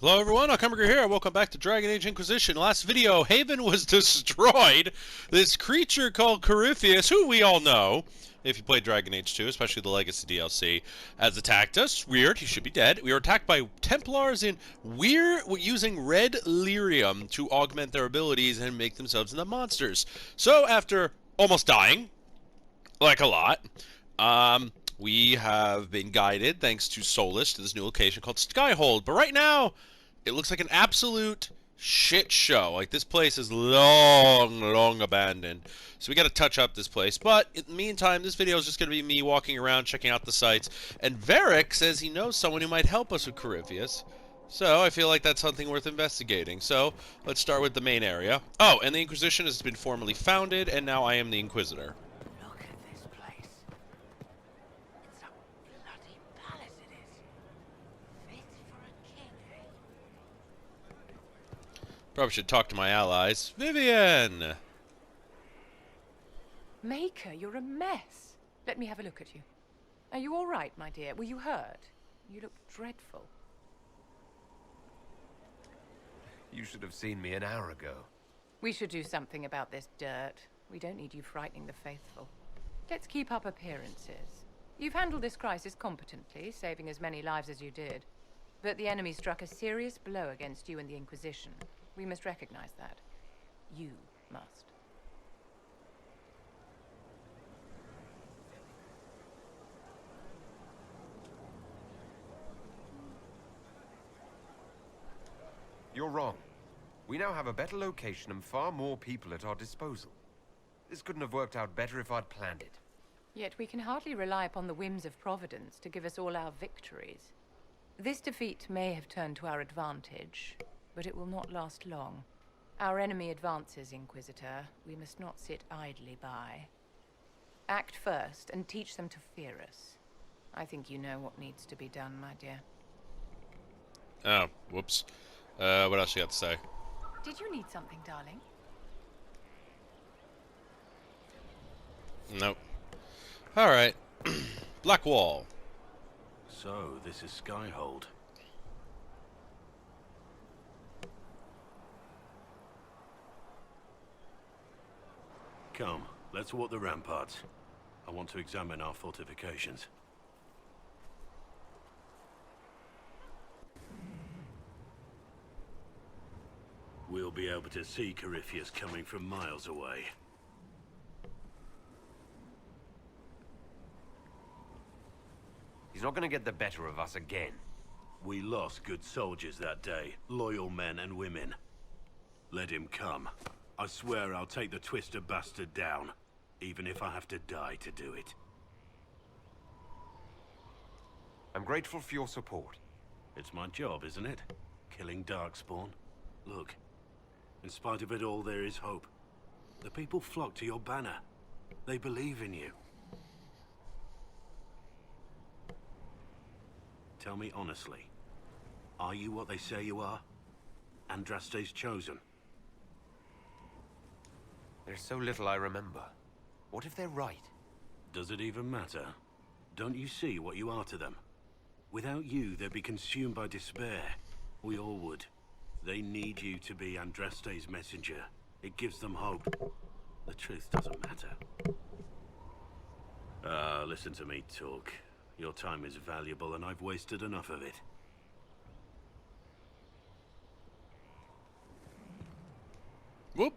Hello everyone, Alchemicgree here. Welcome back to Dragon Age Inquisition. Last video, Haven was destroyed. This creature called Corypheus, who we all know, if you played Dragon Age 2, especially the Legacy DLC, has attacked us. Weird, he should be dead. We were attacked by Templars in using red lyrium to augment their abilities and make themselves into monsters. So after almost dying, like a lot, we have been guided, thanks to Solus, to this new location called Skyhold. But right now, it looks like an absolute shit show. Like, this place is long abandoned. So we gotta touch up this place. But in the meantime, this video is just gonna be me walking around, checking out the sites. And Varric says he knows someone who might help us with Corypheus. So I feel like that's something worth investigating. So let's start with the main area. Oh, and the Inquisition has been formally founded, and now I am the Inquisitor. Probably should talk to my allies. Vivienne! Maker, you're a mess. Let me have a look at you. Are you all right, my dear? Were you hurt? You look dreadful. You should have seen me an hour ago. We should do something about this dirt. We don't need you frightening the faithful. Let's keep up appearances. You've handled this crisis competently, saving as many lives as you did. But the enemy struck a serious blow against you and the Inquisition. We must recognize that. You must. You're wrong. We now have a better location and far more people at our disposal. This couldn't have worked out better if I'd planned it. Yet we can hardly rely upon the whims of Providence to give us all our victories. This defeat may have turned to our advantage, but it will not last long. Our enemy advances, Inquisitor. We must not sit idly by. Act first and teach them to fear us. I think you know what needs to be done, my dear. Oh, whoops. What else you got to say? Did you need something, darling? Nope. Alright. Black Wall. So, this is Skyhold. Come, let's walk the ramparts. I want to examine our fortifications. We'll be able to see Corypheus coming from miles away. He's not gonna get the better of us again. We lost good soldiers that day, loyal men and women. Let him come. I swear I'll take the twister bastard down, even if I have to die to do it. I'm grateful for your support. It's my job, isn't it? Killing Darkspawn. Look, in spite of it all, there is hope. The people flock to your banner. They believe in you. Tell me honestly, are you what they say you are? Andraste's chosen? There's so little I remember. What if they're right? Does it even matter? Don't you see what you are to them? Without you, they'd be consumed by despair. We all would. They need you to be Andraste's messenger. It gives them hope. The truth doesn't matter. Listen to me talk. Your time is valuable and I've wasted enough of it. Whoop.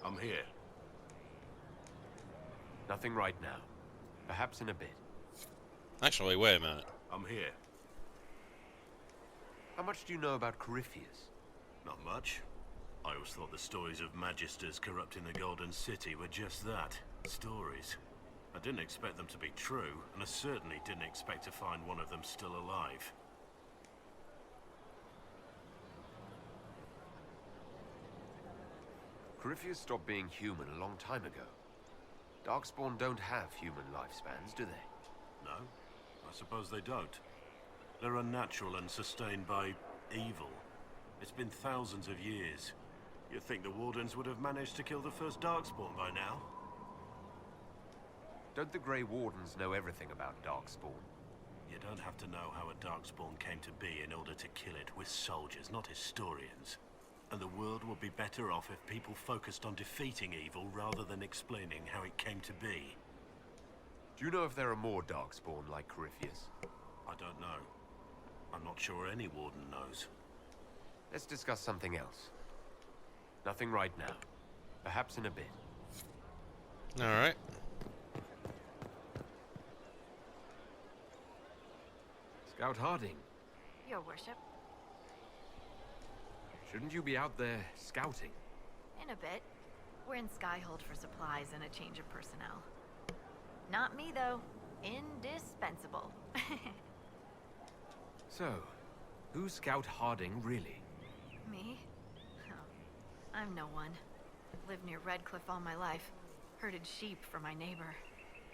I'm here. Nothing right now. Perhaps in a bit. Actually, wait a minute. I'm here. How much do you know about Corypheus? Not much. I always thought the stories of magisters corrupting the Golden City were just that. Stories. I didn't expect them to be true, and I certainly didn't expect to find one of them still alive. Corypheus stopped being human a long time ago. Darkspawn don't have human lifespans, do they? No, I suppose they don't. They're unnatural and sustained by evil. It's been thousands of years. You'd think the Wardens would have managed to kill the first Darkspawn by now. Don't the Grey Wardens know everything about Darkspawn? You don't have to know how a Darkspawn came to be in order to kill it. We're soldiers, not historians. And the world would be better off if people focused on defeating evil rather than explaining how it came to be. Do you know if there are more Darkspawn like Corypheus? I don't know. I'm not sure any warden knows. Let's discuss something else. Nothing right now. Perhaps in a bit. Alright. Scout Harding, Your worship. shouldn't you be out there scouting? In a bit. We're in Skyhold for supplies and a change of personnel. Not me, though. Indispensable. So, who's Scout Harding really? Me? Oh, I'm no one. Lived near Redcliffe all my life. Herded sheep for my neighbor.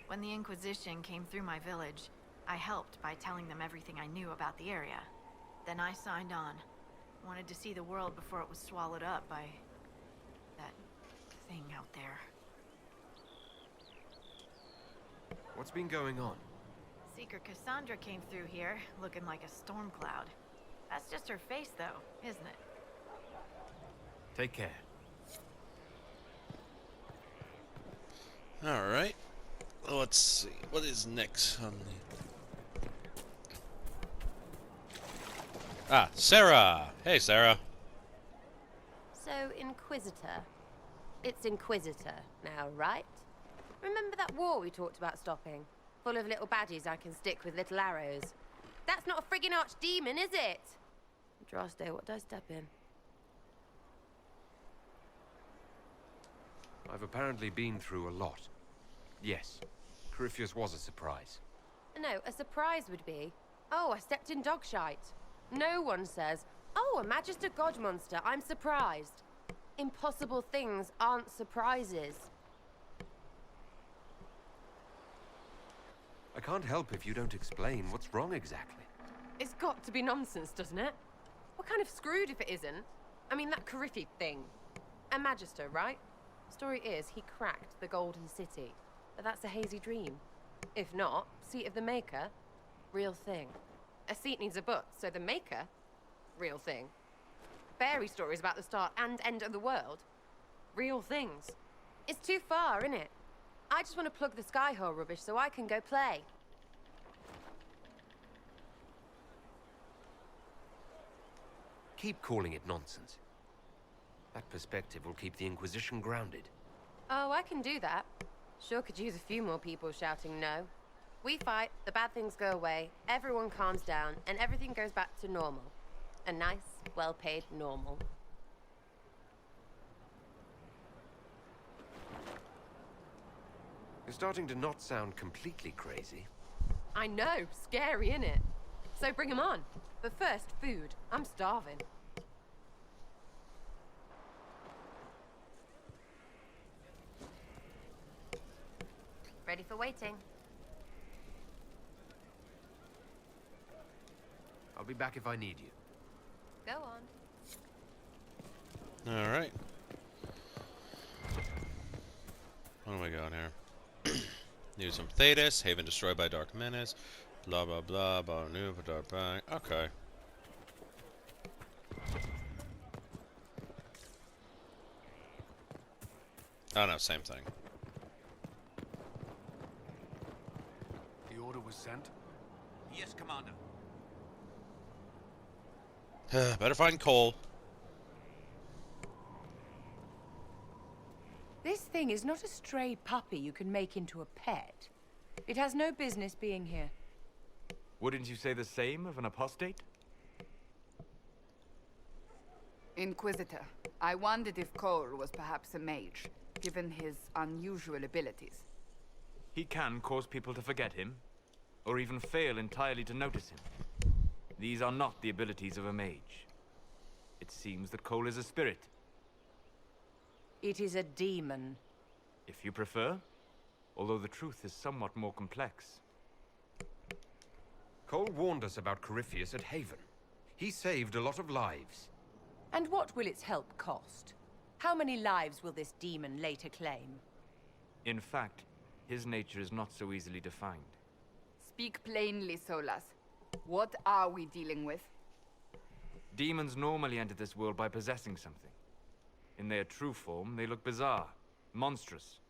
When the Inquisition came through my village, I helped by telling them everything I knew about the area. Then I signed on. Wanted to see the world before it was swallowed up by that thing out there. What's been going on? Seeker Cassandra came through here, looking like a storm cloud. That's just her face, though, isn't it? Take care. Alright. Let's see. What is next on the... Ah, Sarah! Hey, Sarah. So, Inquisitor. It's Inquisitor now, right? Remember that war we talked about stopping? Full of little baddies I can stick with little arrows. That's not a friggin' archdemon, is it? Droste, what did I step in? I've apparently been through a lot. Yes, Corypheus was a surprise. No, a surprise would be, oh, I stepped in dog shite. No one says, oh, a Magister God monster, I'm surprised. Impossible things aren't surprises. I can't help if you don't explain what's wrong exactly. It's got to be nonsense, doesn't it? We're kind of screwed if it isn't. I mean, that Corypheus thing. A Magister, right? Story is, he cracked the Golden City. But that's a hazy dream. If not, seat of the Maker, real thing. A seat needs a butt, so the Maker, real thing. Fairy stories about the start and end of the world, real things. It's too far, innit? I just want to plug the Skyhold rubbish so I can go play. Keep calling it nonsense. That perspective will keep the Inquisition grounded. Oh, I can do that. Sure could use a few more people shouting no. We fight, the bad things go away, everyone calms down, and everything goes back to normal. A nice, well-paid normal. You're starting to not sound completely crazy. I know, scary, innit? So bring 'em on. But first, food. I'm starving. Ready for waiting. I'll be back if I need you. Go on. Alright. What am I going here? Need some Thetis, Haven destroyed by Dark Menace, blah blah blah, blah new for Dark Bang. Okay. Oh no, same thing. The order was sent? Yes, Commander. Better find Cole. This thing is not a stray puppy you can make into a pet. It has no business being here. Wouldn't you say the same of an apostate? Inquisitor, I wondered if Cole was perhaps a mage, given his unusual abilities. He can cause people to forget him, or even fail entirely to notice him. These are not the abilities of a mage. It seems that Cole is a spirit. It is a demon. If you prefer, although the truth is somewhat more complex. Cole warned us about Corypheus at Haven. He saved a lot of lives. And what will its help cost? How many lives will this demon later claim? In fact, His nature is not so easily defined. Speak plainly, Solas. What are we dealing with? Demons normally enter this world by possessing something. In their true form, they look bizarre, monstrous.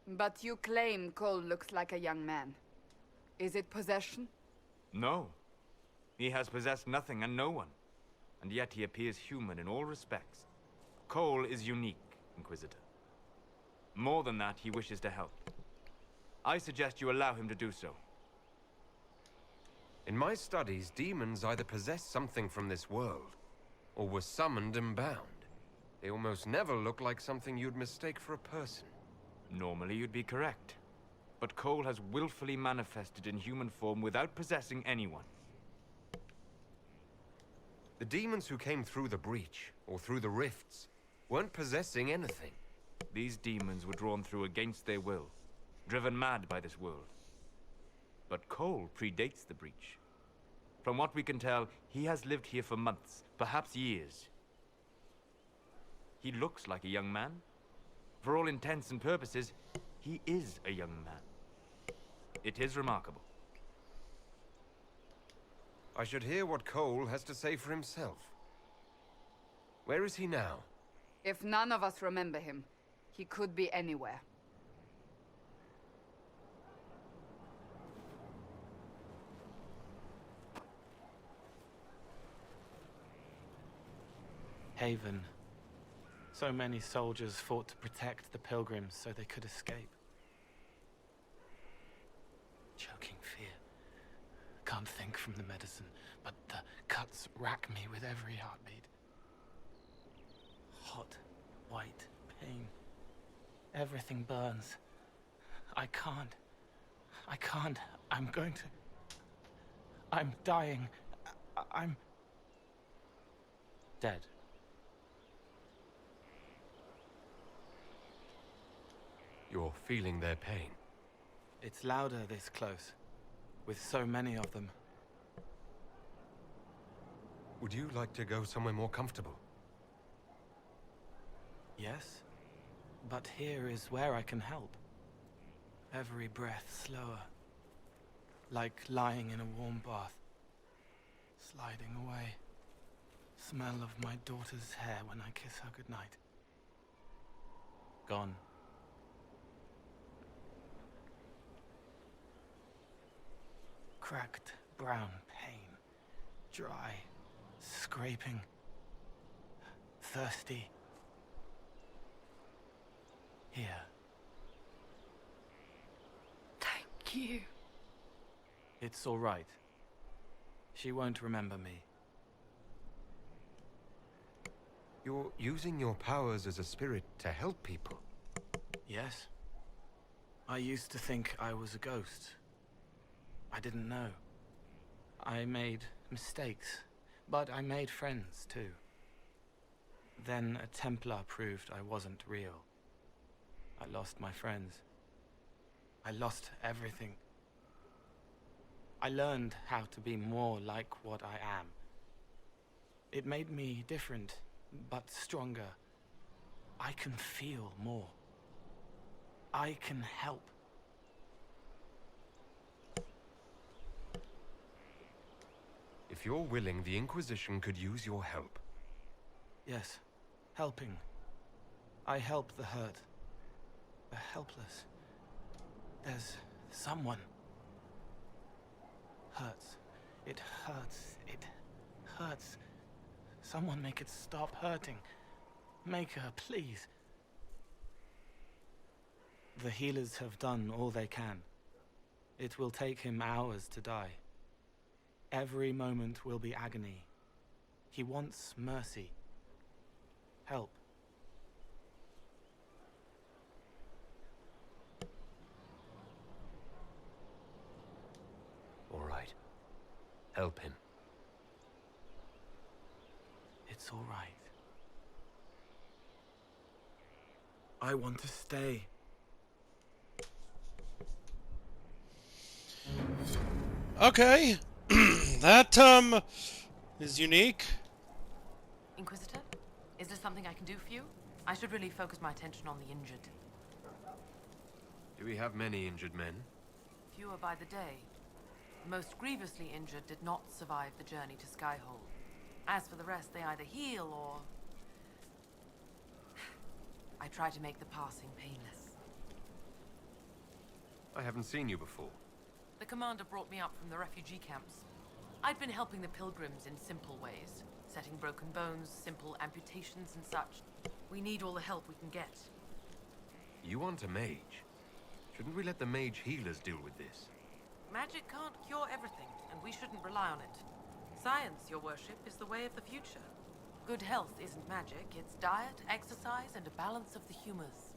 But you claim Cole looks like a young man. Is it possession? No. He has possessed nothing and no one. And yet he appears human in all respects. Cole is unique, Inquisitor. More than that, he wishes to help. I suggest you allow him to do so. In my studies, demons either possess something from this world, or were summoned and bound. They almost never look like something you'd mistake for a person. Normally you'd be correct. But Cole has willfully manifested in human form without possessing anyone. The demons who came through the breach, or through the rifts, weren't possessing anything. These demons were drawn through against their will, driven mad by this world. But Cole predates the breach. From what we can tell, he has lived here for months, perhaps years. He looks like a young man. For all intents and purposes, he is a young man. It is remarkable. I should hear what Cole has to say for himself. Where is he now? If none of us remember him, he could be anywhere. Haven. So many soldiers fought to protect the pilgrims so they could escape. Choking fear. Can't think from the medicine, but the cuts rack me with every heartbeat. Hot, white pain. Everything burns. I can't. I'm going to... I'm dying. I'm... dead. You're feeling their pain. It's louder this close, with so many of them. Would you like to go somewhere more comfortable? Yes, but here is where I can help. Every breath slower, like lying in a warm bath, sliding away. Smell of my daughter's hair when I kiss her goodnight. Gone. Cracked brown pain, dry, scraping, thirsty. Here. Thank you. It's all right. She won't remember me. You're using your powers as a spirit to help people. Yes. I used to think I was a ghost. I didn't know. I made mistakes, but I made friends too. Then a Templar proved I wasn't real. I lost my friends. I lost everything. I learned how to be more like what I am. It made me different, but stronger. I can feel more. I can help. If you're willing, the Inquisition could use your help. Yes, helping. I help the hurt. The helpless. There's someone. Hurts. It hurts. It hurts. Someone make it stop hurting. Make her, please. The healers have done all they can. It will take him hours to die. Every moment will be agony. He wants mercy. Help. All right. Help him. It's all right. I want to stay. Okay. That, is unique. Inquisitor, is there something I can do for you? I should really focus my attention on the injured. Do we have many injured men? Fewer by the day. The most grievously injured did not survive the journey to Skyhold. As for the rest, they either heal or... I try to make the passing painless. I haven't seen you before. The commander brought me up from the refugee camps. I'd been helping the pilgrims in simple ways, setting broken bones, simple amputations and such. We need all the help we can get. You want a mage? Shouldn't we let the mage healers deal with this? Magic can't cure everything, and we shouldn't rely on it. Science, your worship, is the way of the future. Good health isn't magic, it's diet, exercise, and a balance of the humors.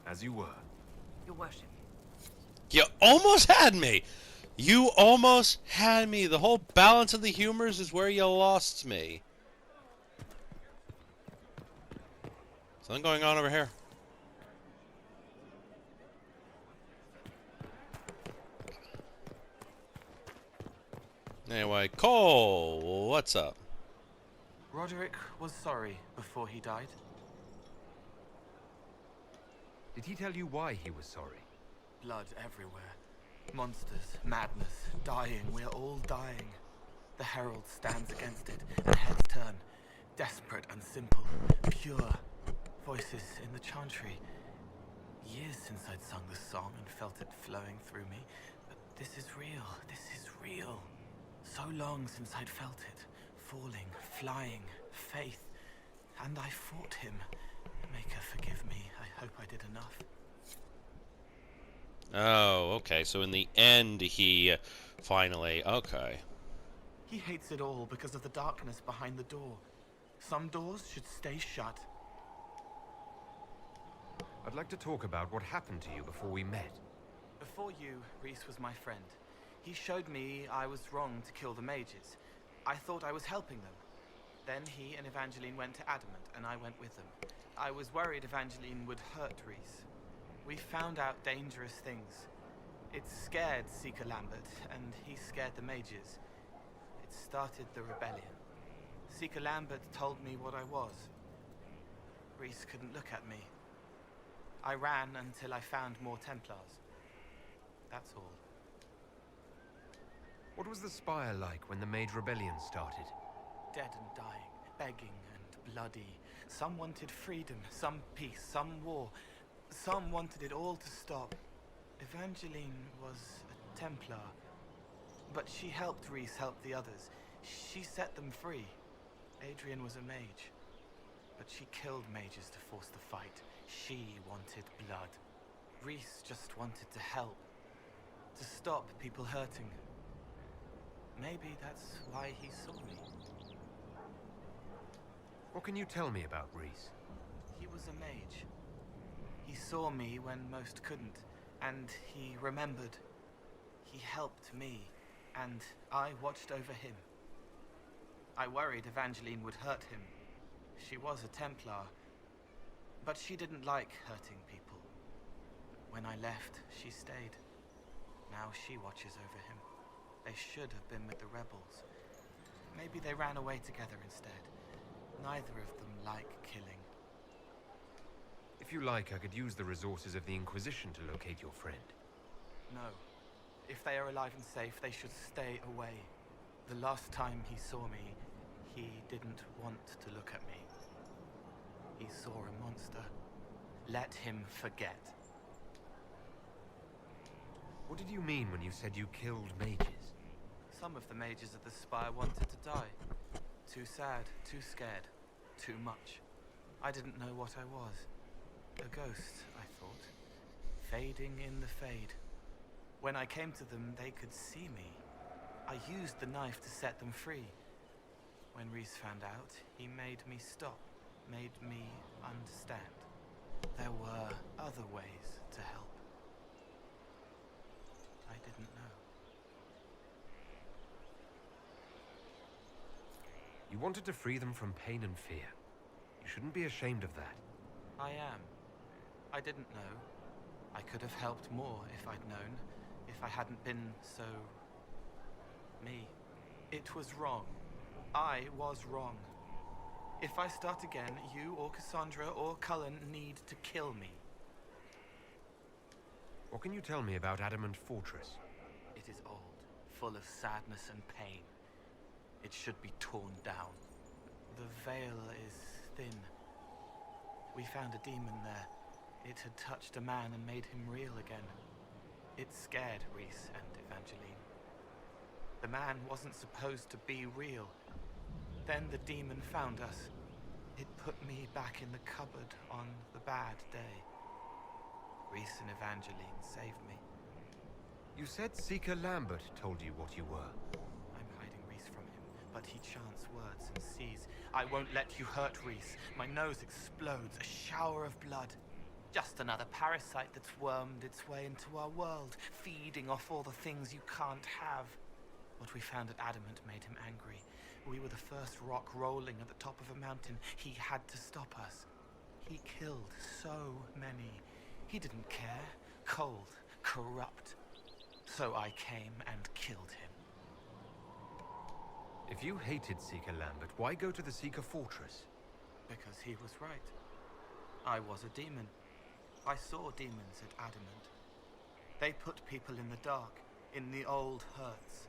As you were. Your worship. You almost had me! You almost had me. The whole balance of the humors is where you lost me. Something going on over here. Anyway, Cole, what's up? Roderick was sorry before he died. Did he tell you why he was sorry? Blood everywhere. Monsters, madness, dying. We're all dying. The Herald stands against it, and heads turn. Desperate and simple. Pure. Voices in the Chantry. Years since I'd sung the song and felt it flowing through me. But this is real. This is real. So long since I'd felt it. Falling, flying, faith. And I fought him. Maker, forgive me. I hope I did enough. Oh, okay. So in the end, he finally... Okay. He hates it all because of the darkness behind the door. Some doors should stay shut. I'd like to talk about what happened to you before we met. Before you, Rhys was my friend. He showed me I was wrong to kill the mages. I thought I was helping them. Then he and Evangeline went to Adamant, and I went with them. I was worried Evangeline would hurt Rhys. We found out dangerous things. It scared Seeker Lambert, and he scared the mages. It started the rebellion. Seeker Lambert told me what I was. Rhys couldn't look at me. I ran until I found more Templars. That's all. What was the Spire like when the Mage Rebellion started? Dead and dying, begging and bloody. Some wanted freedom, some peace, some war. Some wanted it all to stop. Evangeline was a Templar, but she helped Rhys help the others. She set them free. Adrian was a mage, but she killed mages to force the fight. She wanted blood. Rhys just wanted to help, to stop people hurting. Maybe that's why he saw me. What can you tell me about Rhys? He was a mage. He saw me when most couldn't, and he remembered. He helped me, and I watched over him. I worried Evangeline would hurt him. She was a Templar, but she didn't like hurting people. When I left, she stayed. Now she watches over him. They should have been with the rebels. Maybe they ran away together instead. Neither of them like killing. If you like, I could use the resources of the Inquisition to locate your friend. No. If they are alive and safe, they should stay away. The last time he saw me, he didn't want to look at me. He saw a monster. Let him forget. What did you mean when you said you killed mages? Some of the mages at the Spire wanted to die. Too sad, too scared, too much. I didn't know what I was. A ghost, I thought. Fading in the fade. When I came to them, they could see me. I used the knife to set them free. When Rhys found out, he made me stop, made me understand. There were other ways to help. I didn't know. You wanted to free them from pain and fear. You shouldn't be ashamed of that. I am. I didn't know. I could have helped more if I'd known. If I hadn't been so... me. It was wrong. I was wrong. If I start again, you or Cassandra or Cullen need to kill me. What can you tell me about Adamant Fortress? It is old, full of sadness and pain. It should be torn down. The veil is thin. We found a demon there. It had touched a man and made him real again. It scared Rhys and Evangeline. The man wasn't supposed to be real. Then the demon found us. It put me back in the cupboard on the bad day. Rhys and Evangeline saved me. You said Seeker Lambert told you what you were. I'm hiding Rhys from him, but he chants words and sees. I won't let you hurt Rhys. My nose explodes, a shower of blood. Just another parasite that's wormed its way into our world, feeding off all the things you can't have. What we found at Adamant made him angry. We were the first rock rolling at the top of a mountain. He had to stop us. He killed so many. He didn't care. Cold, corrupt. So I came and killed him. If you hated Seeker Lambert, why go to the Seeker Fortress? Because he was right. I was a demon. I saw demons at Adamant. They put people in the dark, in the old hurts.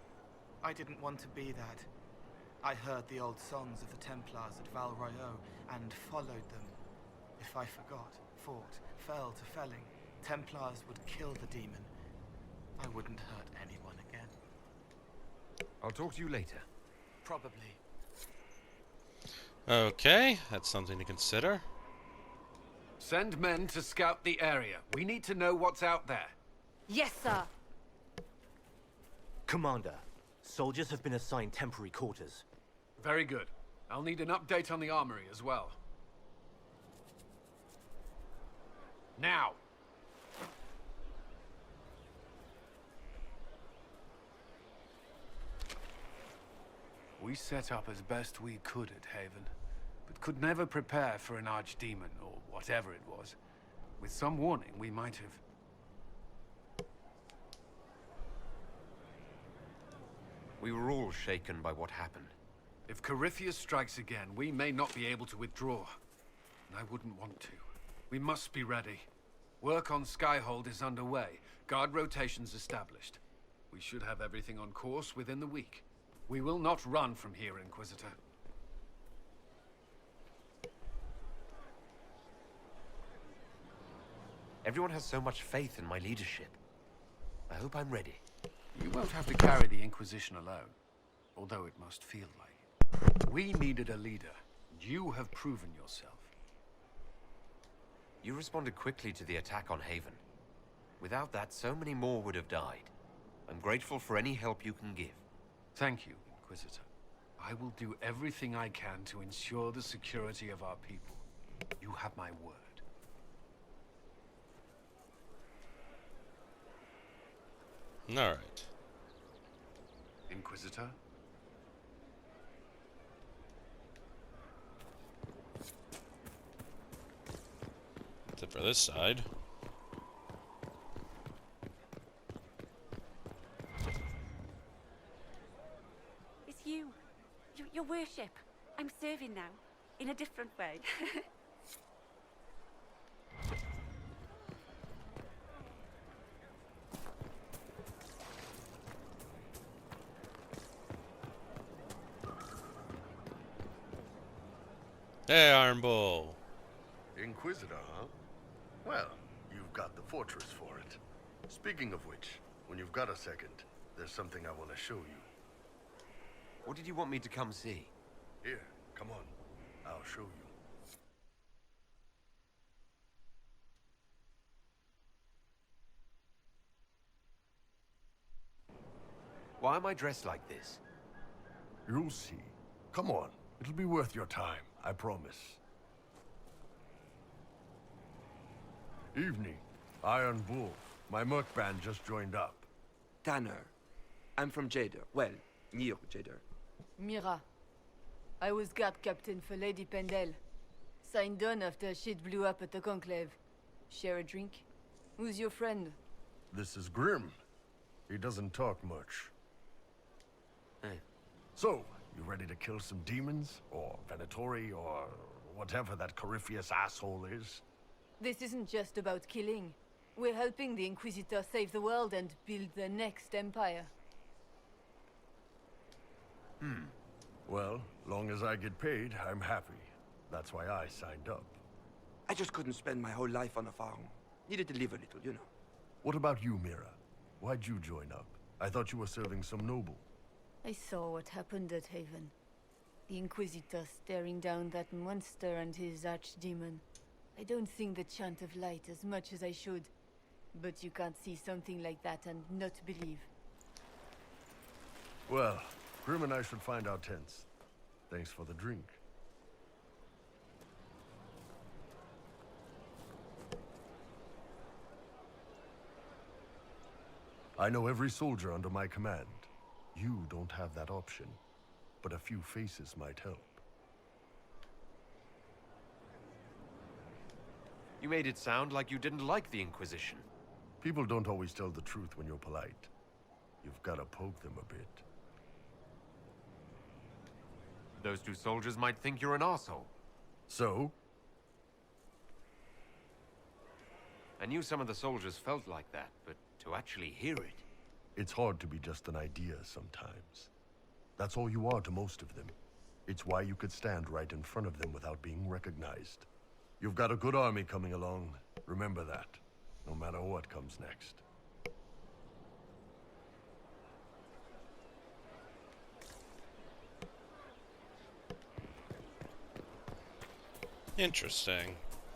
I didn't want to be that. I heard the old songs of the Templars at Val Royeaux and followed them. If I forgot, fought, fell to felling, Templars would kill the demon. I wouldn't hurt anyone again. I'll talk to you later. Probably. Okay, that's something to consider. Send men to scout the area. We need to know what's out there. Yes, sir. Commander, soldiers have been assigned temporary quarters. Very good. I'll need an update on the armory as well. Now! We set up as best we could at Haven, but could never prepare for an archdemon, or whatever it was. With some warning, we might have... We were all shaken by what happened. If Corypheus strikes again, we may not be able to withdraw. And I wouldn't want to. We must be ready. Work on Skyhold is underway. Guard rotations established. We should have everything on course within the week. We will not run from here, Inquisitor. Everyone has so much faith in my leadership. I hope I'm ready. You won't have to carry the Inquisition alone, although it must feel like it. We needed a leader. You have proven yourself. You responded quickly to the attack on Haven. Without that, so many more would have died. I'm grateful for any help you can give. Thank you, Inquisitor. I will do everything I can to ensure the security of our people. You have my word. All right. Inquisitor? Except for this side. It's you. Your worship. I'm serving now. In a different way. Hey, Iron Bull. Inquisitor, huh? Well, you've got the fortress for it. Speaking of which, when you've got a second, there's something I want to show you. What did you want me to come see? Here, come on. I'll show you. Why am I dressed like this? You'll see. Come on. It'll be worth your time, I promise. Evening. Iron Bull. My merc band just joined up. Tanner. I'm from Jader. Well, near Jader. Mira. I was guard captain for Lady Pendel. Signed on after shit blew up at the Conclave. Share a drink? Who's your friend? This is Grim. He doesn't talk much. Hey. So, you ready to kill some demons? Or Venatori? Or whatever that Corypheus asshole is? This isn't just about killing. We're helping the Inquisitor save the world and build the next empire. Well, long as I get paid, I'm happy. That's why I signed up. I just couldn't spend my whole life on a farm. Needed to live a little, you know. What about you, Mira? Why'd you join up? I thought you were serving some noble. I saw what happened at Haven. The Inquisitor staring down that monster and his archdemon. I don't sing the chant of light as much as I should. But you can't see something like that and not believe. Well, Grim and I should find our tents. Thanks for the drink. I know every soldier under my command. You don't have that option, but a few faces might help. You made it sound like you didn't like the Inquisition. People don't always tell the truth when you're polite. You've got to poke them a bit. Those two soldiers might think you're an arsehole. So? I knew some of the soldiers felt like that, but to actually hear it... It's hard to be just an idea sometimes. That's all you are to most of them. It's why you could stand right in front of them without being recognized. You've got a good army coming along. Remember that, no matter what comes next. Interesting.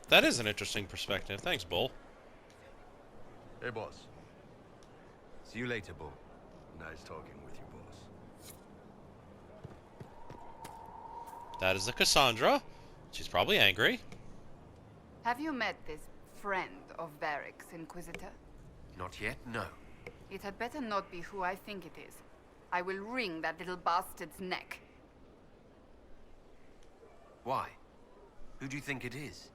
That is an interesting perspective. Thanks, Bull. Hey, boss. See you later, Bull. Nice talking with you, boss. That is the Cassandra. She's probably angry. Have you met this friend of Varric's, Inquisitor? Not yet, no. It had better not be who I think it is. I will wring that little bastard's neck. Why? Who do you think it is?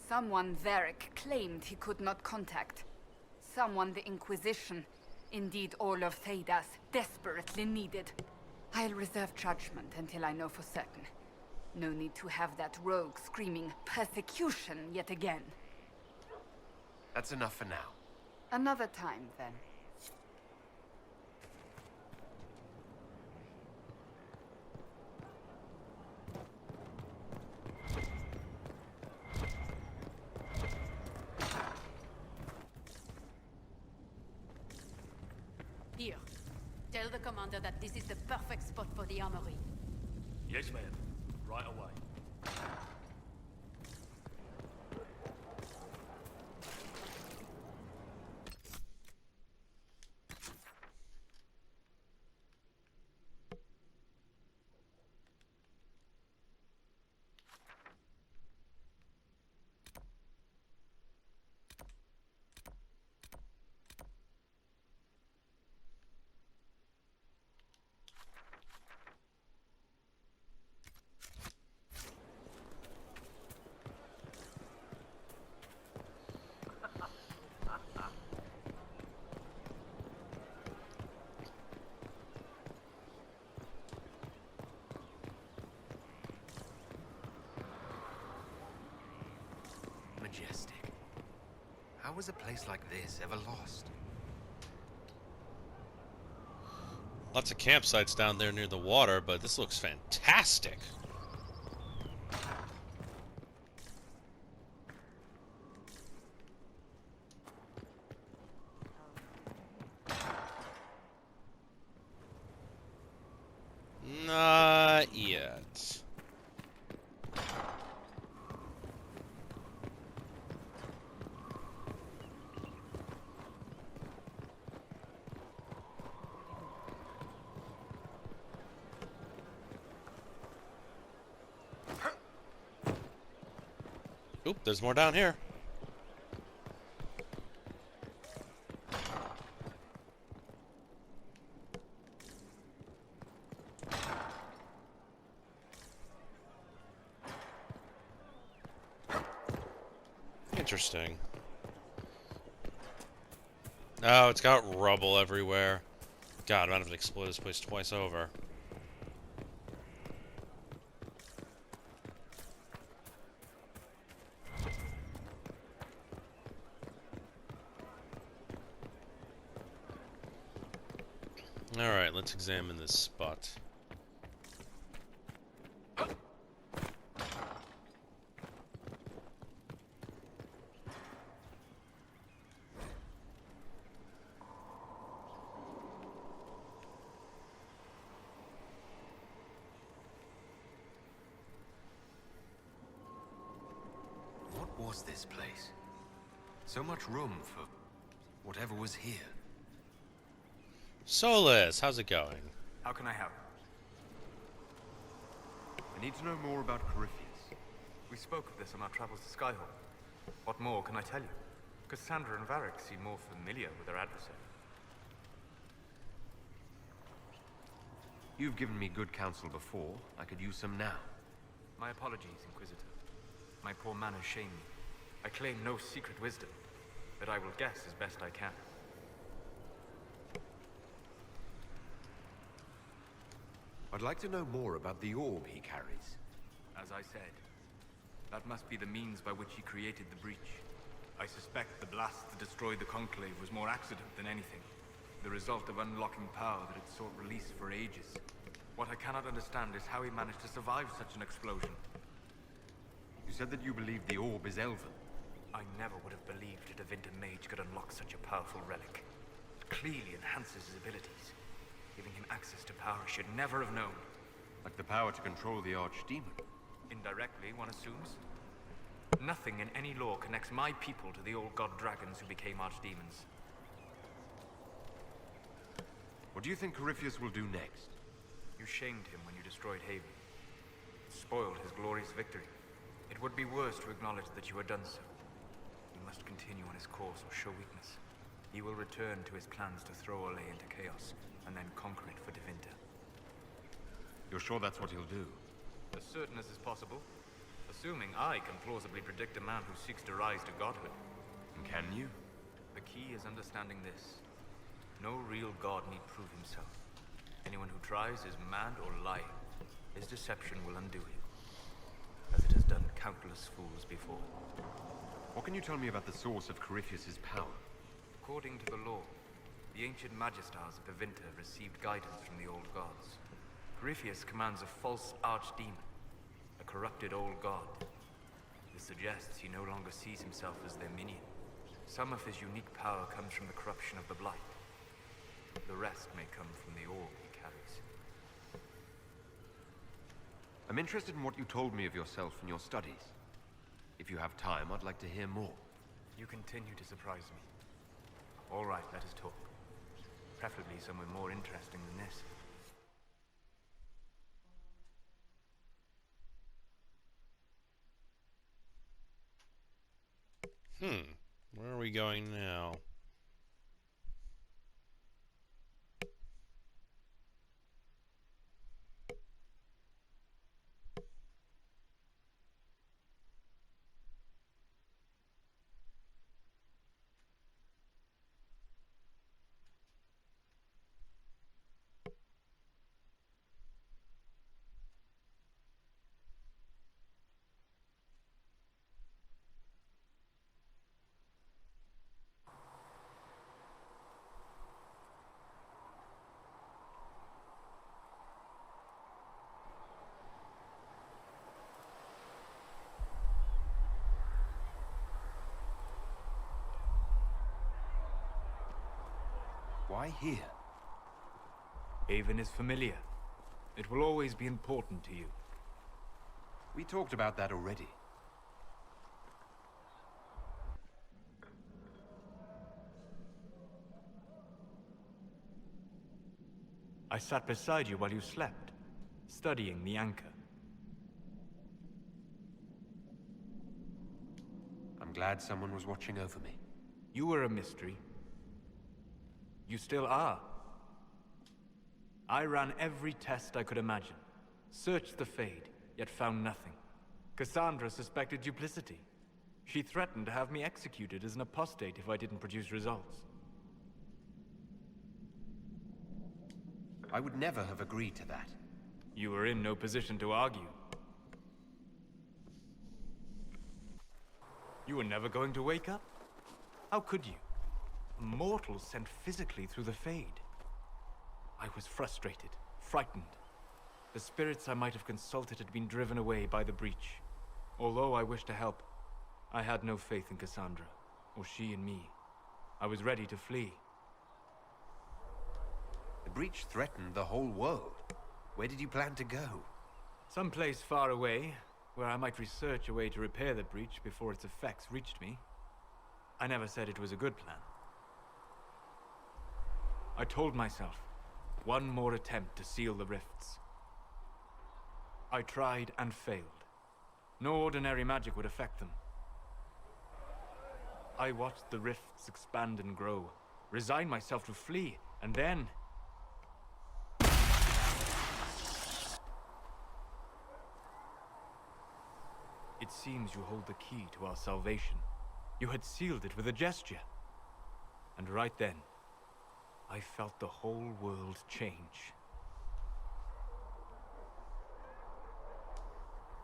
Someone Varric claimed he could not contact. Someone the Inquisition, indeed all of Thedas, desperately needed. I'll reserve judgment until I know for certain. No need to have that rogue screaming persecution yet again. That's enough for now. Another time, then. Here. Tell the commander that this is the perfect spot for the armory. Yes, ma'am. Right away. Majestic. How was a place like this ever lost? Lots of campsites down there near the water, but this looks fantastic. Not yet. Oop, there's more down here. Interesting. Oh, it's got rubble everywhere. God, I'm gonna have to explore this place twice over. Alright, let's examine this spot. What was this place? So much room for whatever was here. Solis, how's it going? How can I help? I need to know more about Corypheus. We spoke of this on our travels to Skyhold. What more can I tell you? Cassandra and Varric seem more familiar with their adversary. You've given me good counsel before. I could use some now. My apologies, Inquisitor. My poor manners shame me. I claim no secret wisdom, but I will guess as best I can. I'd like to know more about the orb he carries. As I said, that must be the means by which he created the breach. I suspect the blast that destroyed the Conclave was more accident than anything. The result of unlocking power that had sought release for ages. What I cannot understand is how he managed to survive such an explosion. You said that you believe the orb is elven. I never would have believed a Divinta mage could unlock such a powerful relic. It clearly enhances his abilities, giving him access to power he should never have known. Like the power to control the archdemon. Indirectly, one assumes. Nothing in any law connects my people to the old god dragons who became archdemons. What do you think Corypheus will do next? You shamed him when you destroyed Haven. Spoiled his glorious victory. It would be worse to acknowledge that you had done so. He must continue on his course or show weakness. He will return to his plans to throw Orlais into chaos, and then conquer it for Divinta. You're sure that's what he'll do? As certain as is possible. Assuming I can plausibly predict a man who seeks to rise to godhood. And can you? The key is understanding this. No real god need prove himself. Anyone who tries is mad or lying. His deception will undo him, as it has done countless fools before. What can you tell me about the source of Corypheus's power? According to the law, the ancient Magistars of Divinta received guidance from the old gods. Corypheus commands a false archdemon, a corrupted old god. This suggests he no longer sees himself as their minion. Some of his unique power comes from the corruption of the blight. The rest may come from the orb he carries. I'm interested in what you told me of yourself and your studies. If you have time, I'd like to hear more. You continue to surprise me. All right, let us talk. Preferably somewhere more interesting than this. Where are we going now? Why here? Haven is familiar. It will always be important to you. We talked about that already. I sat beside you while you slept, studying the anchor. I'm glad someone was watching over me. You were a mystery. You still are. I ran every test I could imagine. Searched the Fade, yet found nothing. Cassandra suspected duplicity. She threatened to have me executed as an apostate if I didn't produce results. I would never have agreed to that. You were in no position to argue. You were never going to wake up? How could you? A mortal sent physically through the Fade. I was frustrated, frightened. The spirits I might have consulted had been driven away by the breach. Although I wished to help, I had no faith in Cassandra, or she in me. I was ready to flee. The breach threatened the whole world. Where did you plan to go? Someplace far away, where I might research a way to repair the breach before its effects reached me. I never said it was a good plan. I told myself, one more attempt to seal the rifts. I tried and failed. No ordinary magic would affect them. I watched the rifts expand and grow, resigned myself to flee, and then... It seems you hold the key to our salvation. You had sealed it with a gesture. And right then, I felt the whole world change.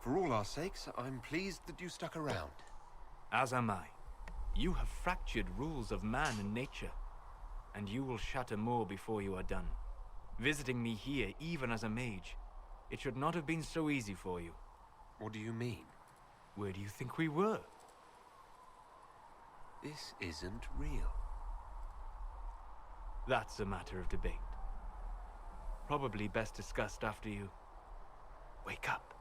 For all our sakes, I'm pleased that you stuck around. As am I. You have fractured rules of man and nature, and you will shatter more before you are done. Visiting me here, even as a mage, it should not have been so easy for you. What do you mean? Where do you think we were? This isn't real. That's a matter of debate. Probably best discussed after you wake up.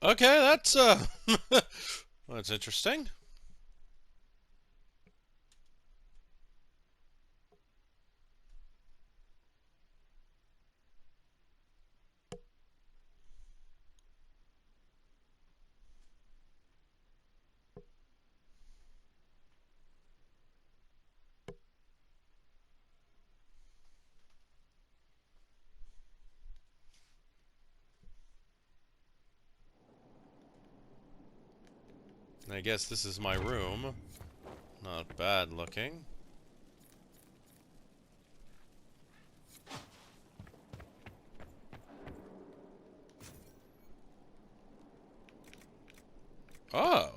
Okay, that's that's interesting. I guess this is my room. Not bad looking. Oh.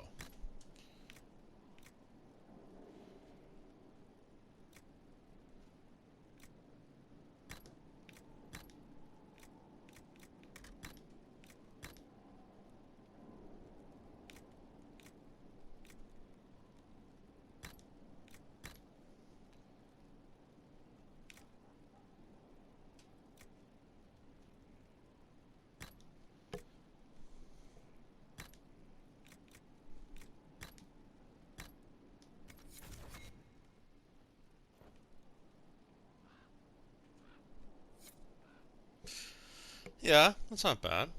Yeah, that's not bad.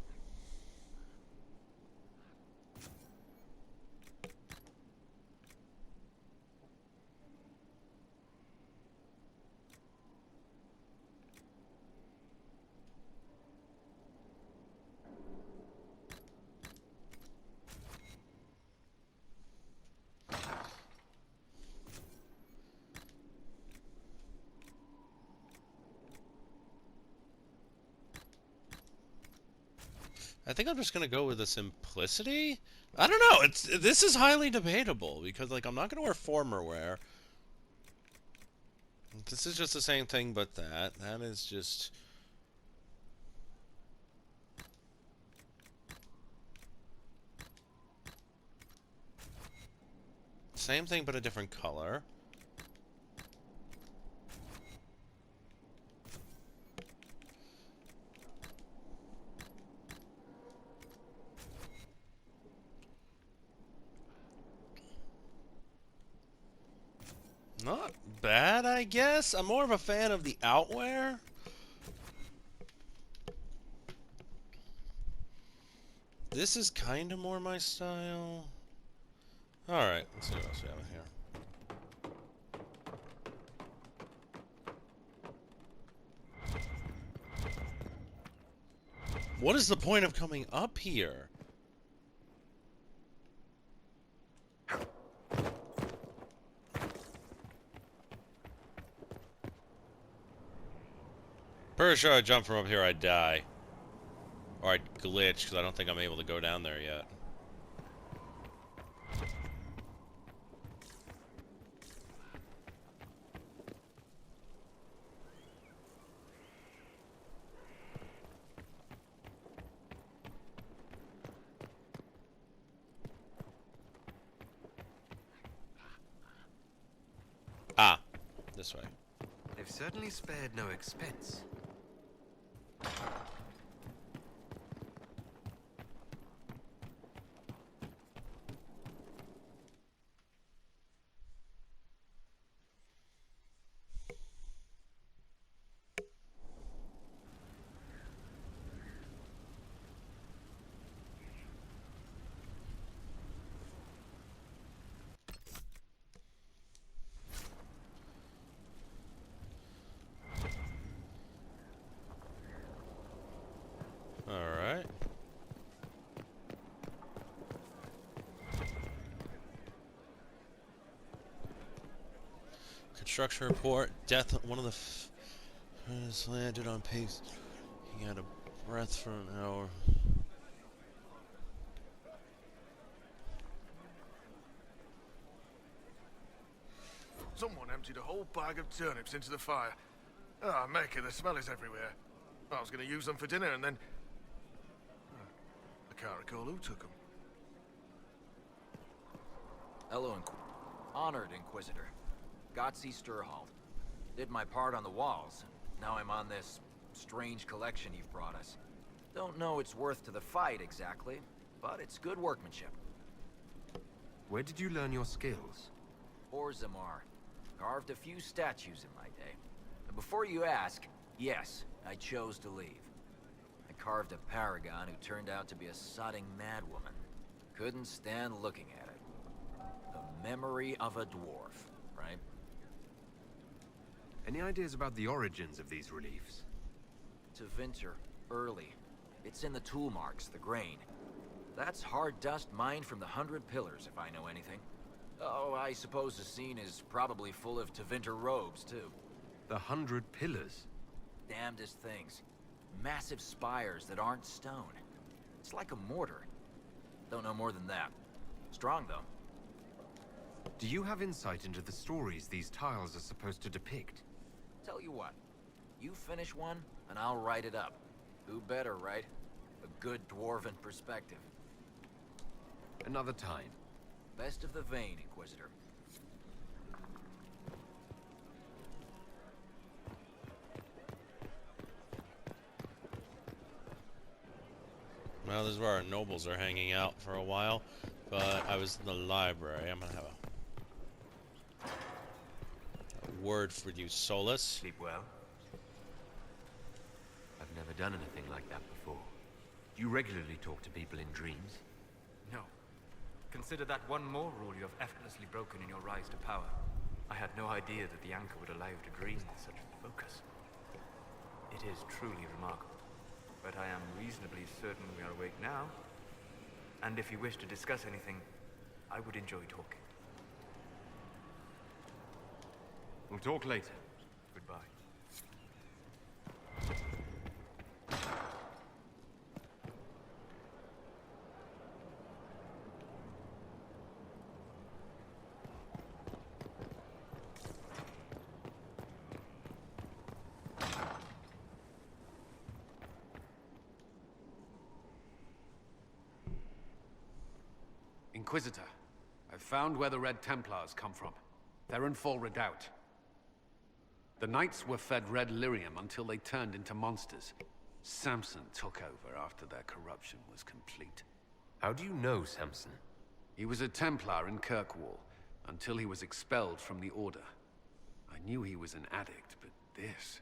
I think I'm just gonna go with the simplicity. I don't know. This is highly debatable because like I'm not gonna wear former wear. This is just the same thing, but that is just. Same thing, but a different color. Not bad, I guess. I'm more of a fan of the outwear. This is kind of more my style. Alright, let's see what else we have in here. What is the point of coming up here? Pretty sure I jump from up here, I'd die. Or I'd glitch, because I don't think I'm able to go down there yet. Ah, this way. They've certainly spared no expense. Alright. Construction report. Death. One of the has landed on pace. He had a breath for an hour. Someone emptied a whole bag of turnips into the fire. Ah, Maker, the smell is everywhere. I was going to use them for dinner and then... I can't recall who took them. Hello, Honored Inquisitor. Gotzi Sturhald. Did my part on the walls. Now I'm on this strange collection you've brought us. Don't know its worth to the fight exactly, but it's good workmanship. Where did you learn your skills? Orzammar. Carved a few statues in my day. And before you ask, yes, I chose to leave. I carved a paragon who turned out to be a sodding madwoman. Couldn't stand looking at it. The memory of a dwarf, right? Any ideas about the origins of these reliefs? Tevinter, early. It's in the tool marks, the grain. That's hard dust mined from the 100 Pillars, if I know anything. Oh, I suppose the scene is probably full of Tevinter robes, too. The 100 Pillars? Damnedest things. Massive spires that aren't stone. It's like a mortar. Don't know more than that. Strong, though. Do you have insight into the stories these tiles are supposed to depict? Tell you what. You finish one, and I'll write it up. Who better, right? A good dwarven perspective. Another time. Best of the vein, Inquisitor. Well, this is where our nobles are hanging out for a while, but I was in the library. I'm gonna have a word for you, Solus. Sleep well? I've never done anything like that before. Do you regularly talk to people in dreams? No. Consider that one more rule you have effortlessly broken in your rise to power. I had no idea that the anchor would allow you to dream with such focus. It is truly remarkable. But I am reasonably certain we are awake now. And if you wish to discuss anything, I would enjoy talking. We'll talk later. Goodbye. Inquisitor, I've found where the Red Templars come from. They're in full redoubt. The Knights were fed red lyrium until they turned into monsters. Samson took over after their corruption was complete. How do you know Samson? He was a Templar in Kirkwall, until he was expelled from the Order. I knew he was an addict, but this...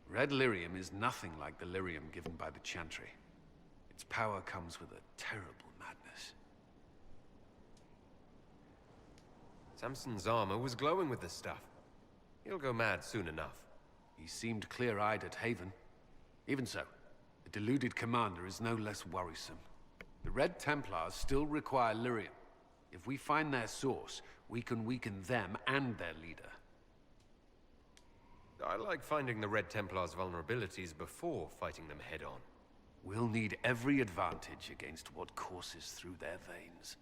Red lyrium is nothing like the lyrium given by the Chantry. Its power comes with a terrible madness. Samson's armor was glowing with this stuff. He'll go mad soon enough. He seemed clear-eyed at Haven. Even so, the deluded commander is no less worrisome. The Red Templars still require lyrium. If we find their source, we can weaken them and their leader. I like finding the Red Templars' vulnerabilities before fighting them head-on. We'll need every advantage against what courses through their veins.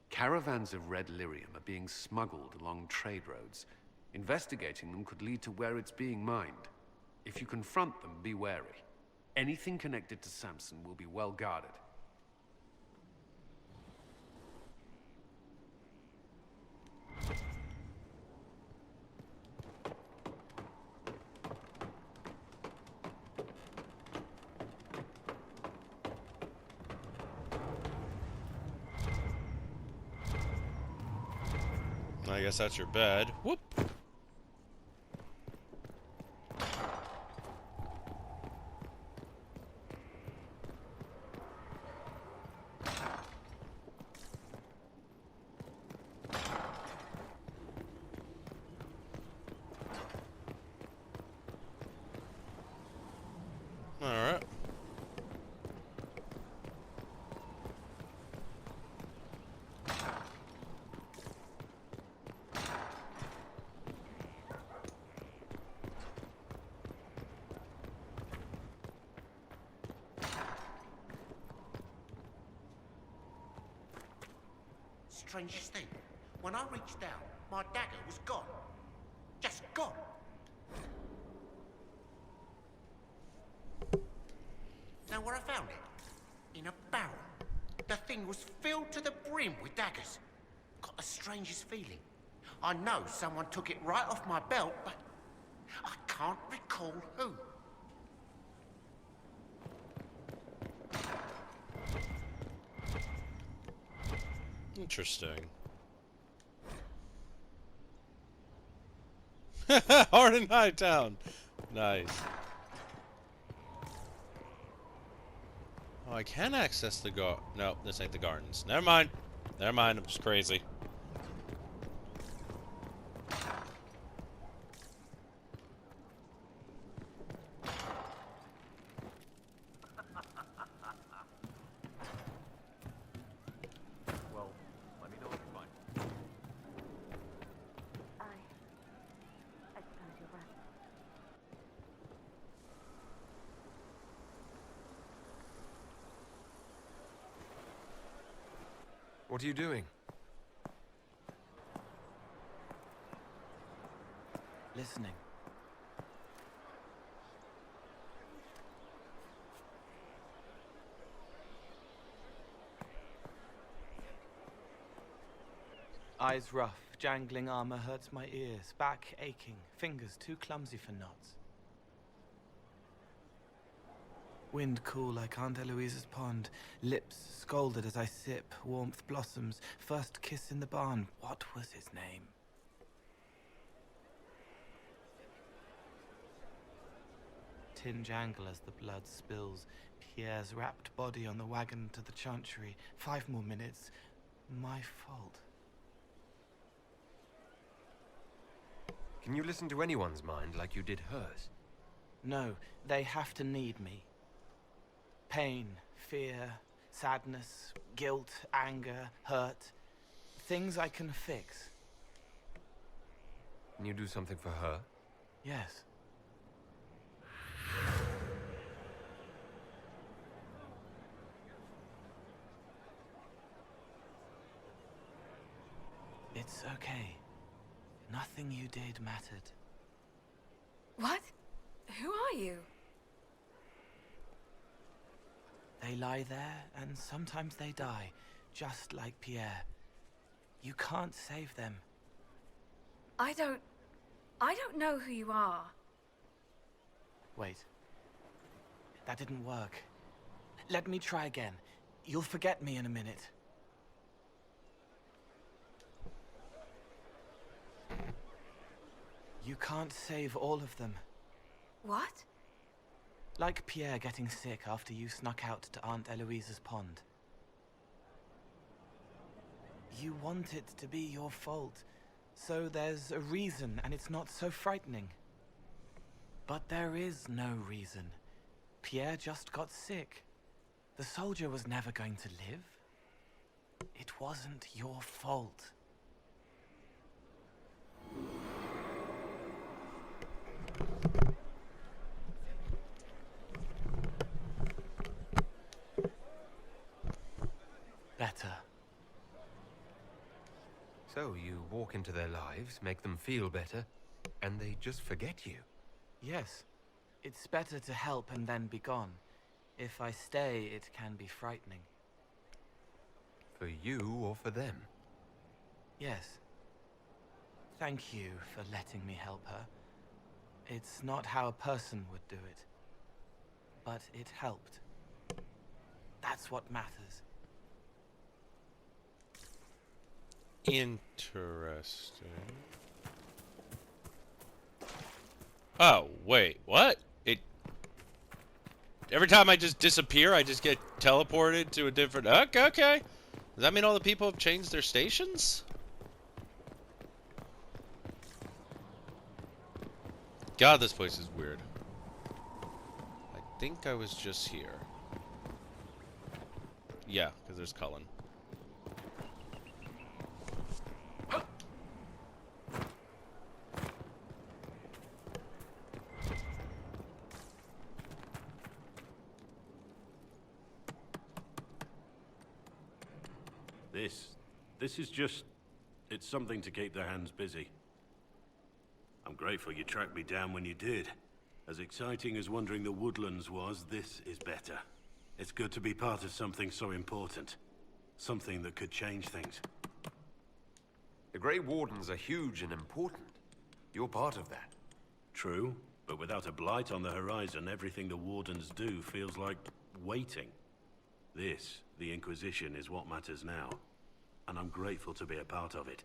Caravans of red lyrium are being smuggled along trade roads. Investigating them could lead to where it's being mined. If you confront them, be wary. Anything connected to Samson will be well guarded. I guess that's your bed. Whoop! Alright. Strangest thing, when I reached down, my dagger was gone. Just gone. Know where I found it? In a barrel. The thing was filled to the brim with daggers. Got the strangest feeling. I know someone took it right off my belt, but I can't recall who. Interesting. Hard in Hightown. Nice. Oh, I can access the No, this ain't the gardens. Never mind. Never mind. I'm just crazy. What are you doing? Listening. Eyes rough, jangling armor hurts my ears, back aching, fingers too clumsy for knots. Wind cool like Aunt Eloise's pond, lips scalded as I sip, warmth blossoms, first kiss in the barn, what was his name? Tin jangle as the blood spills, Pierre's wrapped body on the wagon to the chantry, 5 more minutes, my fault. Can you listen to anyone's mind like you did hers? No, they have to need me. Pain, fear, sadness, guilt, anger, hurt. Things I can fix. Can you do something for her? Yes. It's okay. Nothing you did mattered. What? Who are you? They lie there, and sometimes they die, just like Pierre. You can't save them. I don't know who you are. Wait. That didn't work. Let me try again. You'll forget me in a minute. You can't save all of them. What? Like Pierre getting sick after you snuck out to Aunt Eloise's pond. You want it to be your fault, so there's a reason and it's not so frightening. But there is no reason. Pierre just got sick. The soldier was never going to live. It wasn't your fault. So you walk into their lives, make them feel better, and they just forget you. Yes. It's better to help and then be gone. If I stay, it can be frightening. For you or for them? Yes. Thank you for letting me help her. It's not how a person would do it. But it helped. That's what matters. Interesting. Oh, wait, what? Every time I just disappear, I just get teleported to a different... Okay. Does that mean all the people have changed their stations? God, this place is weird. I think I was just here. Yeah, because there's Cullen. This is just... it's something to keep their hands busy. I'm grateful you tracked me down when you did. As exciting as wandering the woodlands was, this is better. It's good to be part of something so important. Something that could change things. The Grey Wardens are huge and important. You're part of that. True, but without a blight on the horizon, everything the Wardens do feels like waiting. This, the Inquisition, is what matters now. And I'm grateful to be a part of it.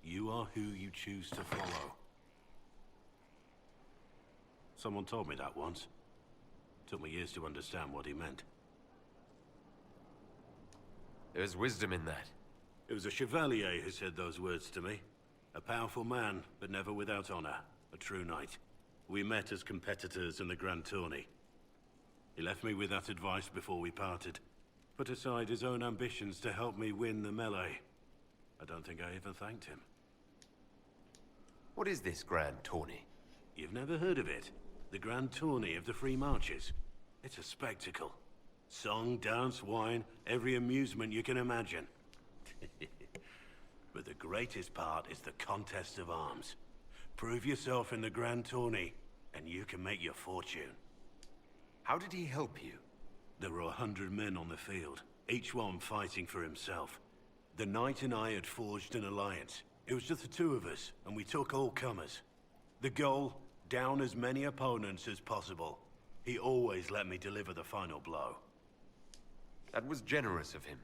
You are who you choose to follow. Someone told me that once. Took me years to understand what he meant. There's wisdom in that. It was a chevalier who said those words to me. A powerful man, but never without honor. A true knight. We met as competitors in the Grand Tourney. He left me with that advice before we parted. Put aside his own ambitions to help me win the melee. I don't think I even thanked him. What is this Grand Tourney? You've never heard of it? The Grand Tourney of the Free Marches. It's a spectacle. Song, dance, wine, every amusement you can imagine. But the greatest part is the contest of arms. Prove yourself in the Grand Tourney, and you can make your fortune. How did he help you? There were 100 men on the field, each one fighting for himself. The knight and I had forged an alliance. It was just the two of us, and we took all comers. The goal, down as many opponents as possible. He always let me deliver the final blow. That was generous of him.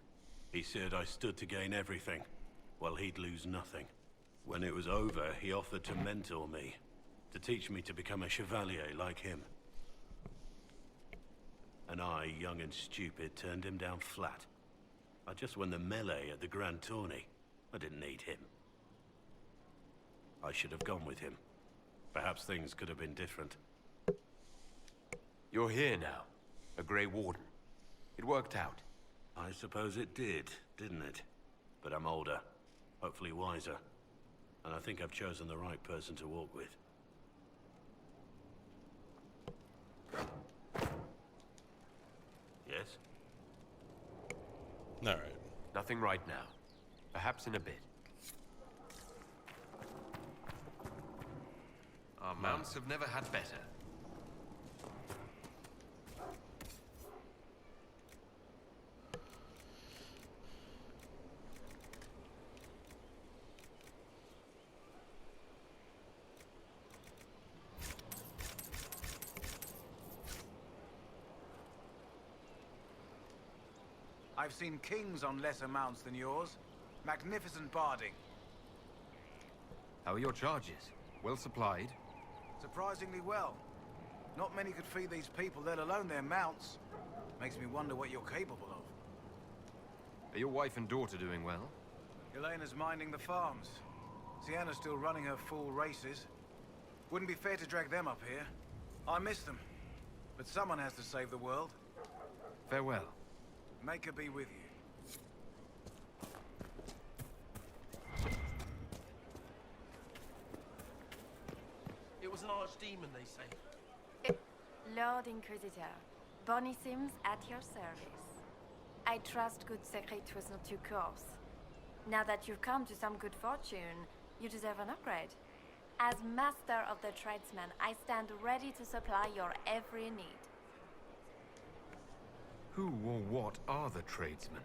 He said I stood to gain everything, while he'd lose nothing. When it was over, he offered to mentor me, to teach me to become a chevalier like him. And I, young and stupid, turned him down flat. I just won the melee at the Grand Tourney. I didn't need him. I should have gone with him. Perhaps things could have been different. You're here now, a Grey Warden. It worked out. I suppose it did, didn't it? But I'm older, hopefully wiser. And I think I've chosen the right person to walk with. Yes? All right. Nothing right now. Perhaps in a bit. Our mounts have never had better. I've seen kings on lesser mounts than yours. Magnificent barding. How are your charges? Well supplied? Surprisingly well. Not many could feed these people, let alone their mounts. Makes me wonder what you're capable of. Are your wife and daughter doing well? Elena's minding the farms. Sienna's still running her full races. Wouldn't be fair to drag them up here. I miss them. But someone has to save the world. Farewell. Make her be with you. It was an archdemon, they say. Lord Inquisitor, Bonnie Sims at your service. I trust good secret was not your course. Now that you've come to some good fortune, you deserve an upgrade. As master of the tradesmen, I stand ready to supply your every need. Who or what are the tradesmen?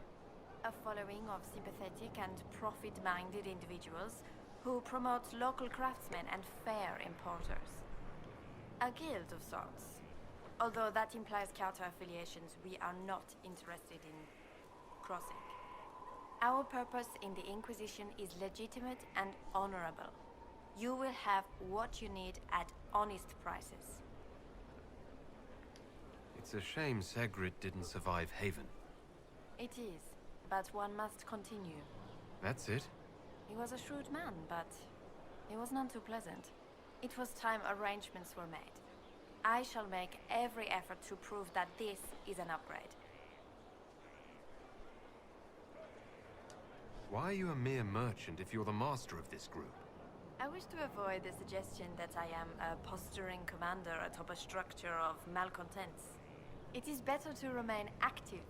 A following of sympathetic and profit-minded individuals who promote local craftsmen and fair importers. A guild of sorts. Although that implies counter-affiliations we are not interested in crossing. Our purpose in the Inquisition is legitimate and honorable. You will have what you need at honest prices. It's a shame Segrid didn't survive Haven. It is, but one must continue. That's it? He was a shrewd man, but he was none too pleasant. It was time arrangements were made. I shall make every effort to prove that this is an upgrade. Why are you a mere merchant if you're the master of this group? I wish to avoid the suggestion that I am a posturing commander atop a structure of malcontents. It is better to remain active,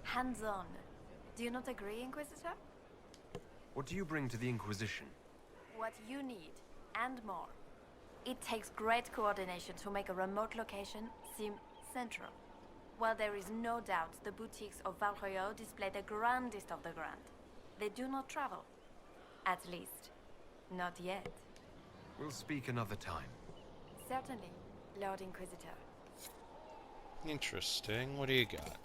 hands-on. Do you not agree, Inquisitor? What do you bring to the Inquisition? What you need, and more. It takes great coordination to make a remote location seem central. While there is no doubt the boutiques of Valroyo display the grandest of the grand, they do not travel. At least, not yet. We'll speak another time. Certainly, Lord Inquisitor. Interesting. What do you got?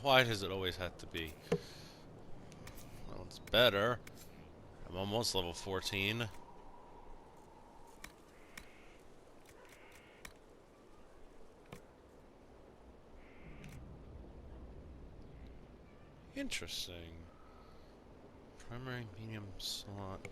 Why does it always have to be? Well, it's better. I'm almost level 14. Interesting. Primary medium slot.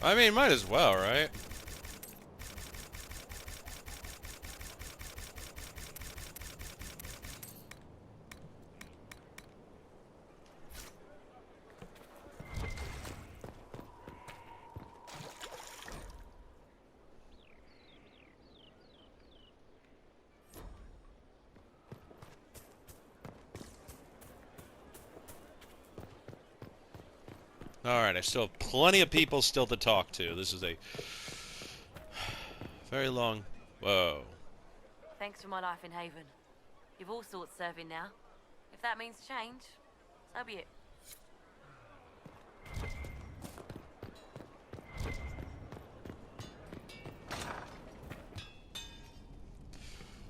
I mean, might as well, right? Alright, I still have plenty of people still to talk to. This is a very long... Whoa. Thanks for my life in Haven. You've all sorts serving now. If that means change, so be it.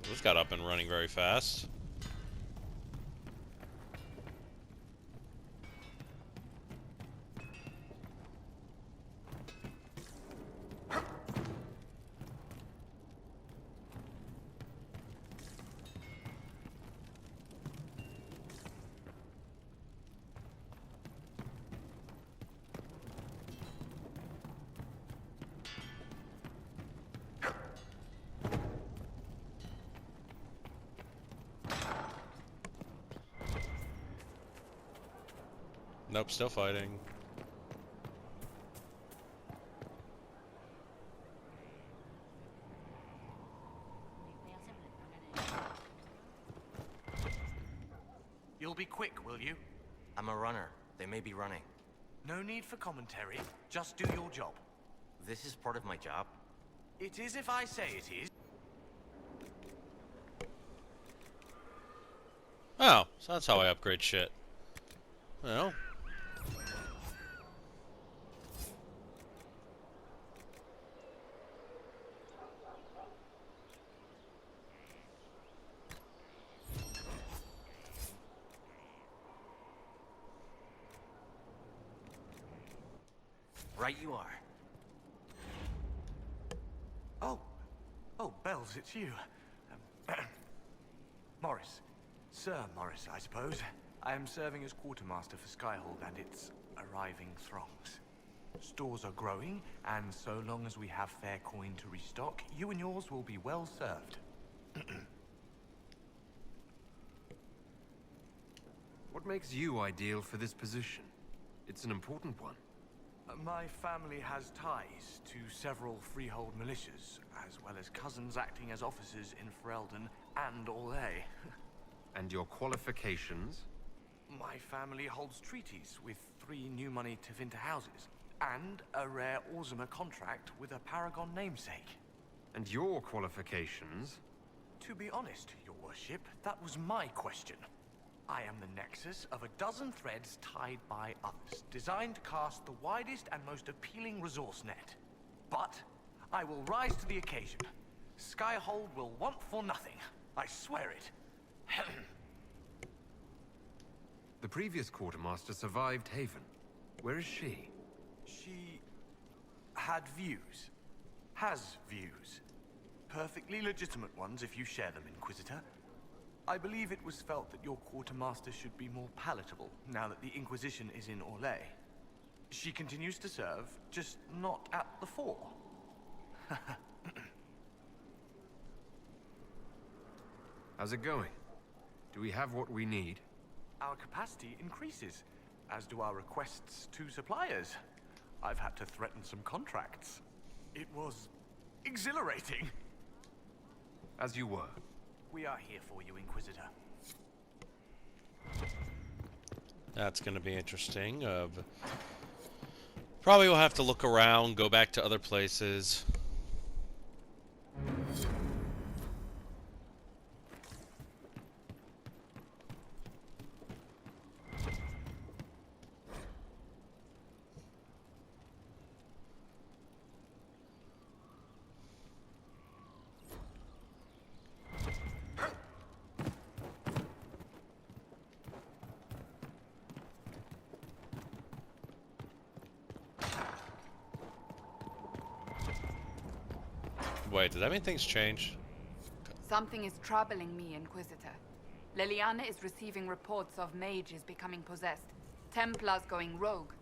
This got up and running very fast. Nope, still fighting. You'll be quick, will you? I'm a runner. They may be running. No need for commentary. Just do your job. This is part of my job. It is if I say it is. Oh, so that's how I upgrade shit. Well. Right you are. Oh, Wells, it's you. Morris. Sir Morris, I suppose. I am serving as quartermaster for Skyhold and its arriving throngs. Stores are growing, and so long as we have fair coin to restock, you and yours will be well served. What makes you ideal for this position? It's an important one. My family has ties to several freehold militias, as well as cousins acting as officers in Ferelden and Orlais. And your qualifications? My family holds treaties with 3 new money Tevinter houses, and a rare Orzuma contract with a Paragon namesake. And your qualifications? To be honest, your worship, that was my question. I am the nexus of a dozen threads tied by others, designed to cast the widest and most appealing resource net. But I will rise to the occasion. Skyhold will want for nothing. I swear it. The previous quartermaster survived Haven. Where is she? She had views. Has views. Perfectly legitimate ones if you share them, Inquisitor. I believe it was felt that your quartermaster should be more palatable now that the Inquisition is in Orlais. She continues to serve, just not at the fore. How's it going? Do we have what we need? Our capacity increases, as do our requests to suppliers. I've had to threaten some contracts. It was exhilarating. As you were. We are here for you, Inquisitor. That's going to be interesting. Probably will have to look around, go back to other places. Wait, does that mean things change? Something is troubling me, Inquisitor. Leliana is receiving reports of mages becoming possessed, Templars going rogue.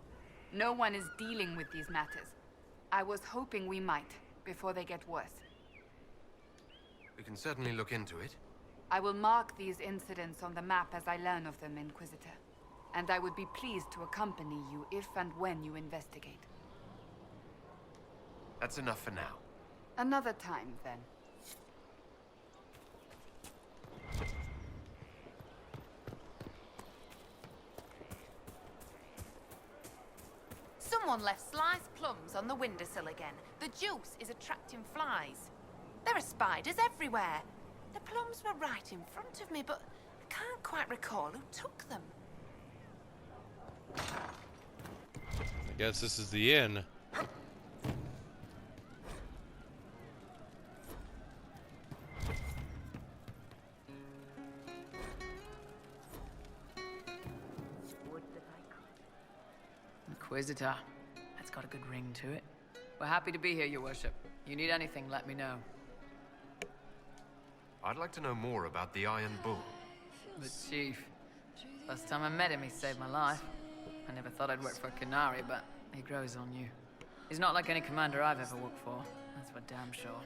No one is dealing with these matters. I was hoping we might, before they get worse. We can certainly look into it. I will mark these incidents on the map as I learn of them, Inquisitor. And I would be pleased to accompany you if and when you investigate. That's enough for now. Another time, then. Someone left sliced plums on the windowsill again. The juice is attracting flies. There are spiders everywhere. The plums were right in front of me, but I can't quite recall who took them. I guess this is the inn. Inquisitor. That's got a good ring to it. We're happy to be here, Your Worship. You need anything, let me know. I'd like to know more about the Iron Bull. The Chief. Last time I met him, he saved my life. I never thought I'd work for a Canary, but he grows on you. He's not like any commander I've ever worked for. That's for damn sure.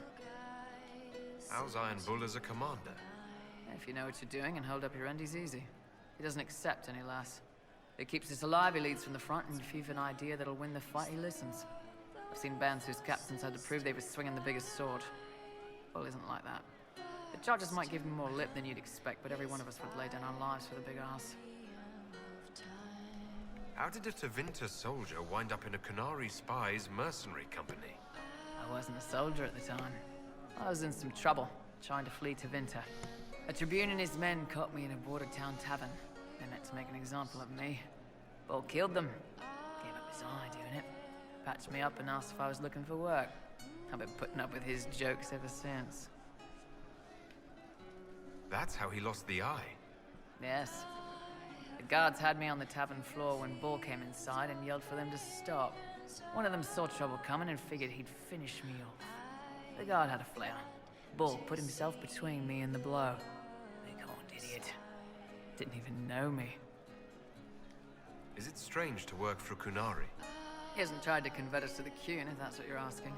How's Iron Bull as a commander? If you know what you're doing and hold up your end, he's easy. He doesn't accept any less. He keeps us alive, he leads from the front, and if you've an idea that'll win the fight, he listens. I've seen bands whose captains had to prove they were swinging the biggest sword. Bull isn't like that. The charges might give him more lip than you'd expect, but every one of us would lay down our lives for the big ass. How did a Tevinter soldier wind up in a Canary spy's mercenary company? I wasn't a soldier at the time. I was in some trouble, trying to flee to Tevinter. A Tribune and his men caught me in a border town tavern. They meant to make an example of me. Bull killed them. Gave up his eye doing it. Patched me up and asked if I was looking for work. I've been putting up with his jokes ever since. That's how he lost the eye. Yes. The guards had me on the tavern floor when Bull came inside and yelled for them to stop. One of them saw trouble coming and figured he'd finish me off. The guard had a flair. Bull put himself between me and the blow. Bighorned idiot. Didn't even know me. Is it strange to work for Kunari? He hasn't tried to convert us to the Qun, if that's what you're asking.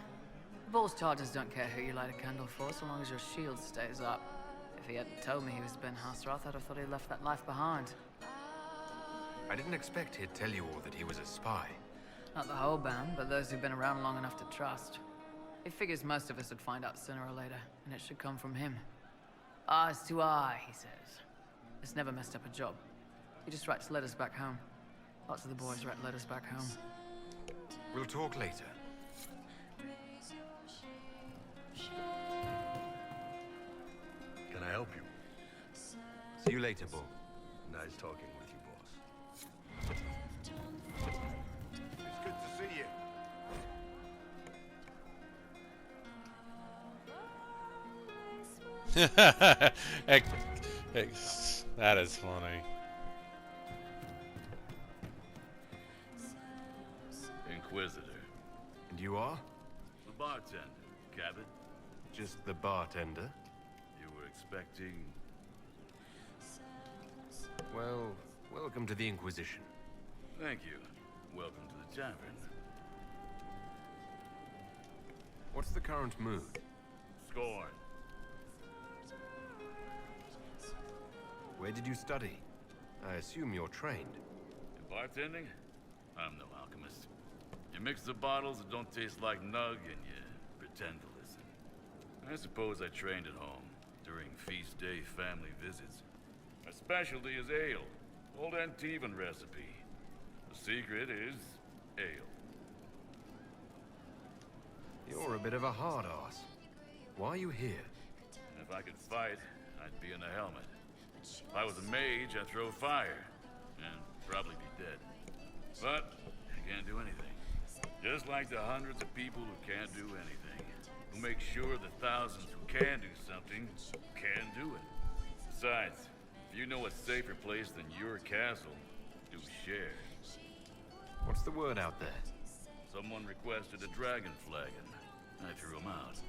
Bull's charges don't care who you light a candle for, so long as your shield stays up. If he hadn't told me he was Ben Hasrath, I'd have thought he left that life behind. I didn't expect he'd tell you all that he was a spy. Not the whole band, but those who've been around long enough to trust. He figures most of us would find out sooner or later, and it should come from him. Eyes to eye, he says. It's never messed up a job. He just writes letters back home. Lots of the boys write letters back home. We'll talk later. Can I help you? See you later, Bull. Nice talking with you, boss. It's good to see you. That is funny. Inquisitor. And you are? The bartender, Cabot. Just the bartender? You were expecting... Well, welcome to the Inquisition. Thank you. Welcome to the tavern. What's the current mood? Scorn. Where did you study? I assume you're trained. In bartending? I'm no alchemist. You mix the bottles that don't taste like nug and you pretend to listen. I suppose I trained at home during feast day family visits. My specialty is ale. Old Antivan recipe. The secret is ale. You're a bit of a hard ass. Why are you here? If I could fight, I'd be in a helmet. If I was a mage, I'd throw fire. And probably be dead. But I can't do anything. Just like the hundreds of people who can't do anything. Who make sure the thousands who can do something can do it. Besides, if you know a safer place than your castle, do share. What's the word out there? Someone requested a dragon flagon. I threw him out.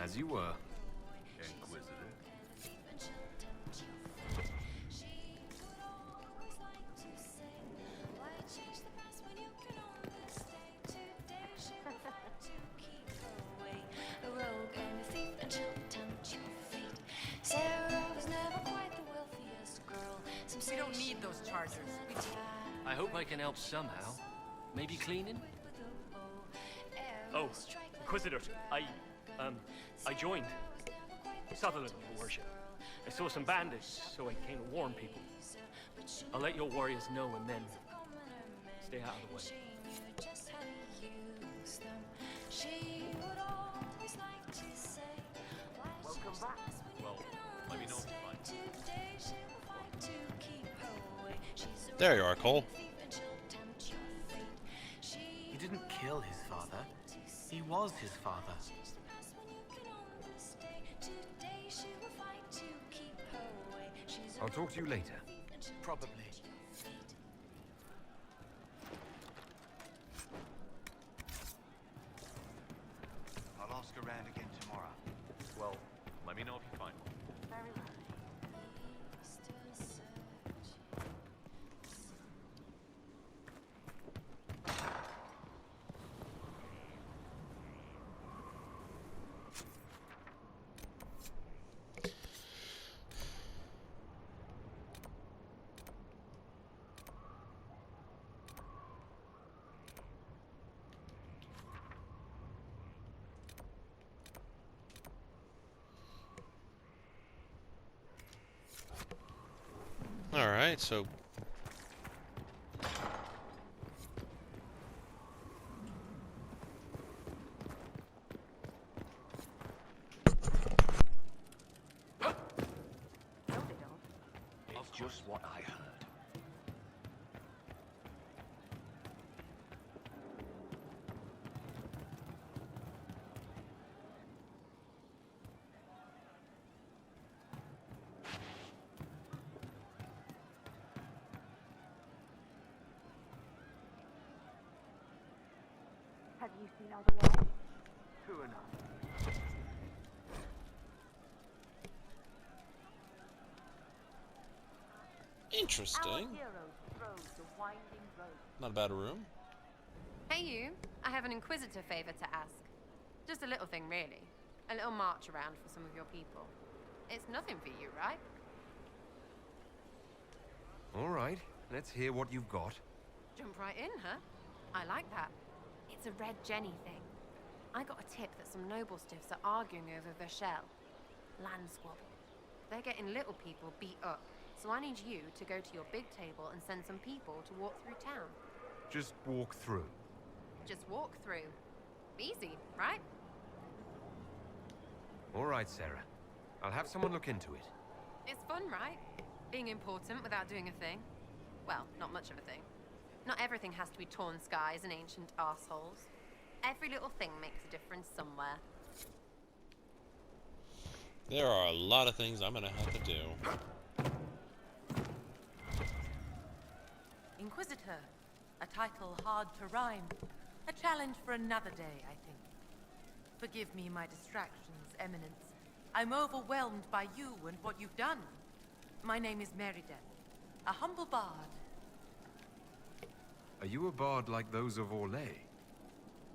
As you were. Inquisitor. We don't need those chargers. I hope I can help somehow. Maybe cleaning? Oh, Inquisitor, I joined Sutherland, your worship. I saw some bandits, so I came to warn people. I'll let your warriors know and then stay out of the way. Welcome back. Well, let me know if you find. There you are, Cole. He didn't kill his father. He was his father. I'll talk to you later. Probably. I'll ask around again tomorrow. Well, let me know if you find one. Very well. Alright, so... It's just what I heard. Have you seen otherwise? True enough. Interesting. Not a bad room. Hey you, I have an Inquisitor favor to ask. Just a little thing really. A little march around for some of your people. It's nothing for you, right? All right, let's hear what you've got. Jump right in, huh? I like that. It's a Red Jenny thing. I got a tip that some noble stiffs are arguing over Vershel. Land squabble. They're getting little people beat up. So I need you to go to your big table and send some people to walk through town. Just walk through. Just walk through. Easy, right? All right, Sarah. I'll have someone look into it. It's fun, right? Being important without doing a thing. Well, not much of a thing. Not everything has to be torn skies and ancient arseholes. Every little thing makes a difference somewhere. There are a lot of things I'm gonna have to do. Inquisitor. A title hard to rhyme. A challenge for another day, I think. Forgive me my distractions, Eminence. I'm overwhelmed by you and what you've done. My name is Meriden, a humble bard. Are you a bard like those of Orlais?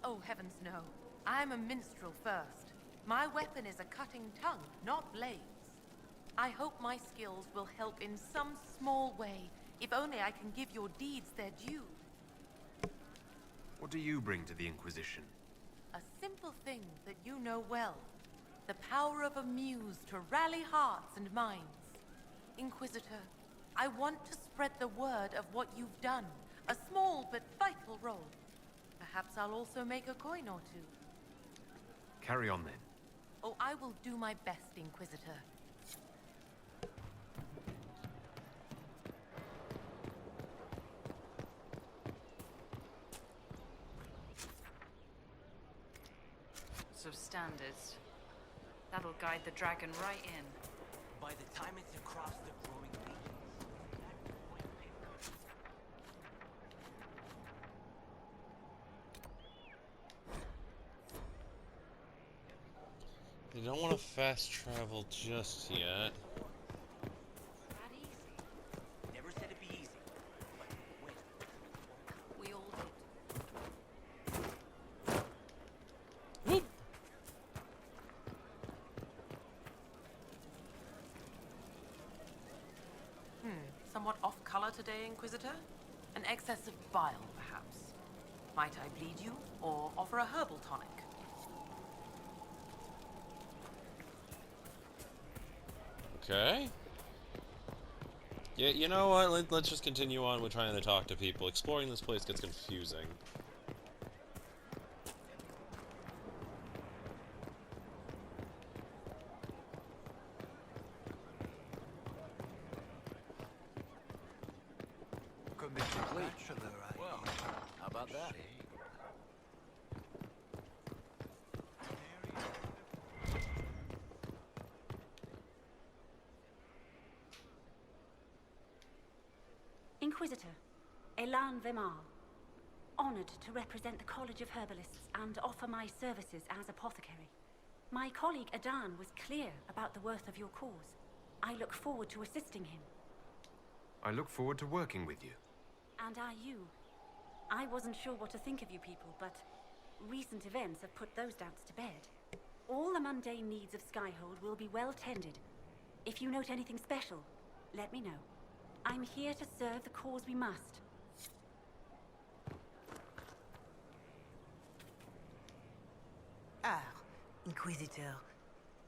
Oh, heavens no. I'm a minstrel first. My weapon is a cutting tongue, not blades. I hope my skills will help in some small way, if only I can give your deeds their due. What do you bring to the Inquisition? A simple thing that you know well. The power of a muse to rally hearts and minds. Inquisitor, I want to spread the word of what you've done. A small but vital role. Perhaps I'll also make a coin or two. Carry on then. Oh, I will do my best, Inquisitor. Of standards. That'll guide the dragon right in. By the time it's across the growing regions. You don't want to fast travel just yet. Not easy. Never said it'd be easy. But wait. We all did. Somewhat off-color today, Inquisitor? An excess of bile, perhaps. Might I bleed you, or offer a herbal tonic? Okay. Yeah, you know what? Let's just continue on with trying to talk to people. Exploring this place gets confusing. Well, how about that? Inquisitor, Elan Vemar. Honored to represent the College of Herbalists and offer my services as apothecary. My colleague Adan was clear about the worth of your cause. I look forward to assisting him. I look forward to working with you. And are you? I wasn't sure what to think of you people, but recent events have put those doubts to bed. All the mundane needs of Skyhold will be well tended. If you note anything special, let me know. I'm here to serve the cause we must. Ah, Inquisitor,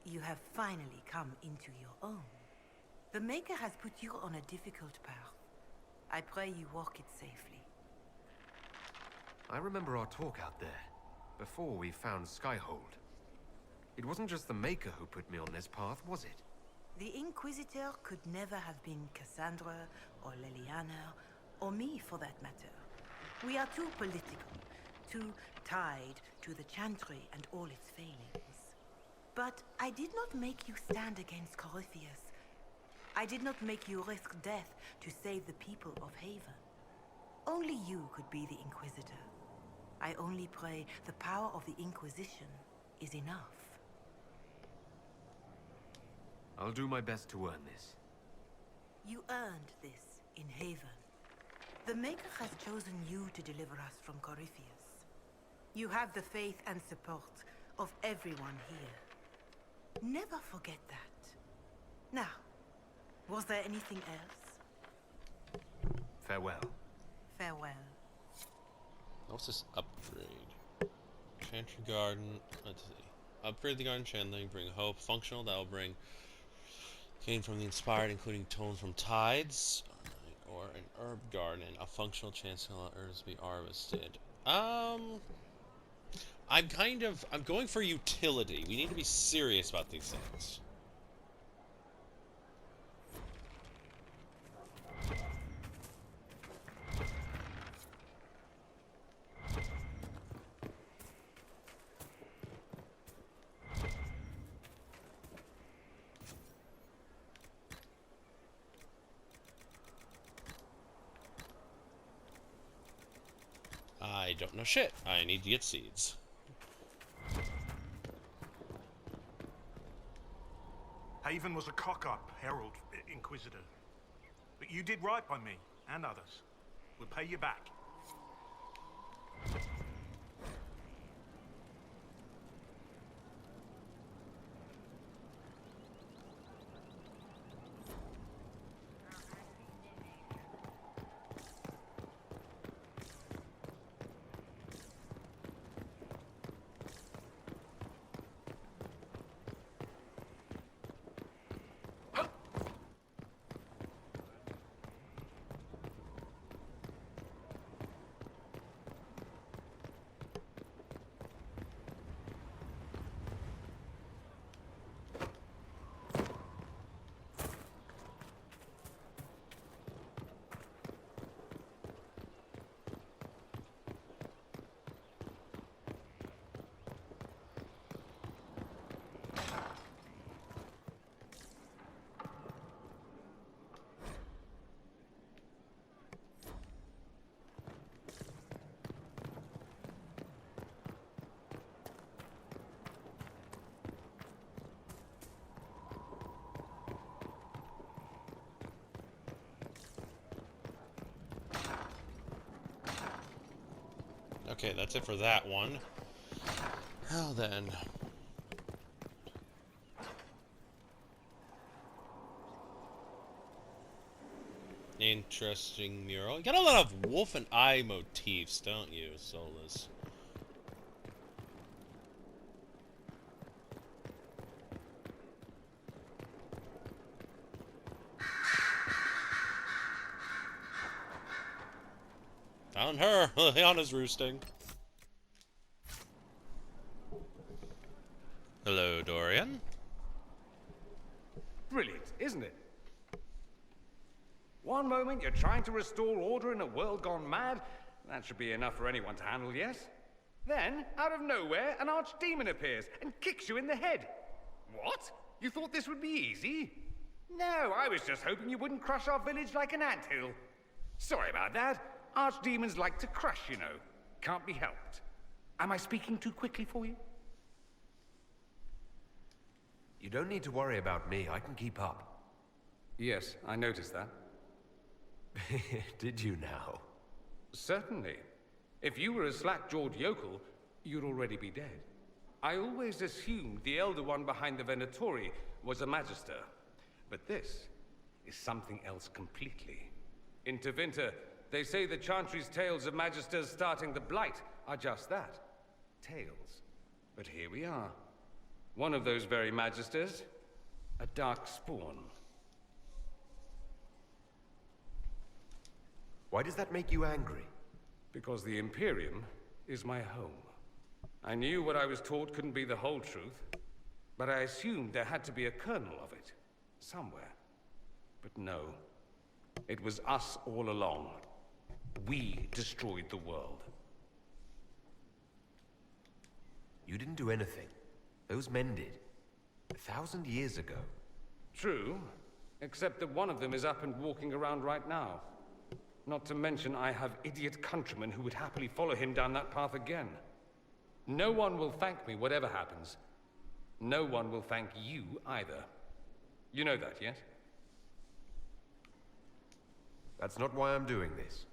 you have finally come into your own. The Maker has put you on a difficult path. I pray you walk it safely. I remember our talk out there, before we found Skyhold. It wasn't just the Maker who put me on this path, was it? The Inquisitor could never have been Cassandra, or Leliana, or me for that matter. We are too political, too tied to the Chantry and all its failings. But I did not make you stand against Corypheus. I did not make you risk death to save the people of Haven. Only you could be the Inquisitor. I only pray the power of the Inquisition is enough. I'll do my best to earn this. You earned this. in Haven. The Maker has chosen you to deliver us from Corypheus. You have the faith and support of everyone here. Never forget that. Now, was there anything else? Farewell. Farewell. What's this upgrade? Chantry Garden. Let's see. Upgrade the garden channeling, bring hope. Functional, that will bring gain from the inspired, including tones from tides. Or an herb garden. A functional chance to allow herbs to be harvested. I'm going for utility. We need to be serious about these things. I don't know shit. I need to get seeds. Haven was a cock-up, Herald, Inquisitor. But you did right by me, and others. We'll pay you back. Okay, that's it for that one. Well then. Interesting mural. You got a lot of wolf and eye motifs, don't you, Solus? Found her! Liliana's roosting. Hello, Dorian. Brilliant, isn't it? One moment you're trying to restore order in a world gone mad. That should be enough for anyone to handle, yes? Then, out of nowhere, an archdemon appears and kicks you in the head. What? You thought this would be easy? No, I was just hoping you wouldn't crush our village like an anthill. Sorry about that. Archdemons like to crush, you know. Can't be helped. Am I speaking too quickly for you? You don't need to worry about me. I can keep up. Yes, I noticed that. Did you now? Certainly. If you were a slack-jawed yokel, you'd already be dead. I always assumed the Elder One behind the Venatori was a Magister. But this is something else completely. In Tevinter, they say the Chantry's tales of Magisters starting the Blight are just that. Tales. But here we are. One of those very Magisters. A dark spawn. Why does that make you angry? Because the Imperium is my home. I knew what I was taught couldn't be the whole truth, but I assumed there had to be a kernel of it. Somewhere. But no. It was us all along. We destroyed the world. You didn't do anything. Those men did. 1,000 years ago. True. Except that one of them is up and walking around right now. Not to mention I have idiot countrymen who would happily follow him down that path again. No one will thank me whatever happens. No one will thank you either. You know that, yes? That's not why I'm doing this.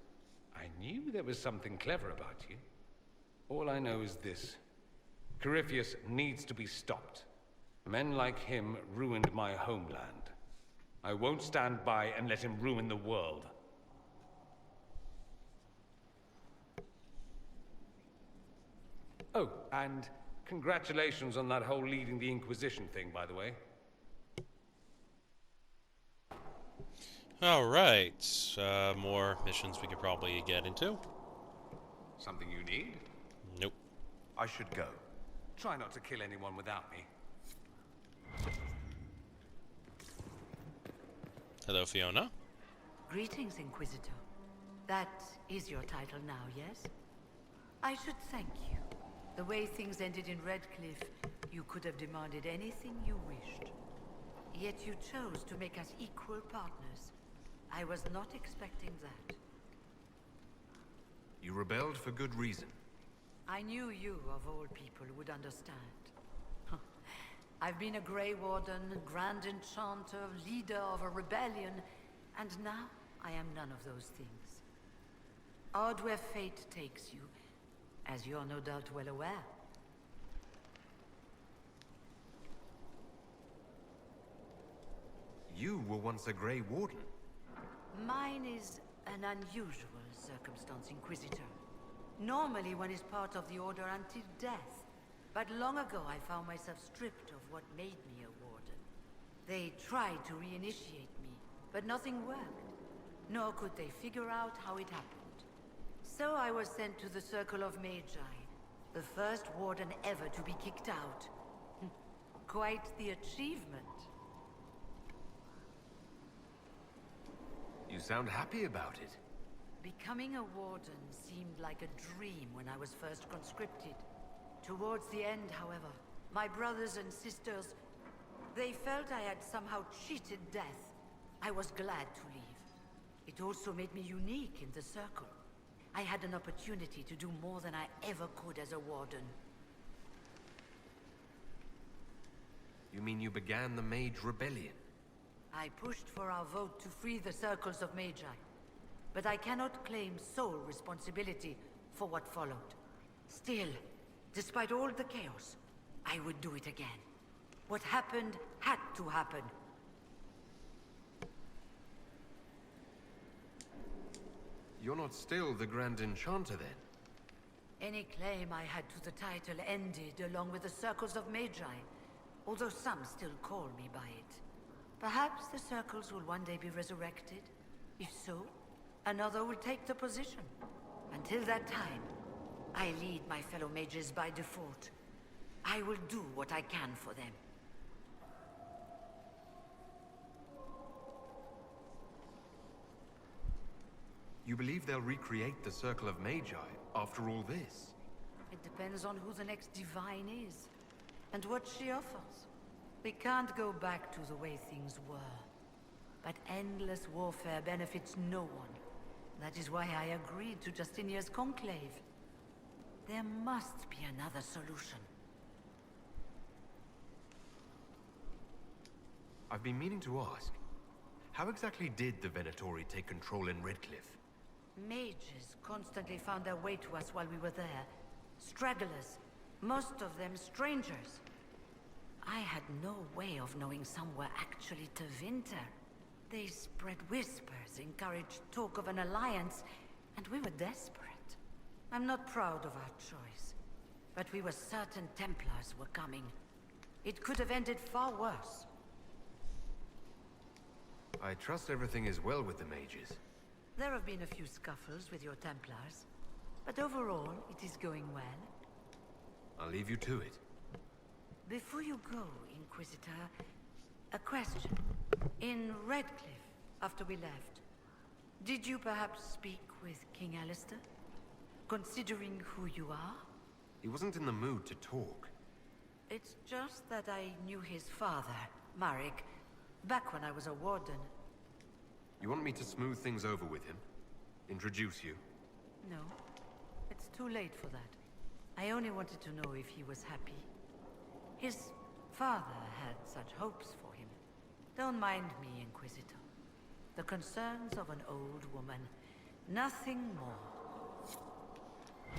I knew there was something clever about you. All I know is this. Corypheus needs to be stopped. Men like him ruined my homeland. I won't stand by and let him ruin the world. Oh, and congratulations on that whole leading the Inquisition thing, by the way. Alright, more missions we could probably get into. Something you need? Nope. I should go. Try not to kill anyone without me. Hello, Fiona. Greetings, Inquisitor. That is your title now, yes? I should thank you. The way things ended in Redcliffe, you could have demanded anything you wished. Yet you chose to make us equal partners. I was not expecting that. You rebelled for good reason. I knew you, of all people, would understand. I've been a Grey Warden, Grand Enchanter, leader of a rebellion, and now I am none of those things. Odd where fate takes you, as you're no doubt well aware. You were once a Grey Warden. Mine is an unusual circumstance, Inquisitor. Normally one is part of the Order until death. But long ago I found myself stripped of what made me a Warden. They tried to reinitiate me, but nothing worked. Nor could they figure out how it happened. So I was sent to the Circle of Magi, the first Warden ever to be kicked out. Quite the achievement. You sound happy about it. Becoming a Warden seemed like a dream when I was first conscripted. Towards the end, however, my brothers and sisters, they felt I had somehow cheated death. I was glad to leave. It also made me unique in the Circle. I had an opportunity to do more than I ever could as a Warden. You mean you began the Mage Rebellion? I pushed for our vote to free the Circles of Magi. But I cannot claim sole responsibility for what followed. Still, despite all the chaos, I would do it again. What happened had to happen. You're not still the Grand Enchanter, then? Any claim I had to the title ended along with the Circles of Magi, although some still call me by it. Perhaps the Circles will one day be resurrected. If so, another will take the position. Until that time, I lead my fellow mages by default. I will do what I can for them. You believe they'll recreate the Circle of Magi after all this? It depends on who the next Divine is, and what she offers. We can't go back to the way things were. But endless warfare benefits no one. That is why I agreed to Justinia's Conclave. There must be another solution. I've been meaning to ask, how exactly did the Venatori take control in Redcliffe? Mages constantly found their way to us while we were there. Stragglers, most of them strangers. I had no way of knowing some were actually Tevinter. They spread whispers, encouraged talk of an alliance, and we were desperate. I'm not proud of our choice, but we were certain Templars were coming. It could have ended far worse. I trust everything is well with the mages. There have been a few scuffles with your Templars, but overall, it is going well. I'll leave you to it. Before you go, Inquisitor, a question. In Redcliffe, after we left, did you perhaps speak with King Alistair? Considering who you are? He wasn't in the mood to talk. It's just that I knew his father, Marek, back when I was a Warden. You want me to smooth things over with him? Introduce you? No, it's too late for that. I only wanted to know if he was happy. His father had such hopes for him. Don't mind me, Inquisitor. The concerns of an old woman. Nothing more.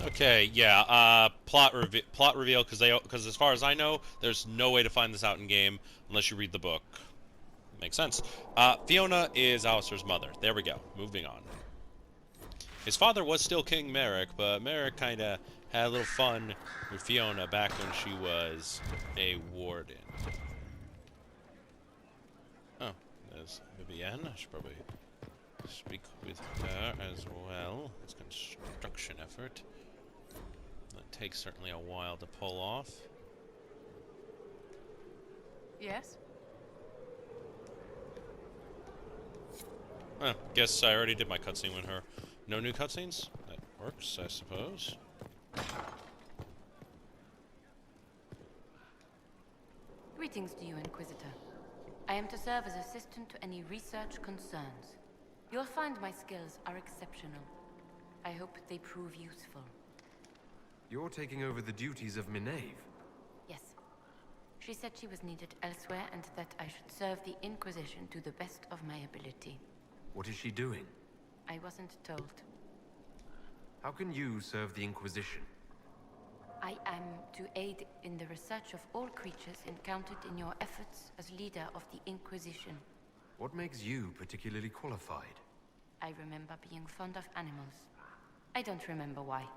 Okay, yeah, plot reveal, because as far as I know, there's no way to find this out in game unless you read the book. Makes sense. Fiona is Alistair's mother. There we go. Moving on. His father was still King Merrick, but Merrick kind of had a little fun with Fiona back when she was a warden. Oh, there's Vivienne. I should probably speak with her as well. It's a construction effort. That takes certainly a while to pull off. Yes? Guess I already did my cutscene with her. No new cutscenes? That works, I suppose. Greetings to you, Inquisitor. I am to serve as assistant to any research concerns. You'll find my skills are exceptional. I hope they prove useful. You're taking over the duties of Minave? Yes. She said she was needed elsewhere and that I should serve the Inquisition to the best of my ability. What is she doing? I wasn't told. How can you serve the Inquisition? I am to aid in the research of all creatures encountered in your efforts as leader of the Inquisition. What makes you particularly qualified? I remember being fond of animals. I don't remember why.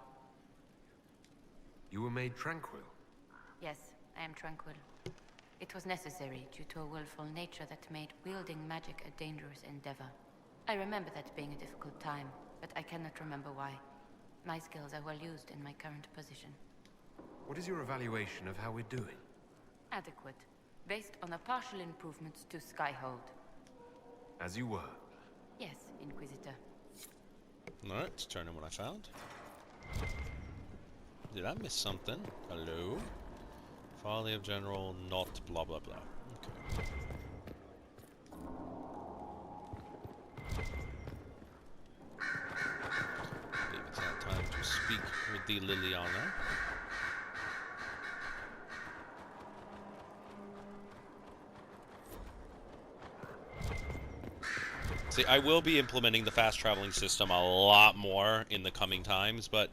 You were made tranquil? Yes, I am tranquil. It was necessary due to a willful nature that made wielding magic a dangerous endeavor. I remember that being a difficult time, but I cannot remember why. My skills are well used in my current position. What is your evaluation of how we're doing? Adequate, based on the partial improvements to Skyhold. As you were. Yes, Inquisitor. Alright, let's turn in what I found. Did I miss something? Hello? Folly of General, not blah blah blah. Okay. I believe it's now time to speak with the Liliana. See, I will be implementing the fast traveling system a lot more in the coming times, but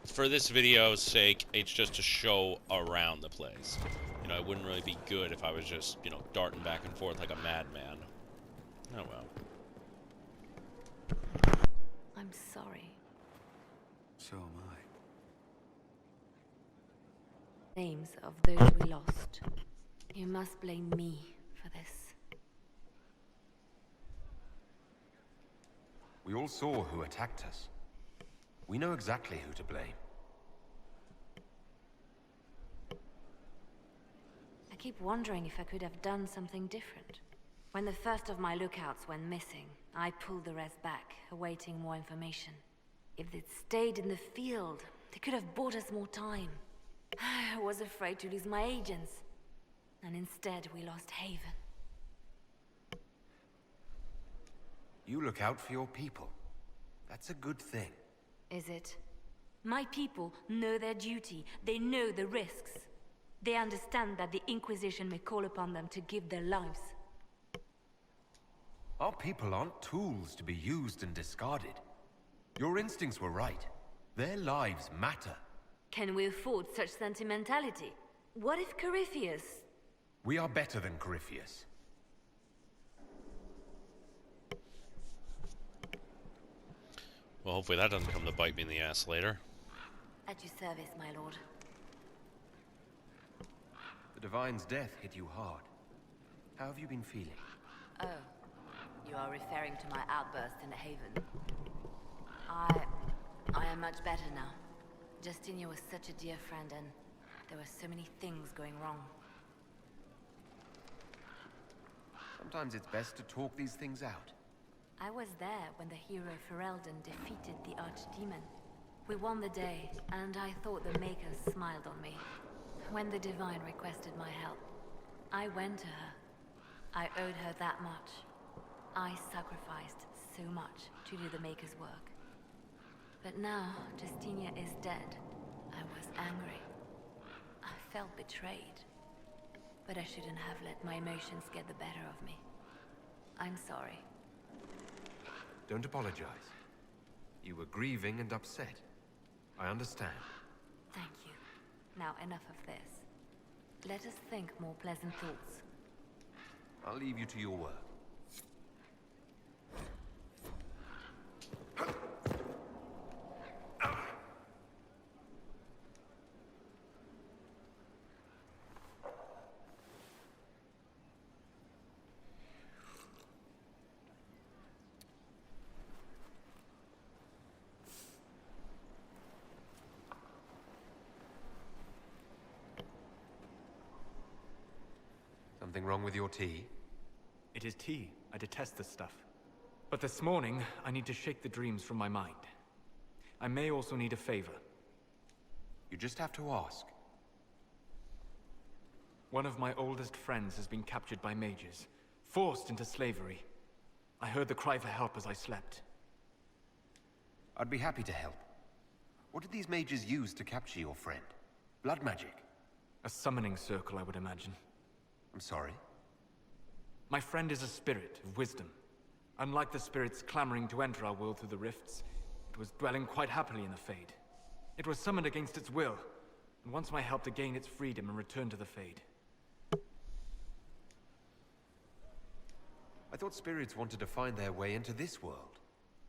for this video's sake, it's just to show around the place. You know, it wouldn't really be good if I was just, you know, darting back and forth like a madman. Oh well. I'm sorry. So am I. Names of those we lost. You must blame me for this. We all saw who attacked us. We know exactly who to blame. I keep wondering if I could have done something different. When the first of my lookouts went missing, I pulled the rest back, awaiting more information. If they'd stayed in the field, they could have bought us more time. I was afraid to lose my agents. And instead, we lost Haven. You look out for your people. That's a good thing. Is it? My people know their duty. They know the risks. They understand that the Inquisition may call upon them to give their lives. Our people aren't tools to be used and discarded. Your instincts were right. Their lives matter. Can we afford such sentimentality? What if Corypheus... We are better than Corypheus. Well, hopefully that doesn't come to bite me in the ass later. At your service, my lord. The Divine's death hit you hard. How have you been feeling? Oh, you are referring to my outburst in the Haven. I am much better now. Justinia was such a dear friend and there were so many things going wrong. Sometimes it's best to talk these things out. I was there when the hero Ferelden defeated the Archdemon. We won the day, and I thought the Maker smiled on me. When the Divine requested my help, I went to her. I owed her that much. I sacrificed so much to do the Maker's work. But now, Justinia is dead. I was angry. I felt betrayed. But I shouldn't have let my emotions get the better of me. I'm sorry. Don't apologize. You were grieving and upset. I understand. Thank you. Now enough of this. Let us think more pleasant thoughts. I'll leave you to your work. Something wrong with your tea? It is tea. I detest this stuff. But this morning, I need to shake the dreams from my mind. I may also need a favor. You just have to ask. One of my oldest friends has been captured by mages, forced into slavery. I heard the cry for help as I slept. I'd be happy to help. What did these mages use to capture your friend? Blood magic? A summoning circle, I would imagine. I'm sorry? My friend is a spirit of wisdom. Unlike the spirits clamoring to enter our world through the rifts, it was dwelling quite happily in the Fade. It was summoned against its will, and wants my help to gain its freedom and return to the Fade. I thought spirits wanted to find their way into this world.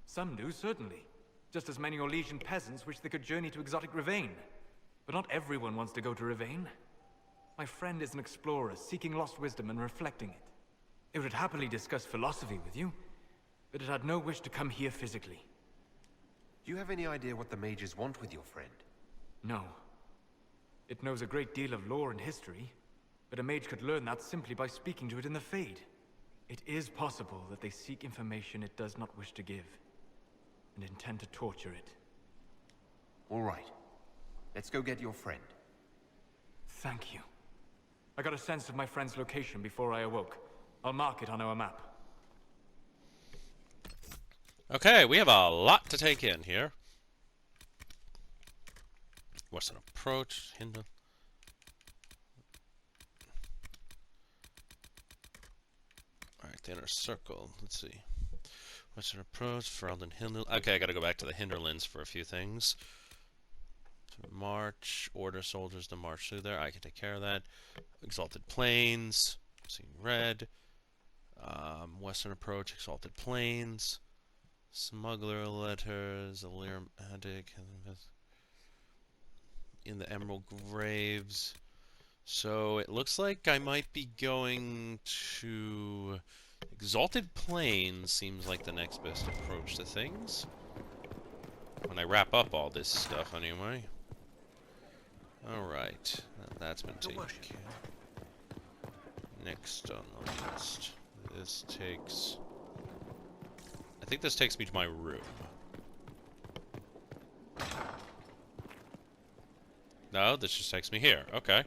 Some do, certainly. Just as many Orlesian peasants wish they could journey to exotic Rivain. But not everyone wants to go to Rivain. My friend is an explorer, seeking lost wisdom and reflecting it. It would happily discuss philosophy with you, but it had no wish to come here physically. Do you have any idea what the mages want with your friend? No. It knows a great deal of lore and history, but a mage could learn that simply by speaking to it in the Fade. It is possible that they seek information it does not wish to give, and intend to torture it. All right. Let's go get your friend. Thank you. I got a sense of my friend's location before I awoke. I'll mark it on our map. Okay, we have a lot to take in here. Western approach, Hindle. Alright, the inner circle. Let's see. Western approach, Ferelden, Hindle. Okay, I gotta go back to the Hinterlands for a few things. March, order soldiers to march through there. I can take care of that. Exalted Plains, seeing red. Western approach, Exalted Plains. Smuggler letters, Illyrium Attic, in the Emerald Graves. So it looks like I might be going to Exalted Plains. Seems like the next best approach to things. When I wrap up all this stuff, anyway. Alright, that's been taken care of. Next on the list. This takes... I think this takes me to my room. No, this just takes me here. Okay.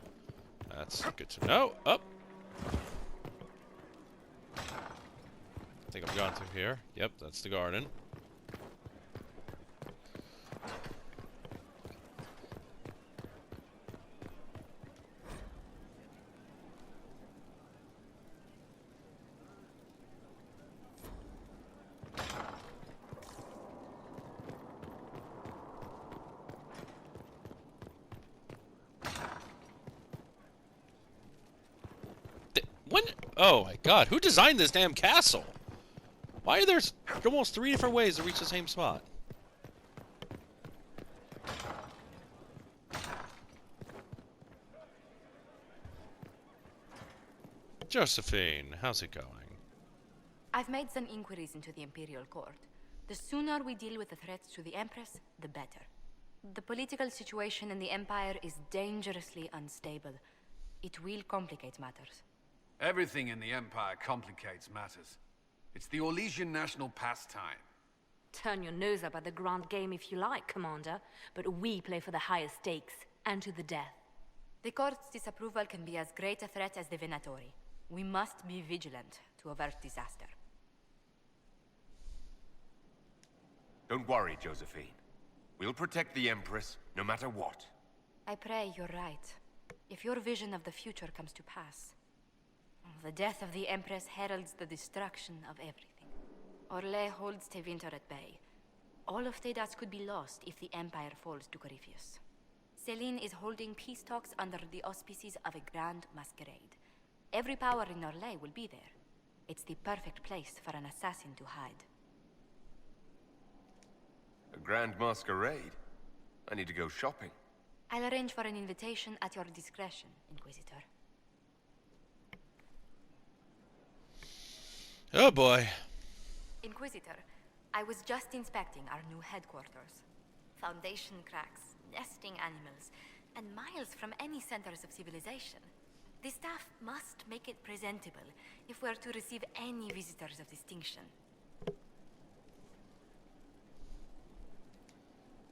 That's good to know. Up! I think I've gone through here. Yep, that's the garden. Oh my god, who designed this damn castle? Why are there almost 3 different ways to reach the same spot? Josephine, how's it going? I've made some inquiries into the Imperial Court. The sooner we deal with the threats to the Empress, the better. The political situation in the Empire is dangerously unstable. It will complicate matters. Everything in the Empire complicates matters. It's the Orlesian national pastime. Turn your nose up at the grand game if you like, Commander, but we play for the highest stakes, and to the death. The Court's disapproval can be as great a threat as the Venatori. We must be vigilant to avert disaster. Don't worry, Josephine. We'll protect the Empress, no matter what. I pray you're right. If your vision of the future comes to pass, the death of the Empress heralds the destruction of everything. Orlais holds Tevinter at bay. All of Thedas could be lost if the Empire falls to Corypheus. Celene is holding peace talks under the auspices of a grand masquerade. Every power in Orlais will be there. It's the perfect place for an assassin to hide. A grand masquerade? I need to go shopping. I'll arrange for an invitation at your discretion, Inquisitor. Oh boy. Inquisitor, I was just inspecting our new headquarters. Foundation cracks, nesting animals, and miles from any centers of civilization. The staff must make it presentable if we're to receive any visitors of distinction.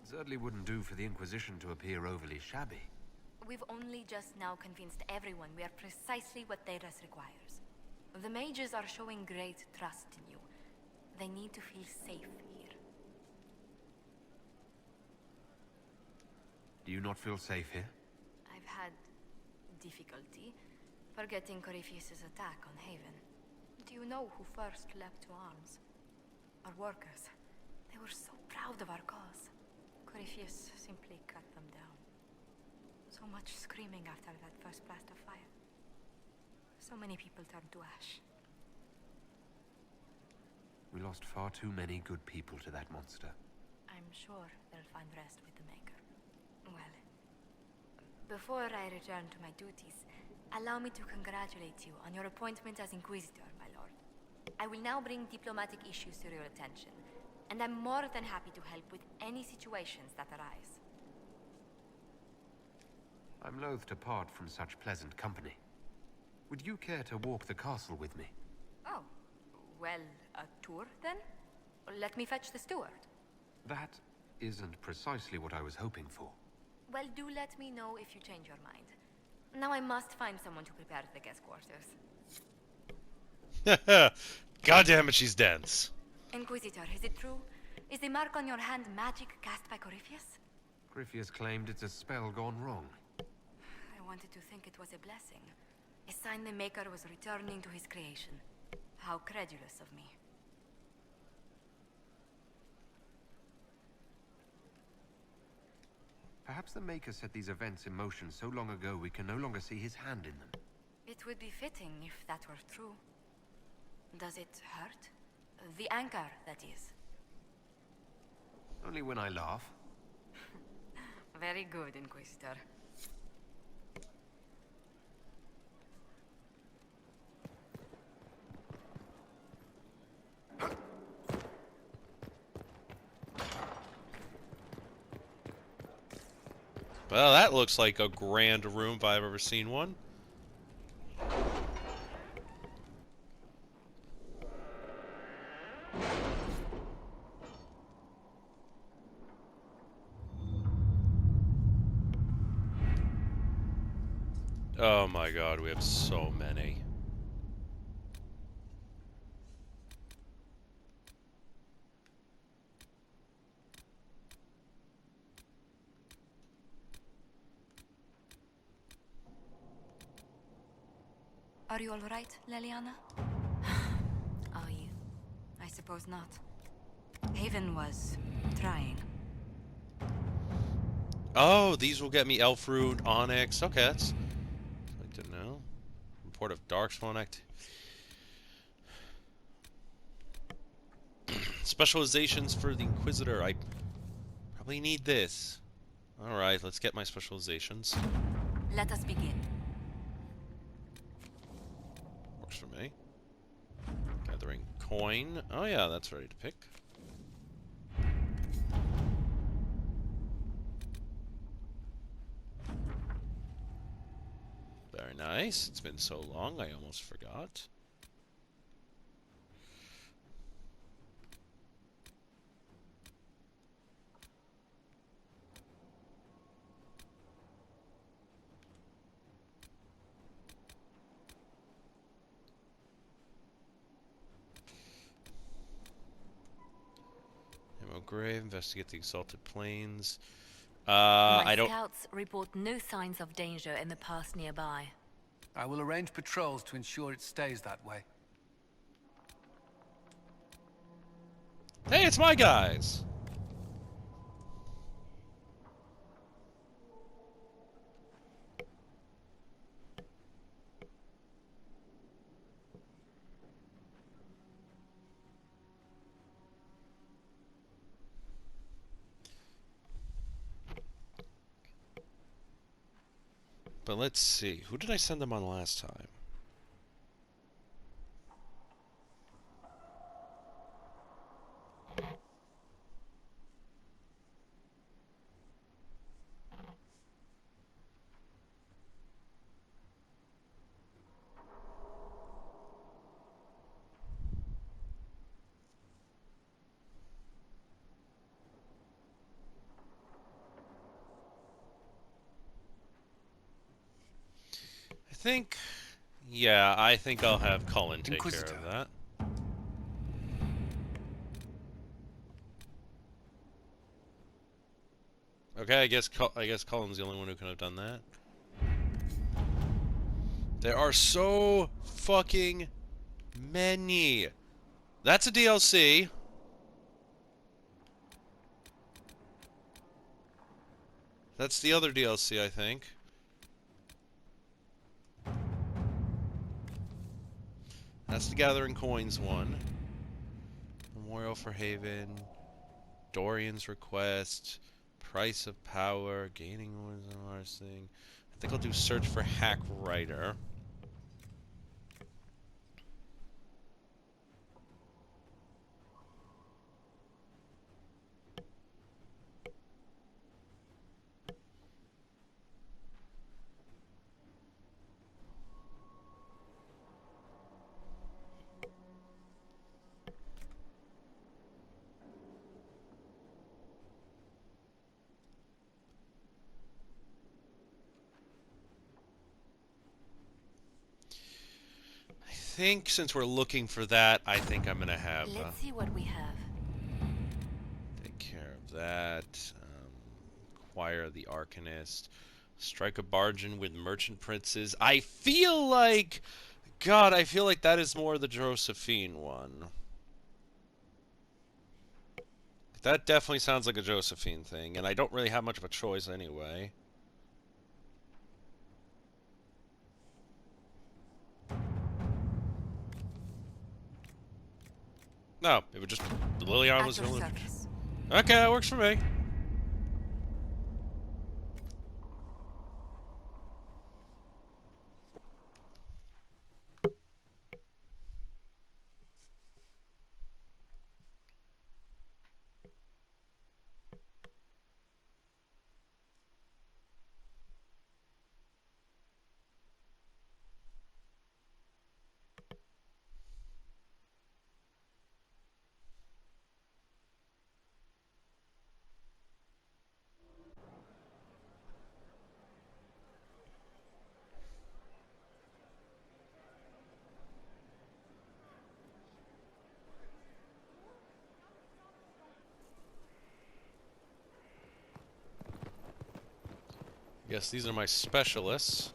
Certainly wouldn't do for the Inquisition to appear overly shabby. We've only just now convinced everyone we are precisely what Thedas requires. The mages are showing great trust in you. They need to feel safe here. Do you not feel safe here? I've had difficulty forgetting Corypheus' attack on Haven. Do you know who first leapt to arms? Our workers. They were so proud of our cause. Corypheus simply cut them down. So much screaming after that first blast of fire. So many people turned to ash. We lost far too many good people to that monster. I'm sure they'll find rest with the Maker. Well, before I return to my duties, allow me to congratulate you on your appointment as Inquisitor, my lord. I will now bring diplomatic issues to your attention, and I'm more than happy to help with any situations that arise. I'm loath to part from such pleasant company. Would you care to walk the castle with me? Oh, well, a tour then? Let me fetch the steward. That isn't precisely what I was hoping for. Well, do let me know if you change your mind. Now I must find someone to prepare the guest quarters. God damn it, she's dense. Inquisitor, is it true? Is the mark on your hand magic cast by Corypheus? Corypheus claimed it's a spell gone wrong. I wanted to think it was a blessing. A sign the Maker was returning to his creation. How credulous of me. Perhaps the Maker set these events in motion so long ago we can no longer see his hand in them. It would be fitting if that were true. Does it hurt? The anchor, that is. Only when I laugh. Very good, Inquisitor. Well, that looks like a grand room if I've ever seen one. Oh my god, we have so many. Are you all right, Leliana? Are you? I suppose not. Haven was trying. Oh, these will get me Elf Root, Onyx. Okay, that's like to know. Report of Darkspawn act. Specializations for the Inquisitor. I probably need this. Alright, let's get my specializations. Let us begin. Works for me. Gathering coin. Oh yeah, that's ready to pick. Very nice. It's been so long, I almost forgot. Grave, investigate the exalted plains. My scouts report no signs of danger in the pass nearby. I will arrange patrols to ensure it stays that way. Hey, it's my guys! But let's see. Who did I send them on last time? I think I'll have Cullen take care of that. Okay, I guess Cullen's the only one who could have done that. There are so fucking many. That's a DLC. That's the other DLC, I think. That's the Gathering Coins one. Memorial for Haven. Dorian's Request. Price of Power. Gaining Wisdom Thing. I think I'll do Search for Hack Writer. I think since we're looking for that, I think I'm gonna have. Let's see what we have. Take care of that. Acquire the Arcanist. Strike a bargain with Merchant Princes. I feel like, God, I feel like that is more the Josephine one. That definitely sounds like a Josephine thing, and I don't really have much of a choice anyway. No, it would just... Liliana was the only... Okay, that works for me. Yes, these are my specialists.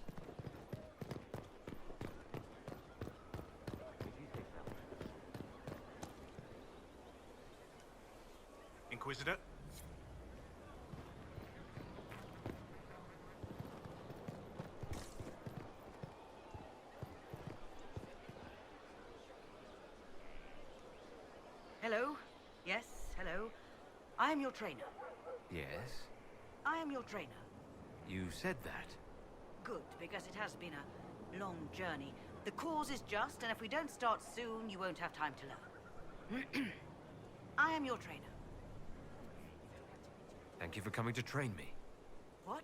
Inquisitor? Hello? Yes, hello. I am your trainer. Yes? I am your trainer. You said that. Good, because it has been a long journey. The cause is just, and if we don't start soon, you won't have time to learn. I am your trainer. Thank you for coming to train me. What?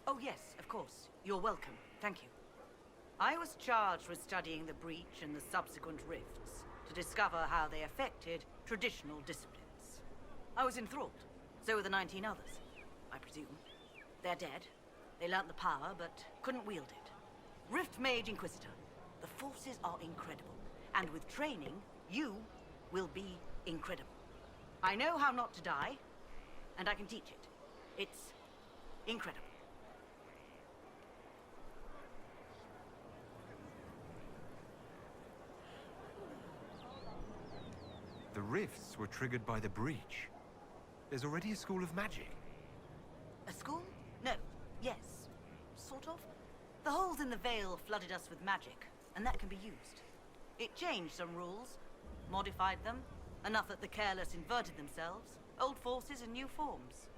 Oh yes, of course. You're welcome. Thank you. I was charged with studying the breach and the subsequent rifts to discover how they affected traditional disciplines. I was enthralled. So were the 19 others, I presume. They're dead. They learnt the power, but couldn't wield it. Rift Mage Inquisitor. The forces are incredible. And with training, you will be incredible. I know how not to die, and I can teach it. It's incredible. The rifts were triggered by the breach. There's already a school of magic. A school? No. Yes. Sort of. The holes in the veil flooded us with magic, and that can be used. It changed some rules, modified them, enough that the careless inverted themselves, old forces in new forms.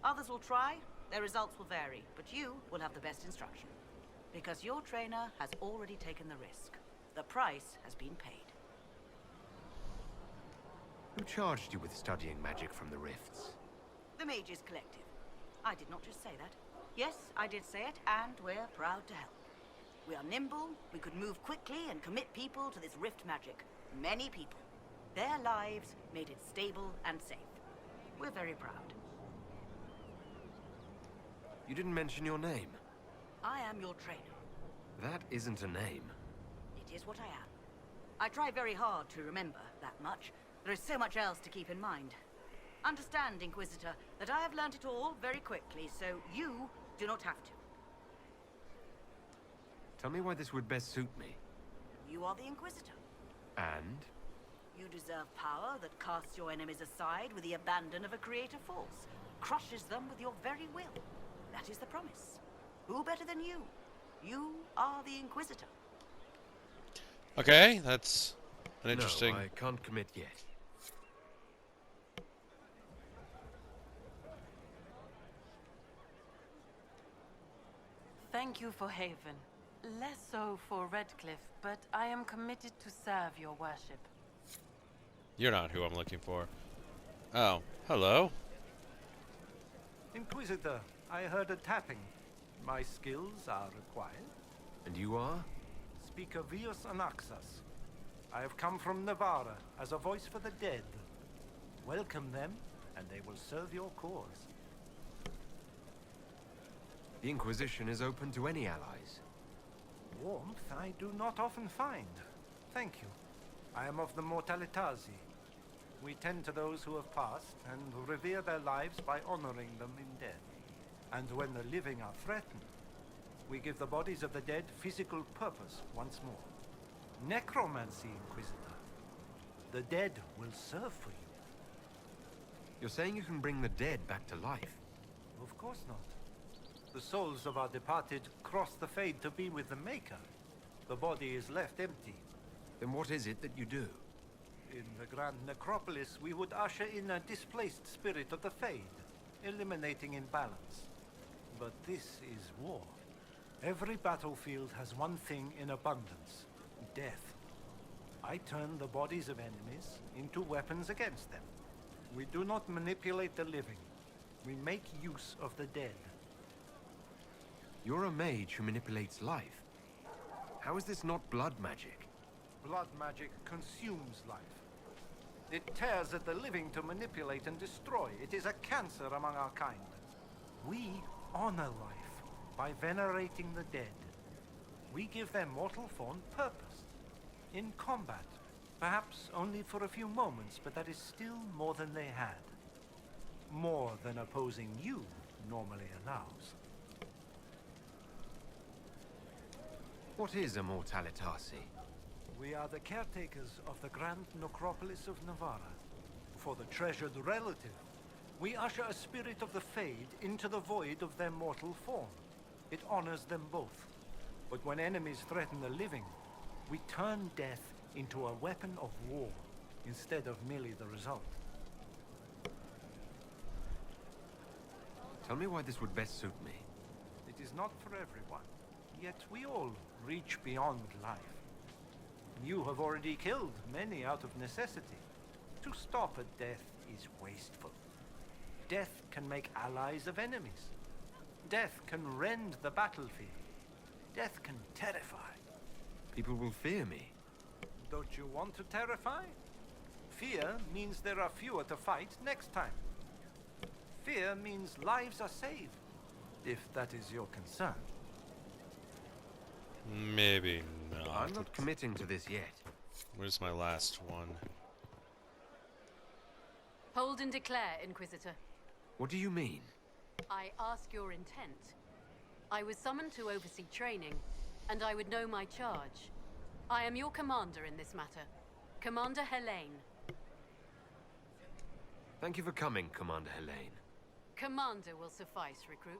Others will try, their results will vary, but you will have the best instruction. Because your trainer has already taken the risk. The price has been paid. Who charged you with studying magic from the rifts? The Mages Collective. I did not just say that. Yes, I did say it, and we're proud to help. We are nimble, we could move quickly and commit people to this rift magic. Many people. Their lives made it stable and safe. We're very proud. You didn't mention your name. I am your trainer. That isn't a name. It is what I am. I try very hard to remember that much. There is so much else to keep in mind. Understand, Inquisitor, that I have learnt it all very quickly, so you do not have to. Tell me why this would best suit me. You are the Inquisitor. And? You deserve power that casts your enemies aside with the abandon of a creative force, crushes them with your very will. That is the promise. Who better than you? You are the Inquisitor. Okay, that's an interesting... No, I can't commit yet. Thank you for Haven. Less so for Redcliffe, but I am committed to serve your worship. You're not who I'm looking for. Oh, hello. Inquisitor, I heard a tapping. My skills are required. And you are? Speaker Vius Anaxas. I have come from Navarra as a voice for the dead. Welcome them, and they will serve your cause. The Inquisition is open to any allies. Warmth I do not often find. Thank you. I am of the Mortalitasi. We tend to those who have passed and revere their lives by honoring them in death. And when the living are threatened, we give the bodies of the dead physical purpose once more. Necromancy, Inquisitor. The dead will serve for you. You're saying you can bring the dead back to life? Of course not. The souls of our departed cross the Fade to be with the Maker. The body is left empty. Then what is it that you do? In the Grand Necropolis, we would usher in a displaced spirit of the Fade, eliminating imbalance. But this is war. Every battlefield has one thing in abundance: death. I turn the bodies of enemies into weapons against them. We do not manipulate the living. We make use of the dead. You're a mage who manipulates life. How is this not blood magic? Blood magic consumes life. It tears at the living to manipulate and destroy. It is a cancer among our kind. We honor life by venerating the dead. We give their mortal form purpose. In combat, perhaps only for a few moments, but that is still more than they had. More than opposing you normally allows. What is a Mortalitasi? We are the caretakers of the Grand Necropolis of Navarra. For the treasured relative, we usher a spirit of the Fade into the void of their mortal form. It honors them both. But when enemies threaten the living, we turn death into a weapon of war, instead of merely the result. Tell me why this would best suit me. It is not for everyone, yet we all reach beyond life. You have already killed many out of necessity. To stop a death is wasteful. Death can make allies of enemies. Death can rend the battlefield. Death can terrify. People will fear me. Don't you want to terrify? Fear means there are fewer to fight next time. Fear means lives are saved, if that is your concern. Maybe not. I'm not committing to this yet. Where's my last one? Hold and declare, Inquisitor. What do you mean? I ask your intent. I was summoned to oversee training, and I would know my charge. I am your commander in this matter, Commander Helene. Thank you for coming, Commander Helene. Commander will suffice, recruit.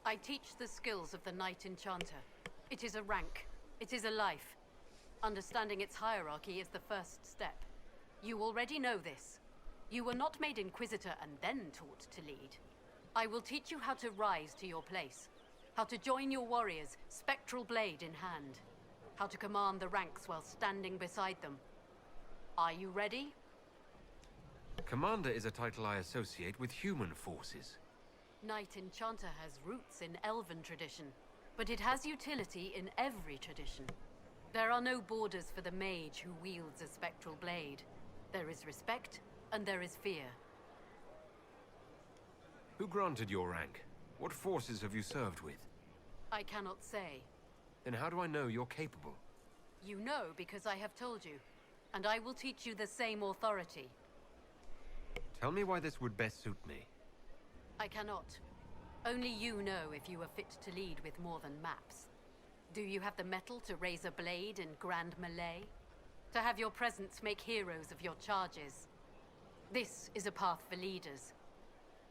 I teach the skills of the Knight Enchanter. It is a rank. It is a life. Understanding its hierarchy is the first step. You already know this. You were not made Inquisitor and then taught to lead. I will teach you how to rise to your place. How to join your warriors, spectral blade in hand. How to command the ranks while standing beside them. Are you ready? Commander is a title I associate with human forces. Knight Enchanter has roots in elven tradition, but it has utility in every tradition. There are no borders for the mage who wields a spectral blade. There is respect, and there is fear. Who granted your rank? What forces have you served with? I cannot say. Then how do I know you're capable? You know because I have told you, and I will teach you the same authority. Tell me why this would best suit me. I cannot. Only you know if you are fit to lead with more than maps. Do you have the mettle to raise a blade in grand melee? To have your presence make heroes of your charges? This is a path for leaders.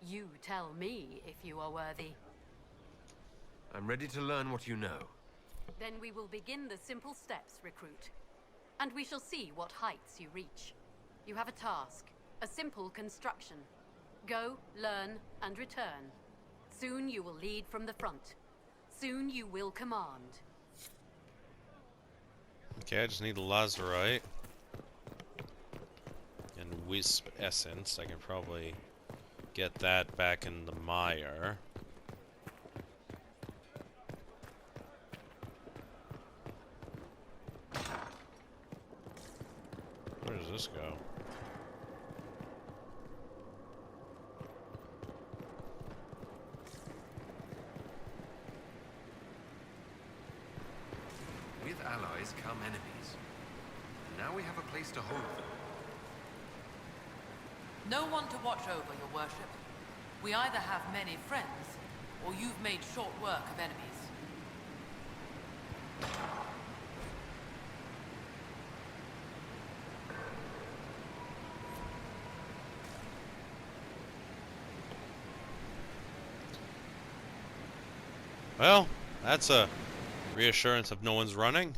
You tell me if you are worthy. I'm ready to learn what you know. Then we will begin the simple steps, recruit. And we shall see what heights you reach. You have a task, a simple construction. Go, learn, and return. Soon you will lead from the front. Soon you will command. Okay, I just need Lazarite and Wisp Essence. I can probably get that back in the mire. Where does this go? With allies come enemies. And now we have a place to hold them. No one to watch over, your worship. We either have many friends, or you've made short work of enemies. Well, that's a reassurance of no one's running.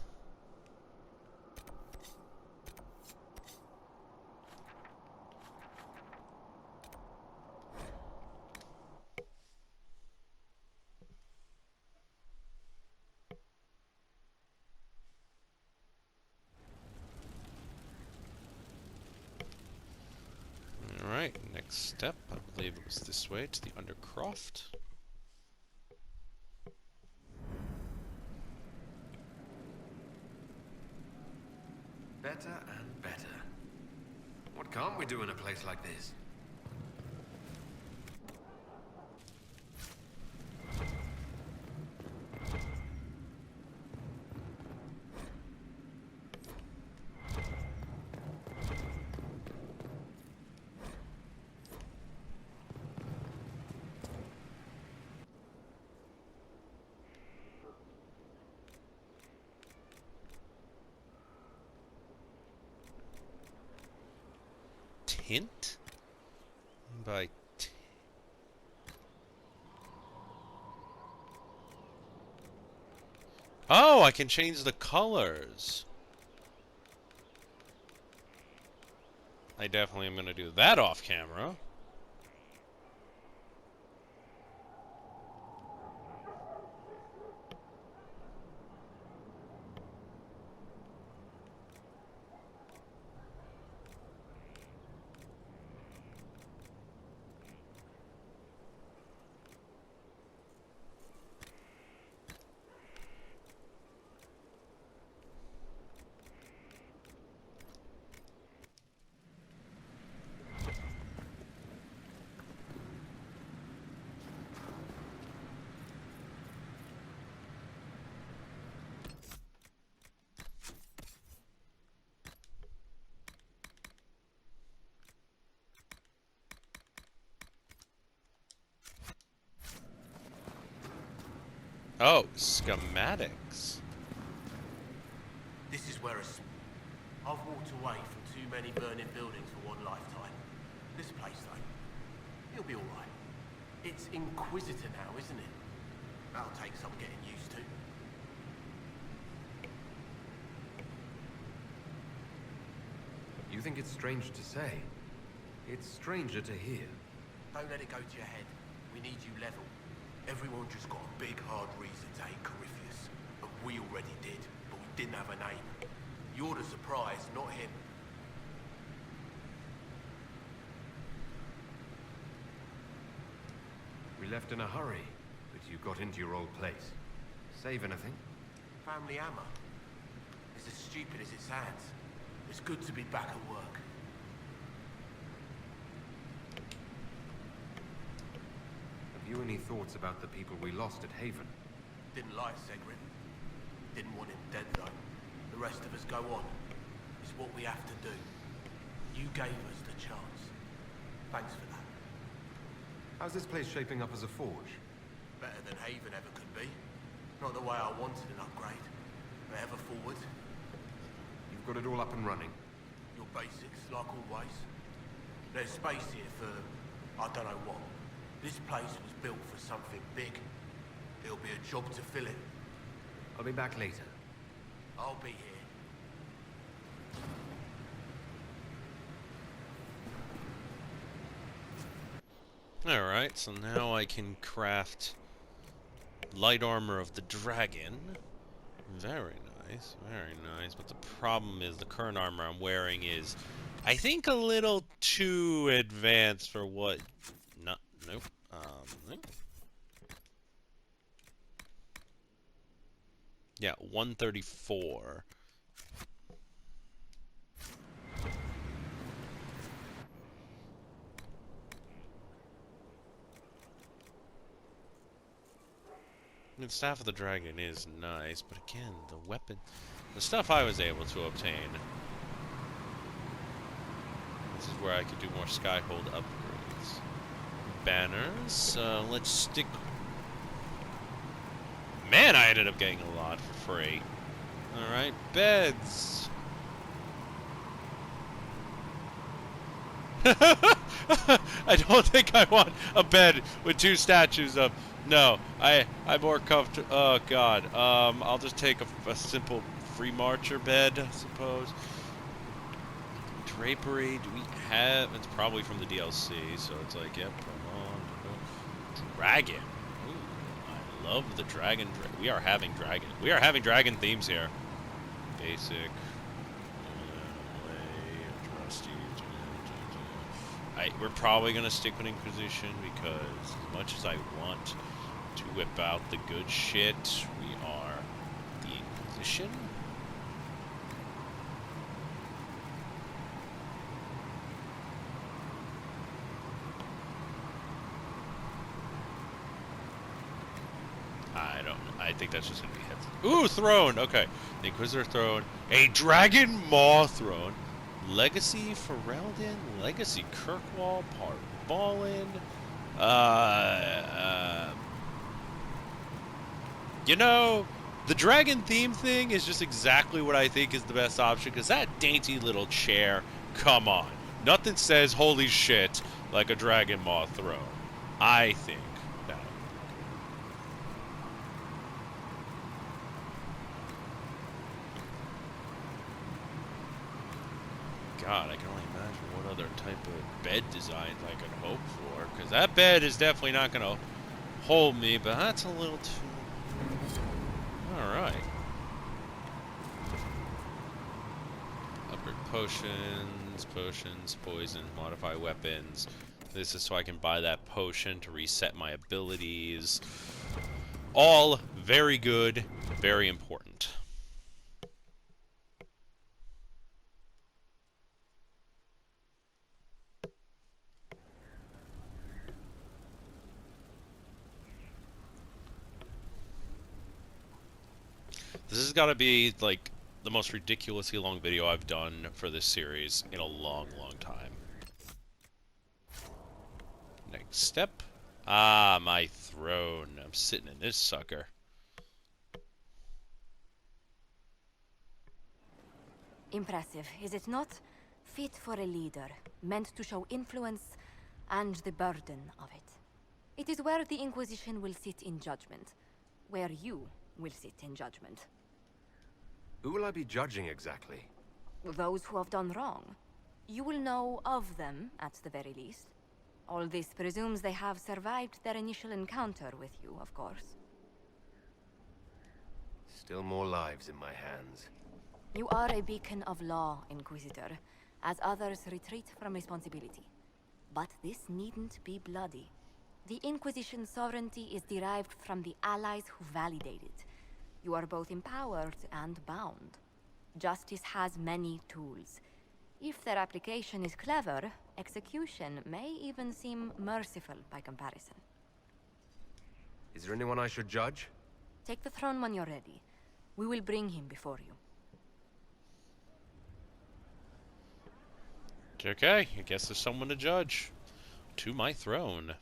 Alright, next step, I believe it was this way, to the Undercroft. Better and better. What can't we do in a place like this? Hint? By oh, I can change the colors. I definitely am going to do that off camera. Oh, schematics. This is where I've walked away from too many burning buildings for one lifetime. This place, though. He'll be all right. It's Inquisitor now, isn't it? That'll take some getting used to. You think it's strange to say? It's stranger to hear. Don't let it go to your head. We need you level. Everyone just got a big, hard reason to hate Corypheus. And we already did, but we didn't have a name. You're the surprise, not him. We left in a hurry, but you got into your old place. Save anything? Family hammer. It's as stupid as it sounds. It's good to be back at work. Have you any thoughts about the people we lost at Haven? Didn't like Segrin. Didn't want him dead, though. The rest of us go on. It's what we have to do. You gave us the chance. Thanks for that. How's this place shaping up as a forge? Better than Haven ever could be. Not the way I wanted an upgrade, but ever forward. You've got it all up and running. Your basics, like always. There's space here for, I don't know what. This place was built for something big. It'll be a job to fill it. I'll be back later. I'll be here. Alright, so now I can craft light armor of the dragon. Very nice, very nice. But the problem is the current armor I'm wearing is, I think, a little too advanced for what... Nope. Nope. Yeah, 134. The Staff of the Dragon is nice, but again, the weapon... The stuff I was able to obtain... This is where I could do more Skyhold upgrades. Banners, let's stick... Man, I ended up getting a lot for free. Alright, beds! I don't think I want a bed with 2 statues up. No, I'm more comfortable. Oh god. I'll just take a simple free marcher bed, I suppose. Drapery, do we have? It's probably from the DLC, so it's like, yep, come on. Dragon. Ooh, I love the dragon. We are having dragon themes here. Basic. We're probably gonna stick with Inquisition because as much as I want to whip out the good shit, we are the Inquisition. I don't know. I think that's just gonna be heads. Ooh, throne! Okay. The Inquisitor throne. A Dragon Maw throne. Legacy Ferelden, Legacy Kirkwall, Part Ballin. You know, the dragon theme thing is just exactly what I think is the best option, because that dainty little chair, come on. Nothing says holy shit like a Dragon Maw throne. I think that. God, I can only imagine what other type of bed designs I could hope for, because that bed is definitely not going to hold me, but that's a little too... Alright. Upgrade potions, poison, modify weapons. This is so I can buy that potion to reset my abilities. All very good, very important. This has got to be, like, the most ridiculously long video I've done for this series in a long, long time. Next step. Ah, my throne. I'm sitting in this sucker. Impressive, is it not? Fit for a leader, meant to show influence and the burden of it. It is where the Inquisition will sit in judgment. Where you will sit in judgment. Who will I be judging exactly? Those who have done wrong. You will know of them, at the very least. All this presumes they have survived their initial encounter with you, of course. Still more lives in my hands. You are a beacon of law, Inquisitor, as others retreat from responsibility. But this needn't be bloody. The Inquisition's sovereignty is derived from the allies who validate it. You are both empowered and bound. Justice has many tools. If their application is clever, execution may even seem merciful by comparison. Is there anyone I should judge? Take the throne when you're ready. We will bring him before you. Okay, I guess there's someone to judge. To my throne.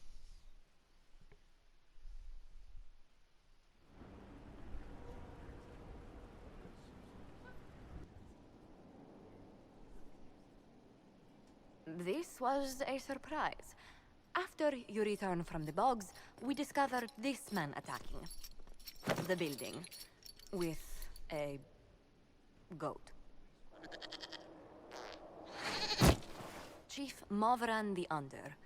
This was a surprise. After you return from the bogs, we discovered this man attacking the building with a goat. Chief Movran the Under.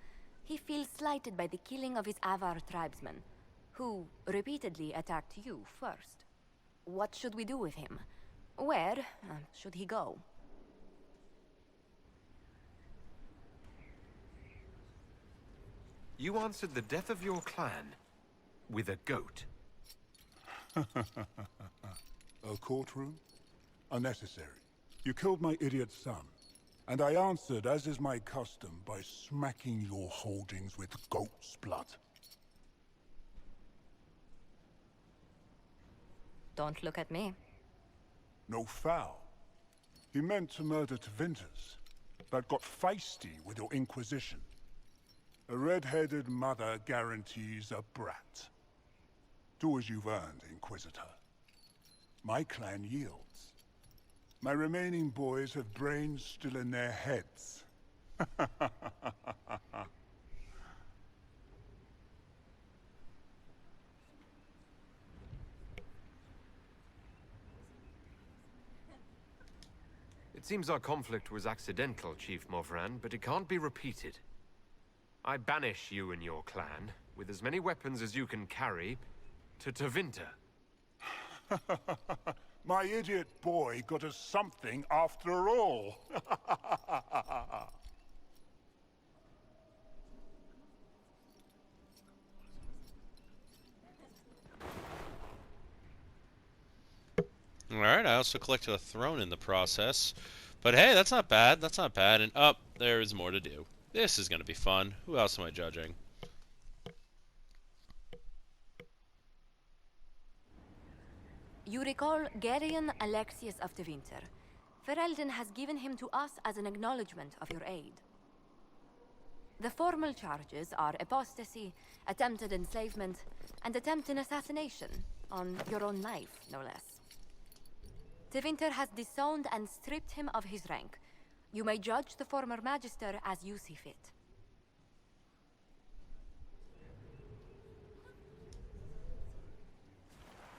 He feels slighted by the killing of his Avar tribesmen, who repeatedly attacked you first. What should we do with him? Where should he go? You answered the death of your clan with a goat. A courtroom? Unnecessary. You killed my idiot son, and I answered, as is my custom, by smacking your holdings with goat's blood. Don't look at me. No foul. He meant to murder Tevinters, but got feisty with your Inquisition. A red-headed mother guarantees a brat. Do as you've earned, Inquisitor. My clan yields. My remaining boys have brains still in their heads. It seems our conflict was accidental, Chief Movran, but it can't be repeated. I banish you and your clan, with as many weapons as you can carry, to Tevinter. My idiot boy got us something after all. Alright, I also collected a throne in the process. But hey, that's not bad, that's not bad. And up, there is more to do. This is going to be fun. Who else am I judging? You recall Gerion Alexius of Tevinter. Ferelden has given him to us as an acknowledgement of your aid. The formal charges are apostasy, attempted enslavement, and attempted assassination on your own life, no less. Tevinter has disowned and stripped him of his rank. You may judge the former Magister as you see fit.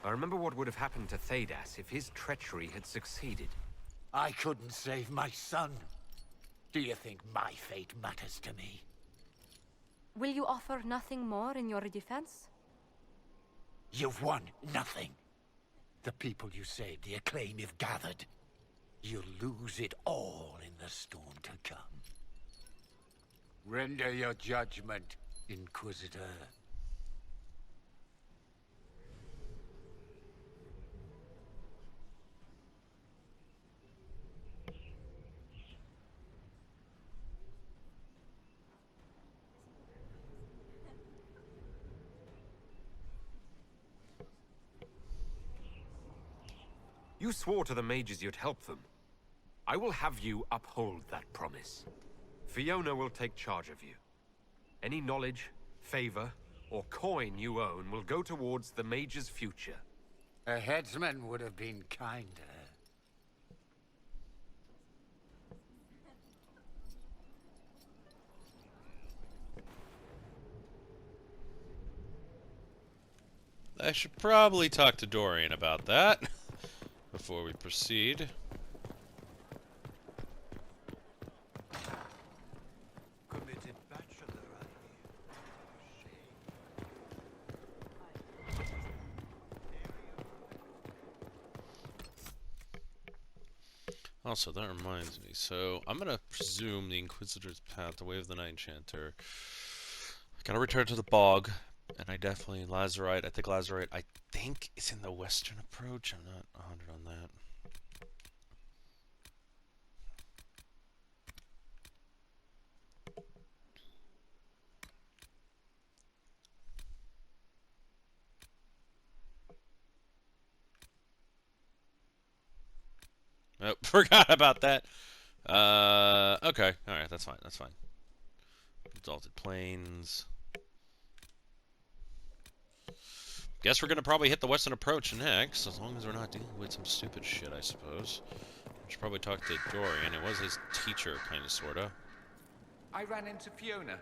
I remember what would have happened to Thedas if his treachery had succeeded. I couldn't save my son. Do you think my fate matters to me? Will you offer nothing more in your defense? You've won nothing. The people you saved, the acclaim you've gathered. You'll lose it all in the storm to come. Render your judgment, Inquisitor. You swore to the mages you'd help them. I will have you uphold that promise. Fiona will take charge of you. Any knowledge, favor, or coin you own will go towards the mage's future. A headsman would have been kinder. I should probably talk to Dorian about that before we proceed. Committed bachelor, Also, that reminds me. So, I'm gonna presume the Inquisitor's Path, the Way of the Night Enchanter. I gotta return to the Bog, and I definitely Lazarite. I think it's in the Western approach. I'm not 100 on that. Oh, forgot about that. Okay. Alright, that's fine. That's fine. Exalted Plains. Guess we're gonna probably hit the Western Approach next, as long as we're not dealing with some stupid shit, I suppose. We should probably talk to Dorian. It was his teacher, kinda, sorta. I ran into Fiona.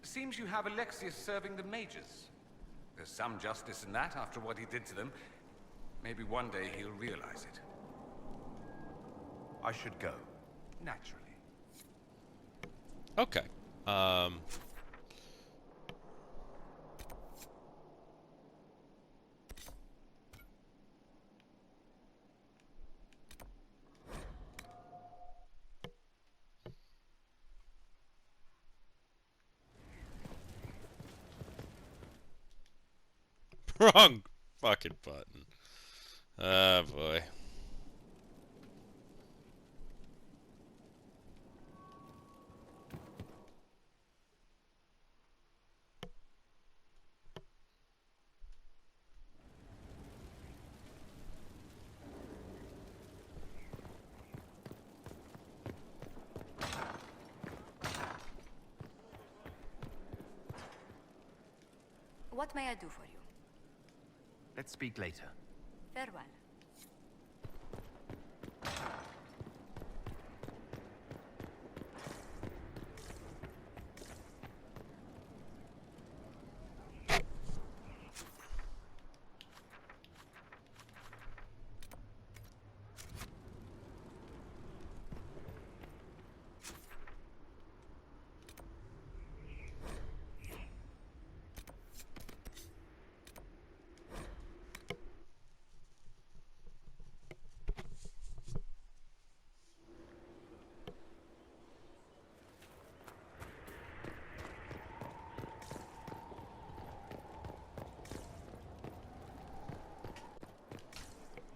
Seems you have Alexius serving the mages. There's some justice in that after what he did to them. Maybe one day he'll realize it. I should go. Naturally. Okay. Wrong fucking button. Oh boy. What may I do for you? Let's speak later. Farewell.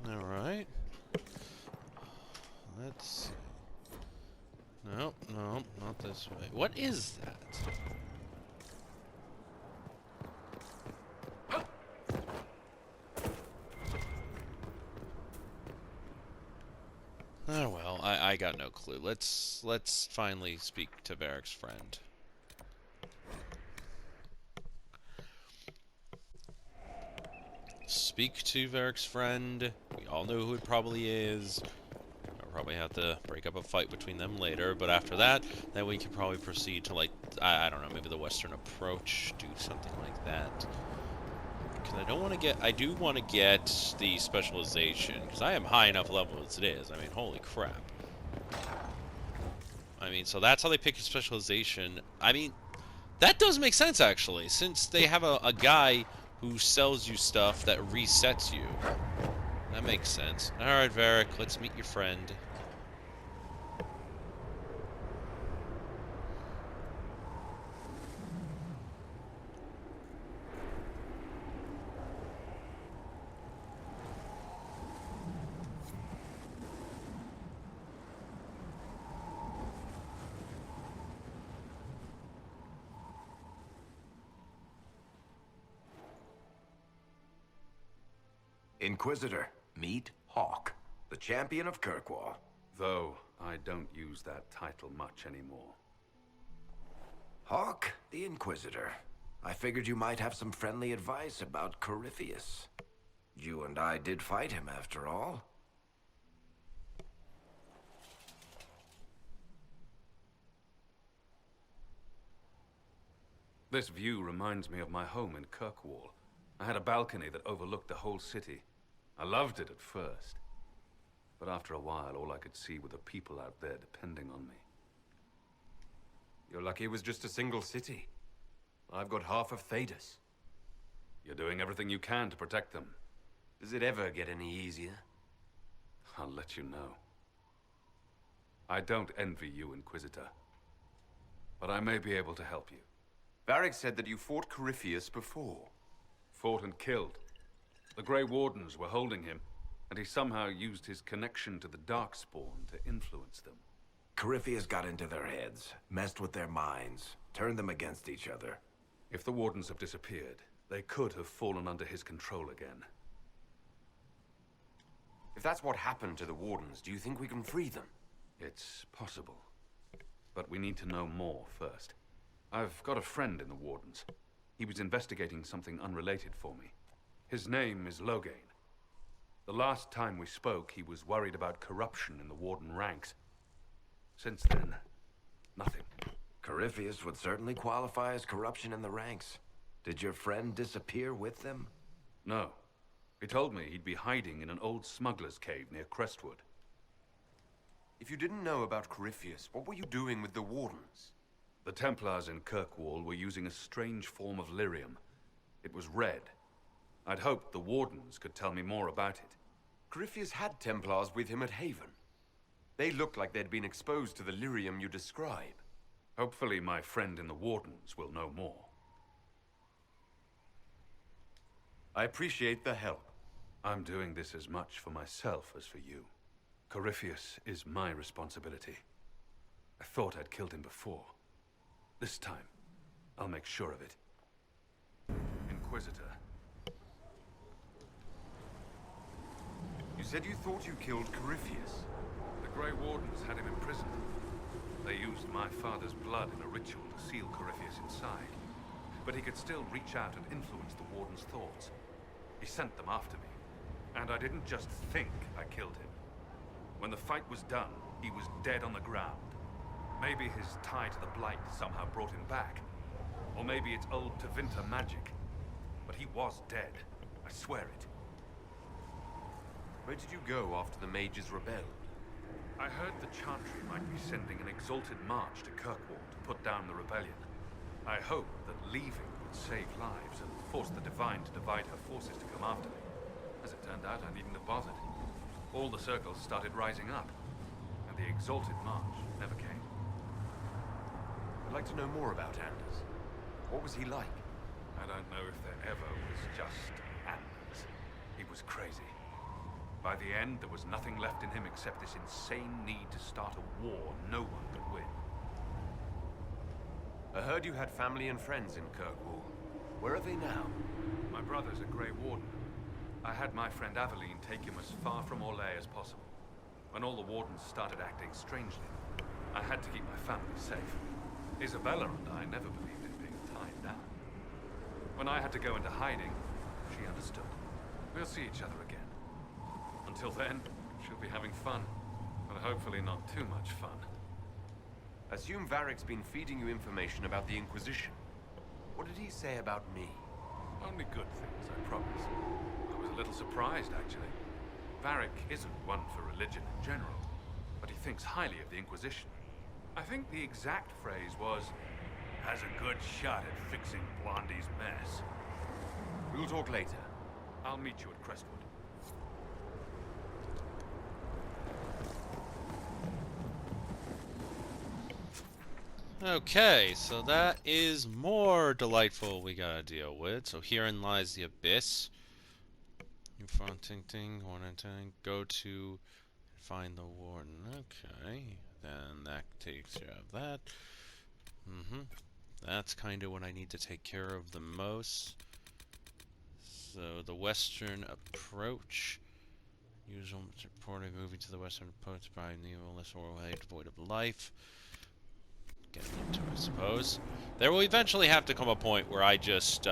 Alright. Let's see. Nope, nope, not this way. What is that? Oh well, I got no clue. Let's finally speak to Varric's friend. Speak to Varric's friend. We all know who it probably is. I'll probably have to break up a fight between them later, but after that, then we can probably proceed to, like, I don't know, maybe the Western Approach, do something like that. Because I do want to get the specialization, because I am high enough level as it is. I mean, holy crap. I mean, so that's how they pick your specialization. I mean, that does make sense, actually, since they have a guy who sells you stuff that resets you. That makes sense. Alright, Varric, let's meet your friend. Inquisitor, meet Hawk, the champion of Kirkwall. Though I don't use that title much anymore. Hawk, the Inquisitor. I figured you might have some friendly advice about Corypheus. You and I did fight him, after all. This view reminds me of my home in Kirkwall. I had a balcony that overlooked the whole city. I loved it at first. But after a while, all I could see were the people out there depending on me. You're lucky it was just a single city. I've got half of Thedas. You're doing everything you can to protect them. Does it ever get any easier? I'll let you know. I don't envy you, Inquisitor. But I may be able to help you. Varric said that you fought Corypheus before. Fought and killed. The Grey Wardens were holding him, and he somehow used his connection to the Darkspawn to influence them. Corypheus got into their heads, messed with their minds, turned them against each other. If the Wardens have disappeared, they could have fallen under his control again. If that's what happened to the Wardens, do you think we can free them? It's possible. But we need to know more first. I've got a friend in the Wardens. He was investigating something unrelated for me. His name is Loghain. The last time we spoke, he was worried about corruption in the Warden ranks. Since then, nothing. Corypheus would certainly qualify as corruption in the ranks. Did your friend disappear with them? No. He told me he'd be hiding in an old smuggler's cave near Crestwood. If you didn't know about Corypheus, what were you doing with the Wardens? The Templars in Kirkwall were using a strange form of lyrium. It was red. I'd hoped the Wardens could tell me more about it. Corypheus had Templars with him at Haven. They looked like they'd been exposed to the lyrium you describe. Hopefully my friend in the Wardens will know more. I appreciate the help. I'm doing this as much for myself as for you. Corypheus is my responsibility. I thought I'd killed him before. This time, I'll make sure of it. Inquisitor. You said you thought you killed Corypheus. The Grey Wardens had him imprisoned. They used my father's blood in a ritual to seal Corypheus inside. But he could still reach out and influence the Warden's thoughts. He sent them after me. And I didn't just think I killed him. When the fight was done, he was dead on the ground. Maybe his tie to the Blight somehow brought him back. Or maybe it's old Tevinter magic. But he was dead. I swear it. Where did you go after the mages rebelled? I heard the Chantry might be sending an exalted march to Kirkwall to put down the rebellion. I hoped that leaving would save lives and force the Divine to divide her forces to come after me. As it turned out, I needn't have bothered. All the circles started rising up, and the exalted march never came. I'd like to know more about Anders. What was he like? I don't know if there ever was just Anders. He was crazy. By the end, there was nothing left in him except this insane need to start a war no one could win. I heard you had family and friends in Kirkwall. Where are they now? My brother's a Grey Warden. I had my friend Aveline take him as far from Orlais as possible. When all the Wardens started acting strangely, I had to keep my family safe. Isabella and I never believed in being tied down. When I had to go into hiding, she understood. We'll see each other again. Until then, she'll be having fun. But hopefully not too much fun. Assume Varric's been feeding you information about the Inquisition. What did he say about me? Only good things, I promise. I was a little surprised, actually. Varric isn't one for religion in general, but he thinks highly of the Inquisition. I think the exact phrase was, has a good shot at fixing Blondie's mess. We'll talk later. I'll meet you at Crestwood. Okay, so that is more delightful we gotta deal with. So herein lies the abyss. Confronting thing, go to find the warden. Okay, then that takes care of that. That's kind of what I need to take care of the most. So the western approach. Usual reporting moving to the western approach by nearless or devoid of life. Getting into it, I suppose. There will eventually have to come a point where I just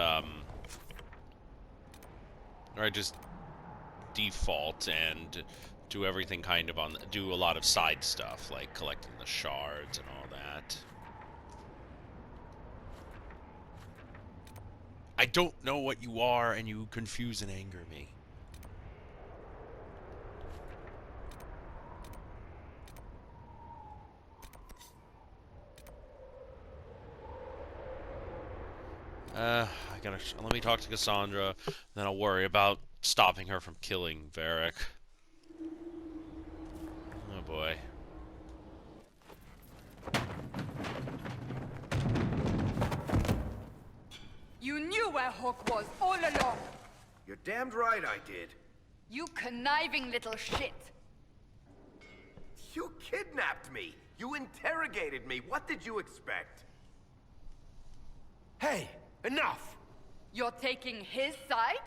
default and do everything kind of on, do a lot of side stuff, like collecting the shards and all that. I don't know what you are, and you confuse and anger me. Let me talk to Cassandra, then I'll worry about stopping her from killing Varric. Oh boy. You knew where Hawk was all along. You're damned right I did. You conniving little shit. You kidnapped me. You interrogated me. What did you expect? Hey, enough! You're taking his side?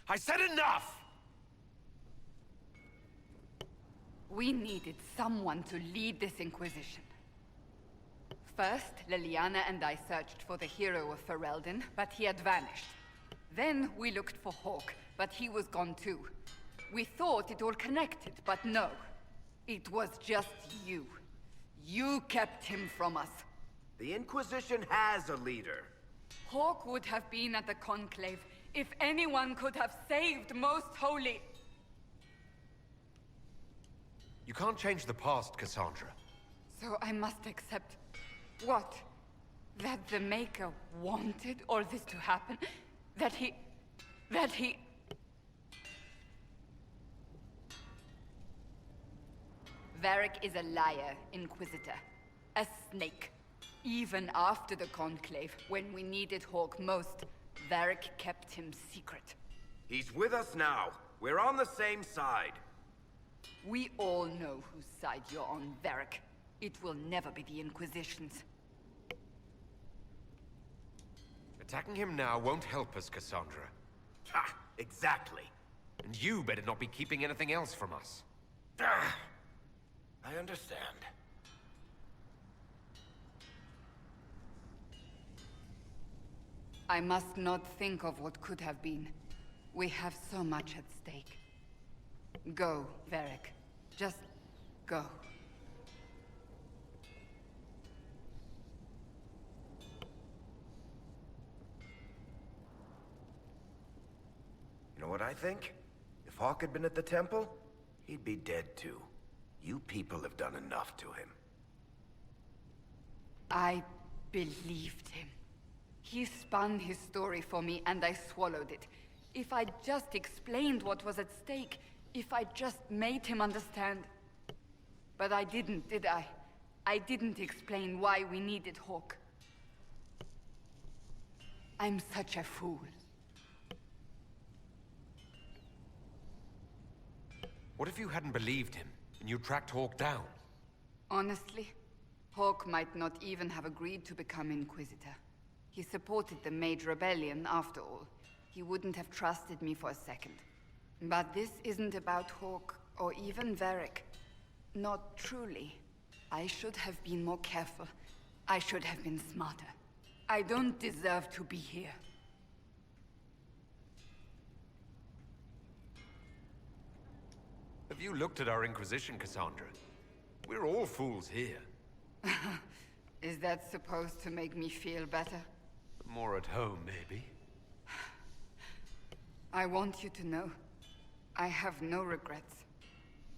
I said enough! We needed someone to lead this Inquisition. First, Leliana and I searched for the hero of Ferelden, but he had vanished. Then we looked for Hawk, but he was gone too. We thought it all connected, but no. It was just you. You kept him from us. The Inquisition has a leader. Hawk would have been at the Conclave if anyone could have saved Most Holy. You can't change the past, Cassandra. So I must accept... what? That the Maker wanted all this to happen? That he... Varric is a liar, Inquisitor. A snake. Even after the Conclave, when we needed Hawk most, Varric kept him secret. He's with us now. We're on the same side. We all know whose side you're on, Varric. It will never be the Inquisition's. Attacking him now won't help us, Cassandra. Ha! Exactly. And you better not be keeping anything else from us. I understand. I must not think of what could have been. We have so much at stake. Go, Varric. Just go. You know what I think? If Hawk had been at the temple, he'd be dead too. You people have done enough to him. I believed him. He spun his story for me, and I swallowed it. If I just explained what was at stake, if I just made him understand... But I didn't, did I? I didn't explain why we needed Hawk. I'm such a fool. What if you hadn't believed him, and you tracked Hawk down? Honestly, Hawk might not even have agreed to become Inquisitor. He supported the Mage Rebellion, after all. He wouldn't have trusted me for a second. But this isn't about Hawk, or even Varric. Not truly. I should have been more careful. I should have been smarter. I don't deserve to be here. Have you looked at our Inquisition, Cassandra? We're all fools here. Is that supposed to make me feel better? More at home, maybe. I want you to know, I have no regrets.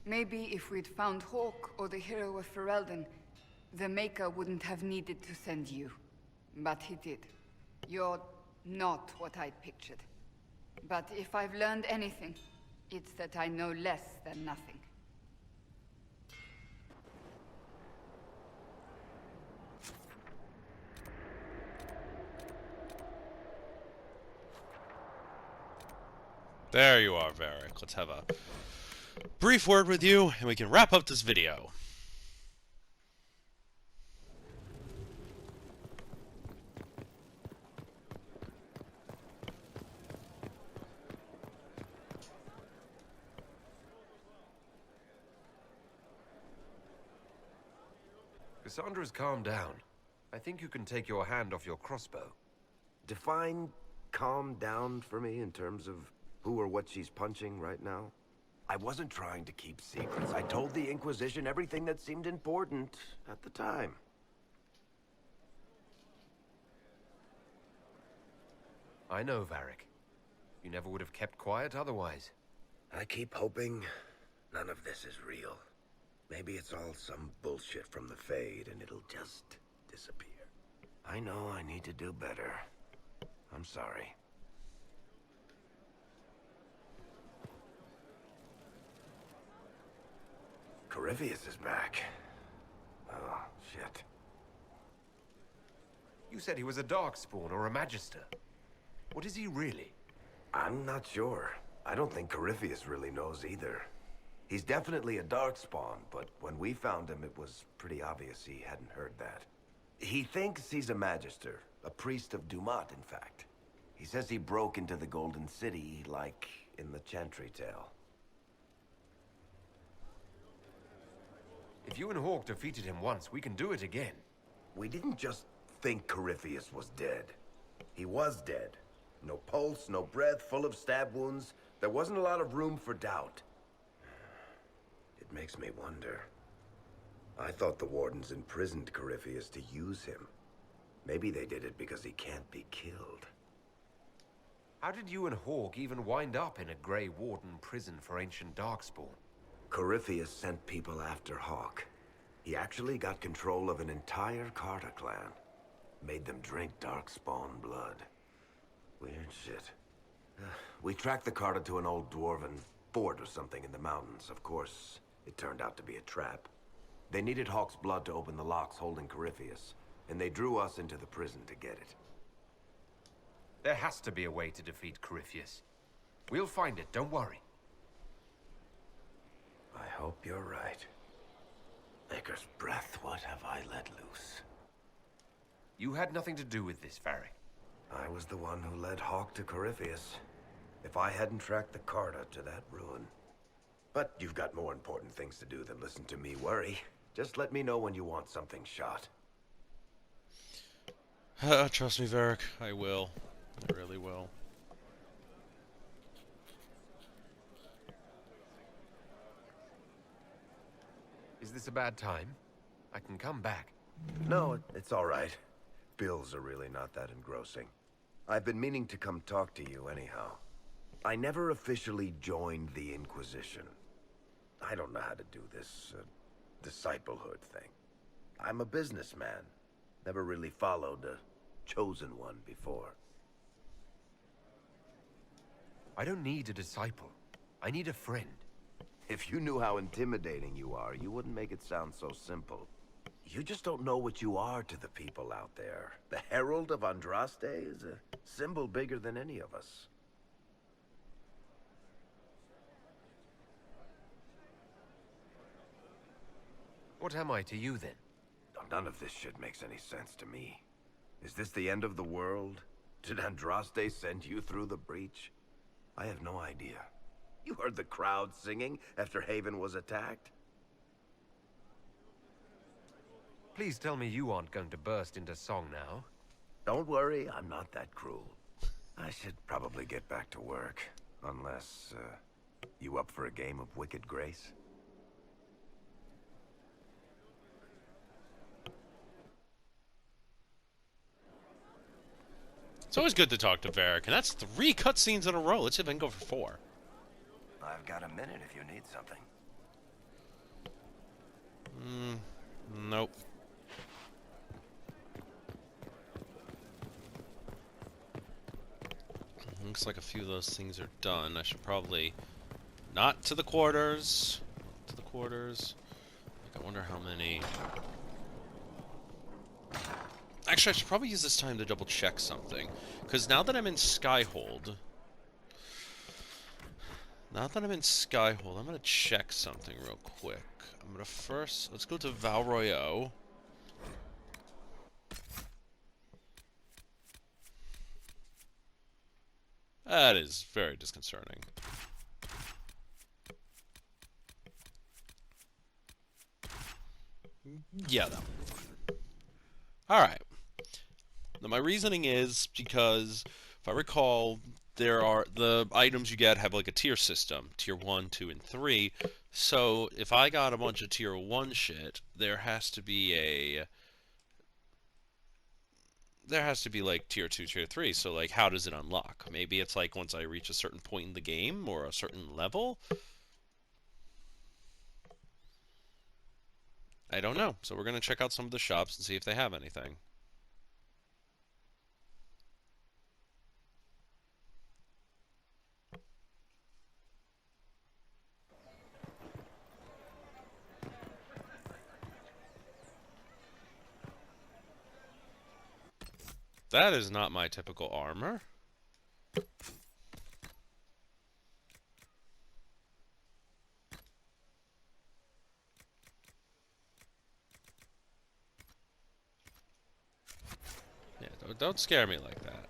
Maybe if we'd found Hawk or the hero of Ferelden, the Maker wouldn't have needed to send you. But he did. You're not what I'd pictured. But if I've learned anything, it's that I know less than nothing. There you are, Varric. Let's have a brief word with you, and we can wrap up this video. Cassandra's calmed down. I think you can take your hand off your crossbow. Define calm down for me in terms of who or what she's punching right now. I wasn't trying to keep secrets. I told the Inquisition everything that seemed important at the time. I know, Varric. You never would have kept quiet otherwise. I keep hoping none of this is real. Maybe it's all some bullshit from the Fade and it'll just disappear. I know I need to do better. I'm sorry. Corypheus is back. Oh, shit. You said he was a Darkspawn or a Magister. What is he really? I'm not sure. I don't think Corypheus really knows either. He's definitely a Darkspawn, but when we found him, it was pretty obvious he hadn't heard that. He thinks he's a Magister, a priest of Dumat, in fact. He says he broke into the Golden City, like in the Chantry tale. If you and Hawk defeated him once, we can do it again. We didn't just think Corypheus was dead. He was dead. No pulse, no breath, full of stab wounds. There wasn't a lot of room for doubt. It makes me wonder. I thought the Wardens imprisoned Corypheus to use him. Maybe they did it because he can't be killed. How did you and Hawk even wind up in a Grey Warden prison for ancient Darkspawn? Corypheus sent people after Hawk. He actually got control of an entire Carter clan. Made them drink Darkspawn blood. Weird shit. We tracked the Carter to an old dwarven fort or something in the mountains. Of course, it turned out to be a trap. They needed Hawk's blood to open the locks holding Corypheus, and they drew us into the prison to get it. There has to be a way to defeat Corypheus. We'll find it, don't worry. I hope you're right. Maker's breath, what have I let loose? You had nothing to do with this, Varric. I was the one who led Hawk to Corypheus. If I hadn't tracked the Carter to that ruin. But you've got more important things to do than listen to me worry. Just let me know when you want something shot. Trust me, Varric. I will. I really will. Is this a bad time? I can come back. No, it's all right. Bills are really not that engrossing. I've been meaning to come talk to you anyhow. I never officially joined the Inquisition. I don't know how to do this disciplehood thing. I'm a businessman. Never really followed a chosen one before. I don't need a disciple. I need a friend. If you knew how intimidating you are, you wouldn't make it sound so simple. You just don't know what you are to the people out there. The Herald of Andraste is a symbol bigger than any of us. What am I to you, then? None of this shit makes any sense to me. Is this the end of the world? Did Andraste send you through the breach? I have no idea. You heard the crowd singing after Haven was attacked? Please tell me you aren't going to burst into song now. Don't worry, I'm not that cruel. I should probably get back to work. Unless, you up for a game of Wicked Grace? It's always good to talk to Varric, and that's 3 cutscenes in a row. Let's see if I can go for 4. I've got a minute if you need something. Nope. Looks like a few of those things are done. I should probably... Not to the quarters. Not to the quarters. I wonder how many... Actually, I should probably use this time to double check something. Because now that I'm in Skyhold... I'm going to check something real quick. I'm going to first... Let's go to Val Royeaux. That is very disconcerting. Yeah, that would be fine. Alright. Now, my reasoning is because, if I recall, the items you get have like a tier system. Tier 1, 2, and 3. So, if I got a bunch of tier 1 shit, there has to be a... there has to be like tier 2, tier 3. So like, how does it unlock? Maybe it's like once I reach a certain point in the game or a certain level. I don't know. So we're going to check out some of the shops and see if they have anything. That is not my typical armor. Yeah, don't scare me like that.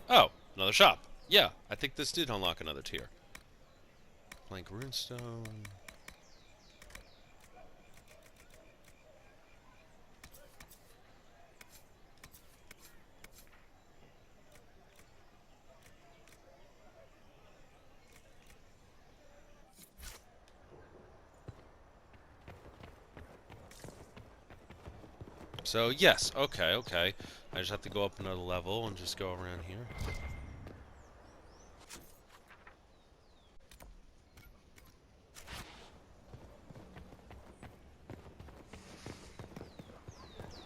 Oh, another shop. Yeah, I think this did unlock another tier. Blank runestone. So, yes, okay. I just have to go up another level and just go around here.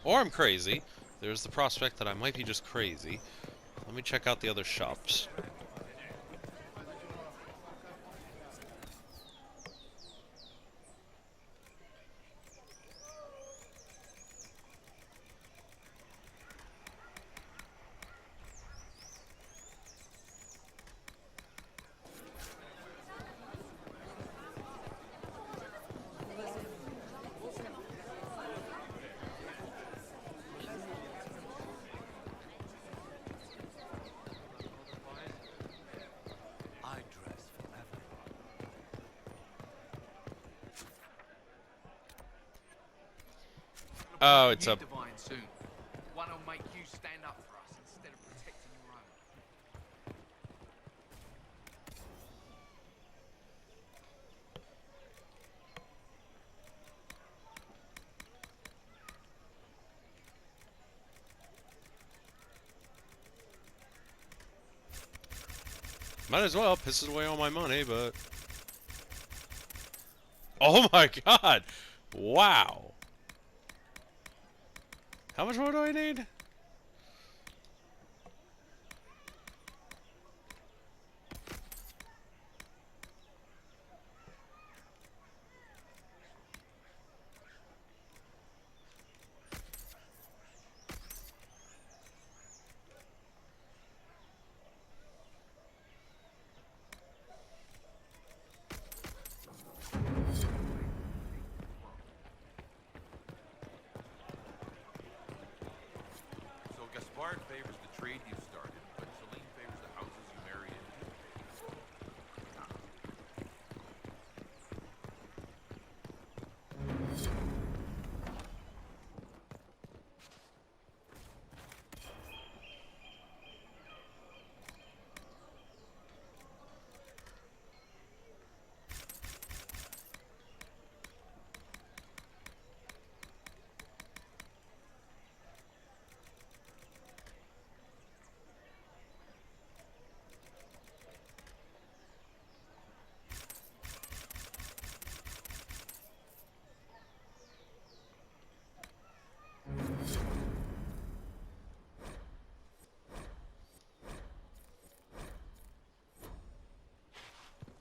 Or I'm crazy. There's the prospect that I might be just crazy. Let me check out the other shops. Oh, it's a... Divine soon. One will make you stand up for us instead of protecting your own. Might as well. Pisses away all my money, but... Oh my god! Wow! How much more do I need? So Gaspard favors the trade you started, but Celene favors the houses you marry into.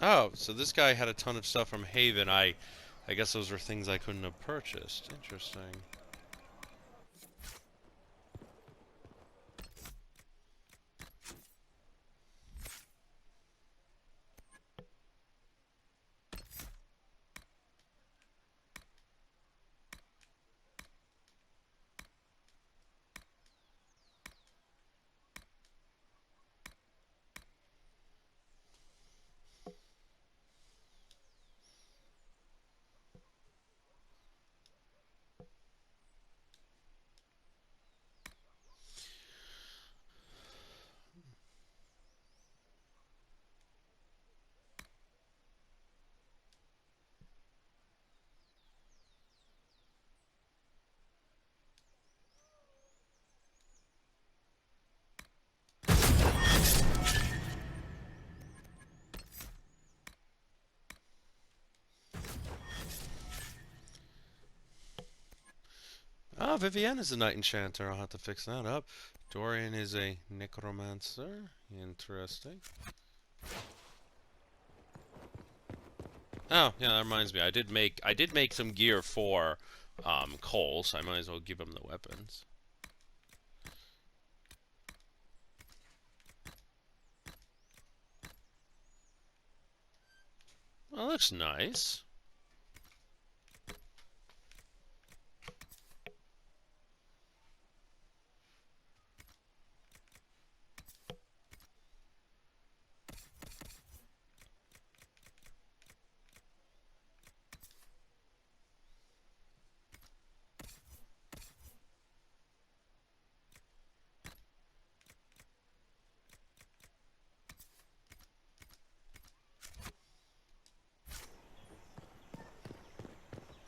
Oh, so this guy had a ton of stuff from Haven. I guess those were things I couldn't have purchased. Interesting. Oh, Vivienne is a knight enchanter. I'll have to fix that up. Dorian is a necromancer. Interesting. Oh, yeah, that reminds me. I did make some gear for Cole, so I might as well give him the weapons. Well, that looks nice.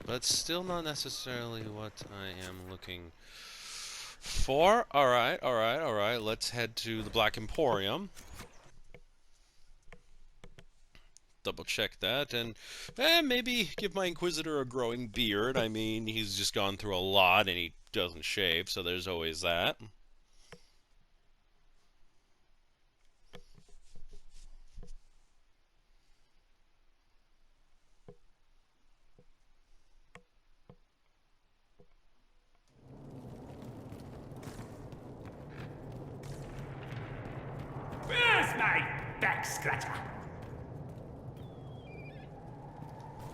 But still not necessarily what I am looking for. Alright, alright, alright. Let's head to the Black Emporium. Double check that, and maybe give my Inquisitor a growing beard. I mean, he's just gone through a lot, and he doesn't shave, so there's always that. Where's my back scratcher?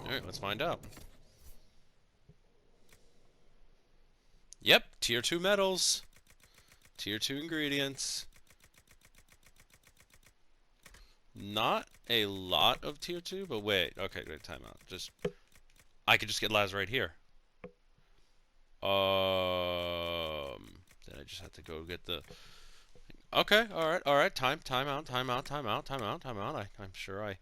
Alright, let's find out. Yep, tier 2 metals. Tier 2 ingredients. Not a lot of tier 2, but wait. Okay, wait, time out. I could just get Lazarite here. Then I just have to go get the... Okay, alright. Time out. I'm sure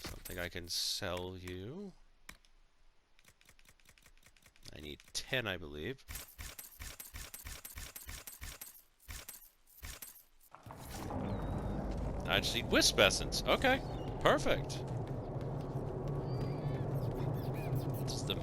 something I can sell you. I need 10, I believe. I just need Wisp Essence. Okay, perfect. What's the...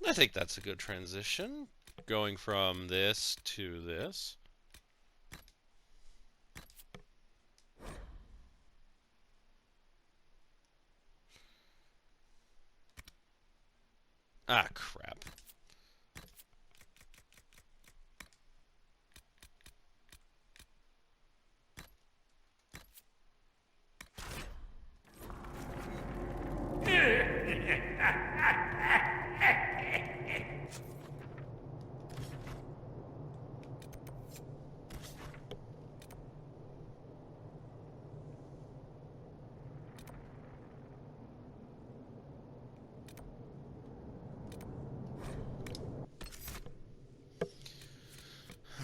I think that's a good transition, going from this to this. Ah, crap.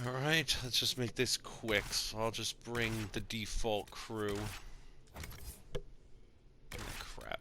Alright, let's just make this quick, so I'll just bring the default crew. Oh, crap.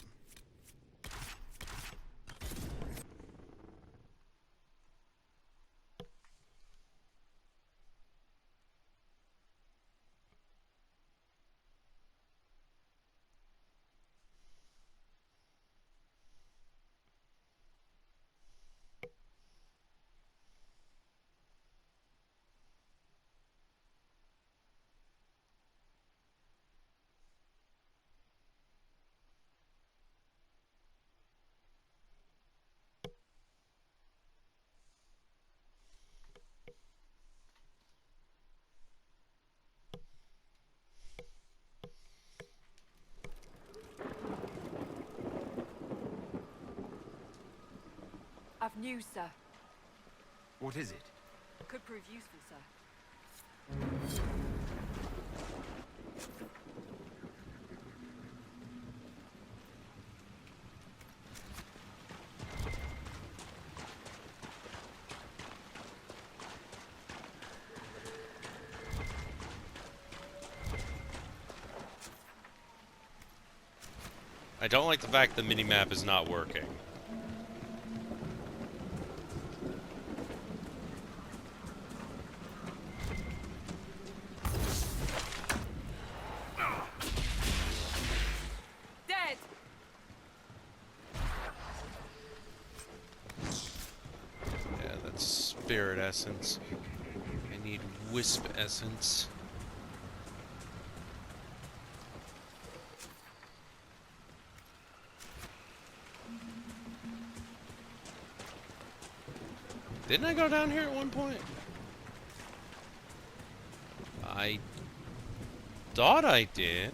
I've news, sir. What is it? Could prove useful, sir. I don't like the fact the minimap is not working. Dead. Yeah, that's spirit essence. I need wisp essence. Didn't I go down here at one point? I thought I did.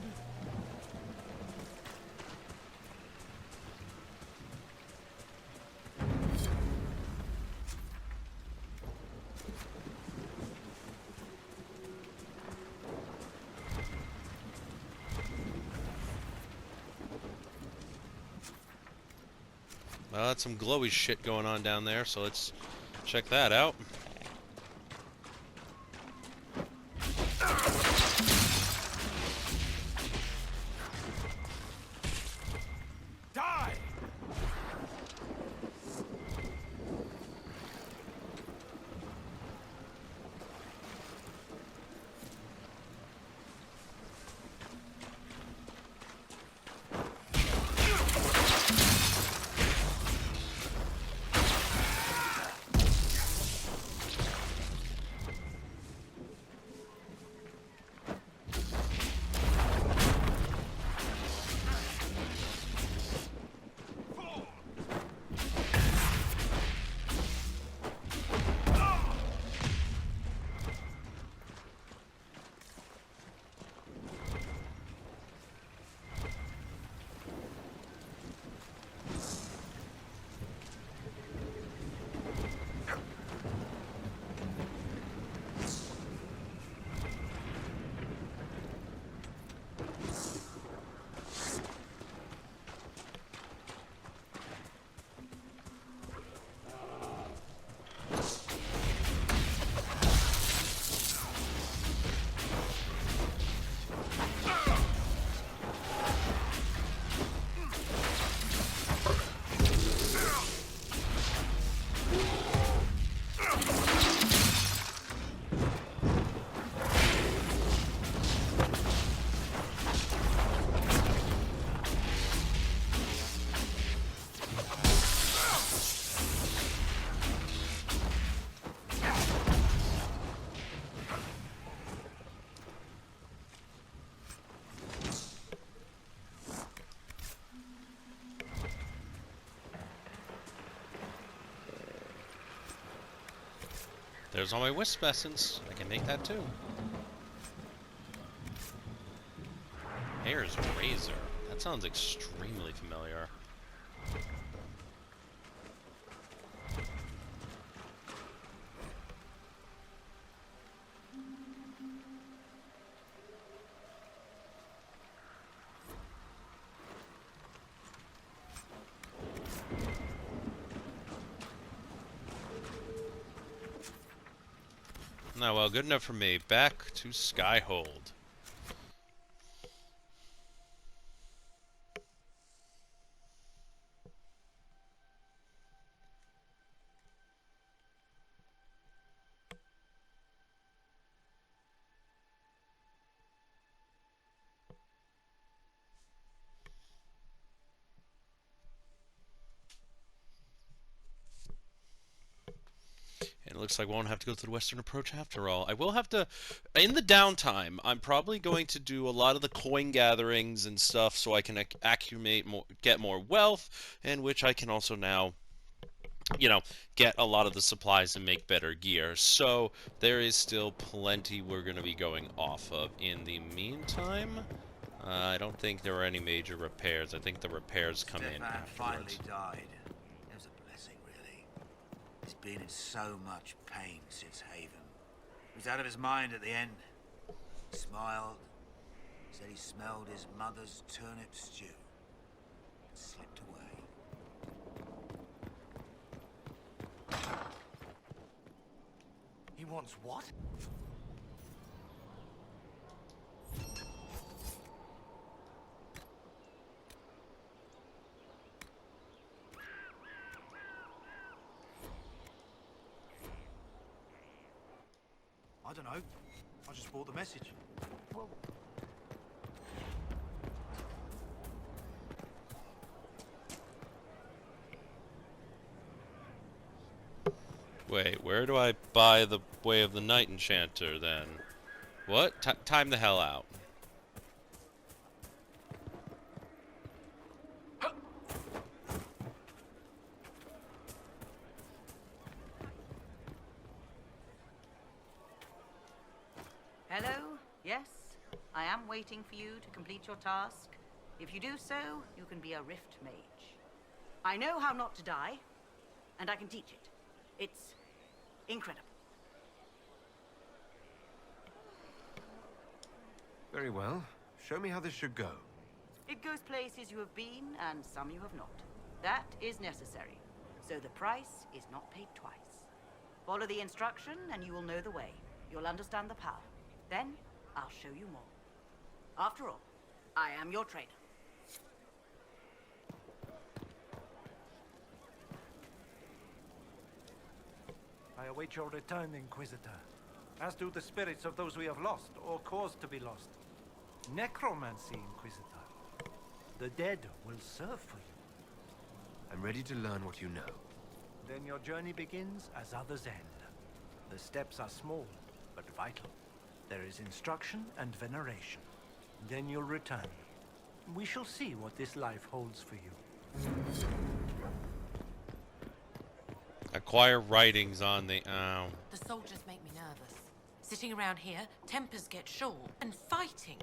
Well, that's some glowy shit going on down there, so let's check that out. Die! There's all my wisp essence. I can make that too. Hair's razor. That sounds extremely familiar. No, well, good enough for me. Back to Skyhold. It looks like we won't have to go through the Western Approach after all. I will have to, in the downtime, I'm probably going to do a lot of the coin gatherings and stuff so I can accumulate more, get more wealth, and which I can also now, you know, get a lot of the supplies and make better gear. So there is still plenty we're going to be going off of. In the meantime, I don't think there are any major repairs. I think the repairs come in afterwards. Finally died. It was a blessing, really. He's been in so much pain since Haven. He was out of his mind at the end. Smiled. Said he smelled his mother's turnip stew. And slipped away. He wants what? don't know. I just brought the message. Well, Wait, where do I buy the Way of the Night Enchanter then? What? Time the hell out. Hello? Yes? I am waiting for you to complete your task. If you do so, you can be a Rift Mage. I know how not to die, and I can teach it. It's incredible. Very well. Show me how this should go. It goes places you have been, and some you have not. That is necessary, so the price is not paid twice. Follow the instruction, and you will know the way. You'll understand the power. Then, I'll show you more. After all, I am your trainer. I await your return, Inquisitor. As do the spirits of those we have lost, or caused to be lost. Necromancy, Inquisitor. The dead will serve for you. I'm ready to learn what you know. Then your journey begins as others end. The steps are small, but vital. There is instruction and veneration. Then you'll return. We shall see what this life holds for you. Acquire writings on the... The soldiers make me nervous. Sitting around here, tempers get short, and fighting.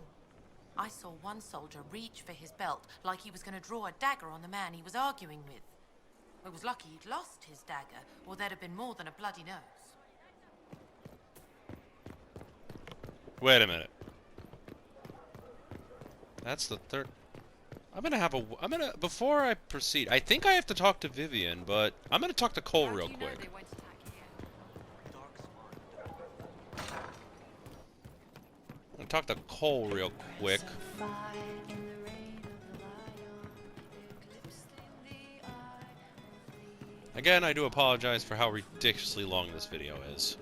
I saw one soldier reach for his belt like he was going to draw a dagger on the man he was arguing with. It was lucky he'd lost his dagger, or there'd have been more than a bloody nose. Wait a minute. That's the third... before I proceed, I think I have to talk to Vivian, but I'm gonna talk to Cole real quick. I'm gonna talk to Cole real quick. Again, I do apologize for how ridiculously long this video is.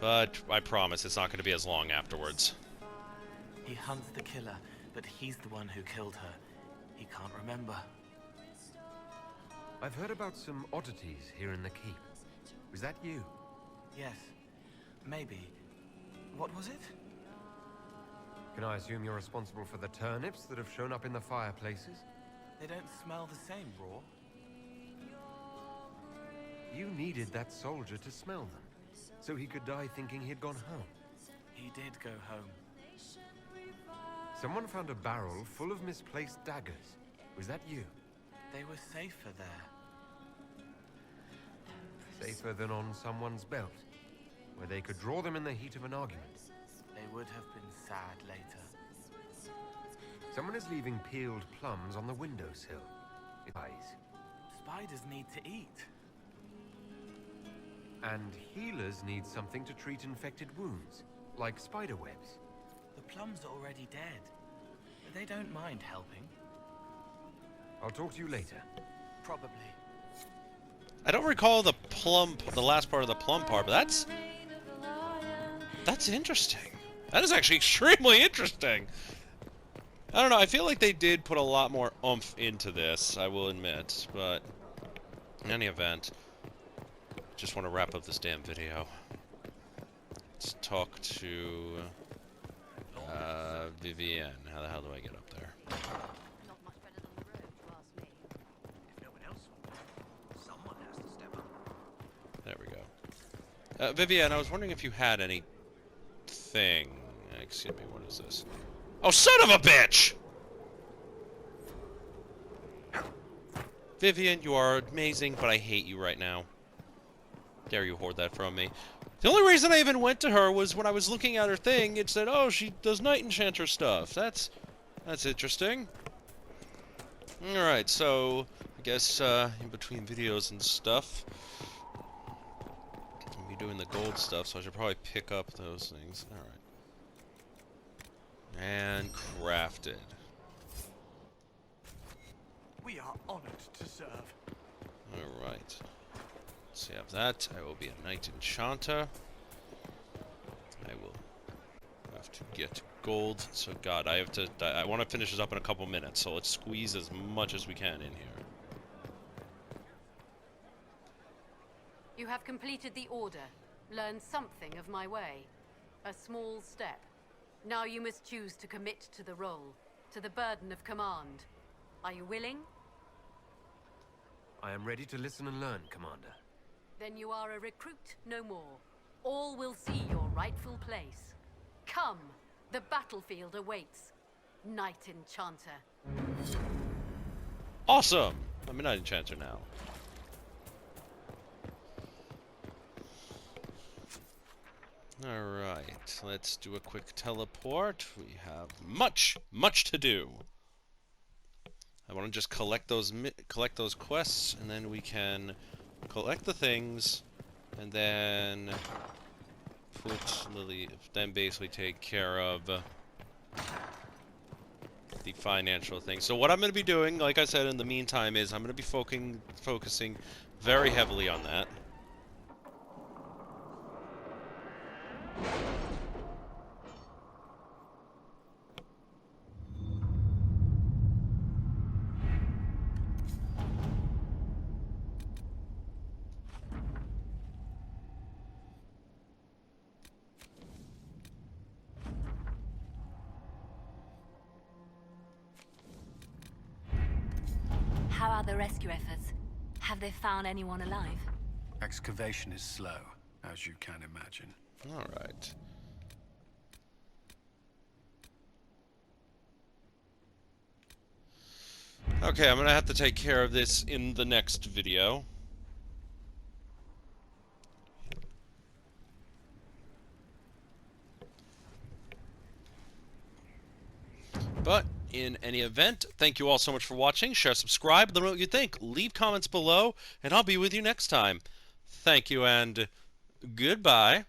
But I promise it's not going to be as long afterwards. He hunts the killer, but he's the one who killed her. He can't remember. I've heard about some oddities here in the keep. Was that you? Yes. Maybe. What was it? Can I assume you're responsible for the turnips that have shown up in the fireplaces? They don't smell the same, raw. You needed that soldier to smell them, so he could die thinking he'd gone home. He did go home. Someone found a barrel full of misplaced daggers. Was that you? They were safer there. Safer than on someone's belt, where they could draw them in the heat of an argument. They would have been sad later. Someone is leaving peeled plums on the windowsill. Eyes. Spiders need to eat. And healers need something to treat infected wounds, like spider webs. The plums are already dead. They don't mind helping. I'll talk to you later. Probably. I don't recall the last part of the plum part, but that's interesting. That is actually extremely interesting. I don't know, I feel like they did put a lot more oomph into this, I will admit, but in any event, just want to wrap up this damn video. Let's talk to Vivienne. How the hell do I get up there? Not much better than the road, if you ask me. If no one else will, someone has to step up. There we go. Vivienne, I was wondering if you had any thing. Excuse me, what is this? Oh, son of a bitch! Vivienne, you are amazing, but I hate you right now. Dare you hoard that from me. The only reason I even went to her was when I was looking at her thing, it said, oh, she does Night Enchanter stuff. That's interesting. Alright, so, I guess, in between videos and stuff, I'll be doing the gold stuff, so I should probably pick up those things. Alright. And crafted. We are honored to serve. Alright. Let's have that. I will be a Knight Enchanter. I will have to get gold. So God, I want to finish this up in a couple minutes. So let's squeeze as much as we can in here. You have completed the order, learned something of my way. A small step. Now you must choose to commit to the role, to the burden of command. Are you willing? I am ready to listen and learn, Commander. Then you are a recruit no more. All will see your rightful place. Come, the battlefield awaits. Knight Enchanter. Awesome! I'm a Knight Enchanter now. Alright, let's do a quick teleport. We have much to do. I want to just collect those quests, and then we can collect the things, and then then basically take care of the financial thing. So what I'm going to be doing, like I said in the meantime, is I'm going to be focusing very heavily on that. How are the rescue efforts? Have they found anyone alive? Excavation is slow, as you can imagine. Alright. Okay, I'm gonna have to take care of this in the next video. But in any event, thank you all so much for watching. Share, subscribe, let me know what you think. Leave comments below, and I'll be with you next time. Thank you, and goodbye.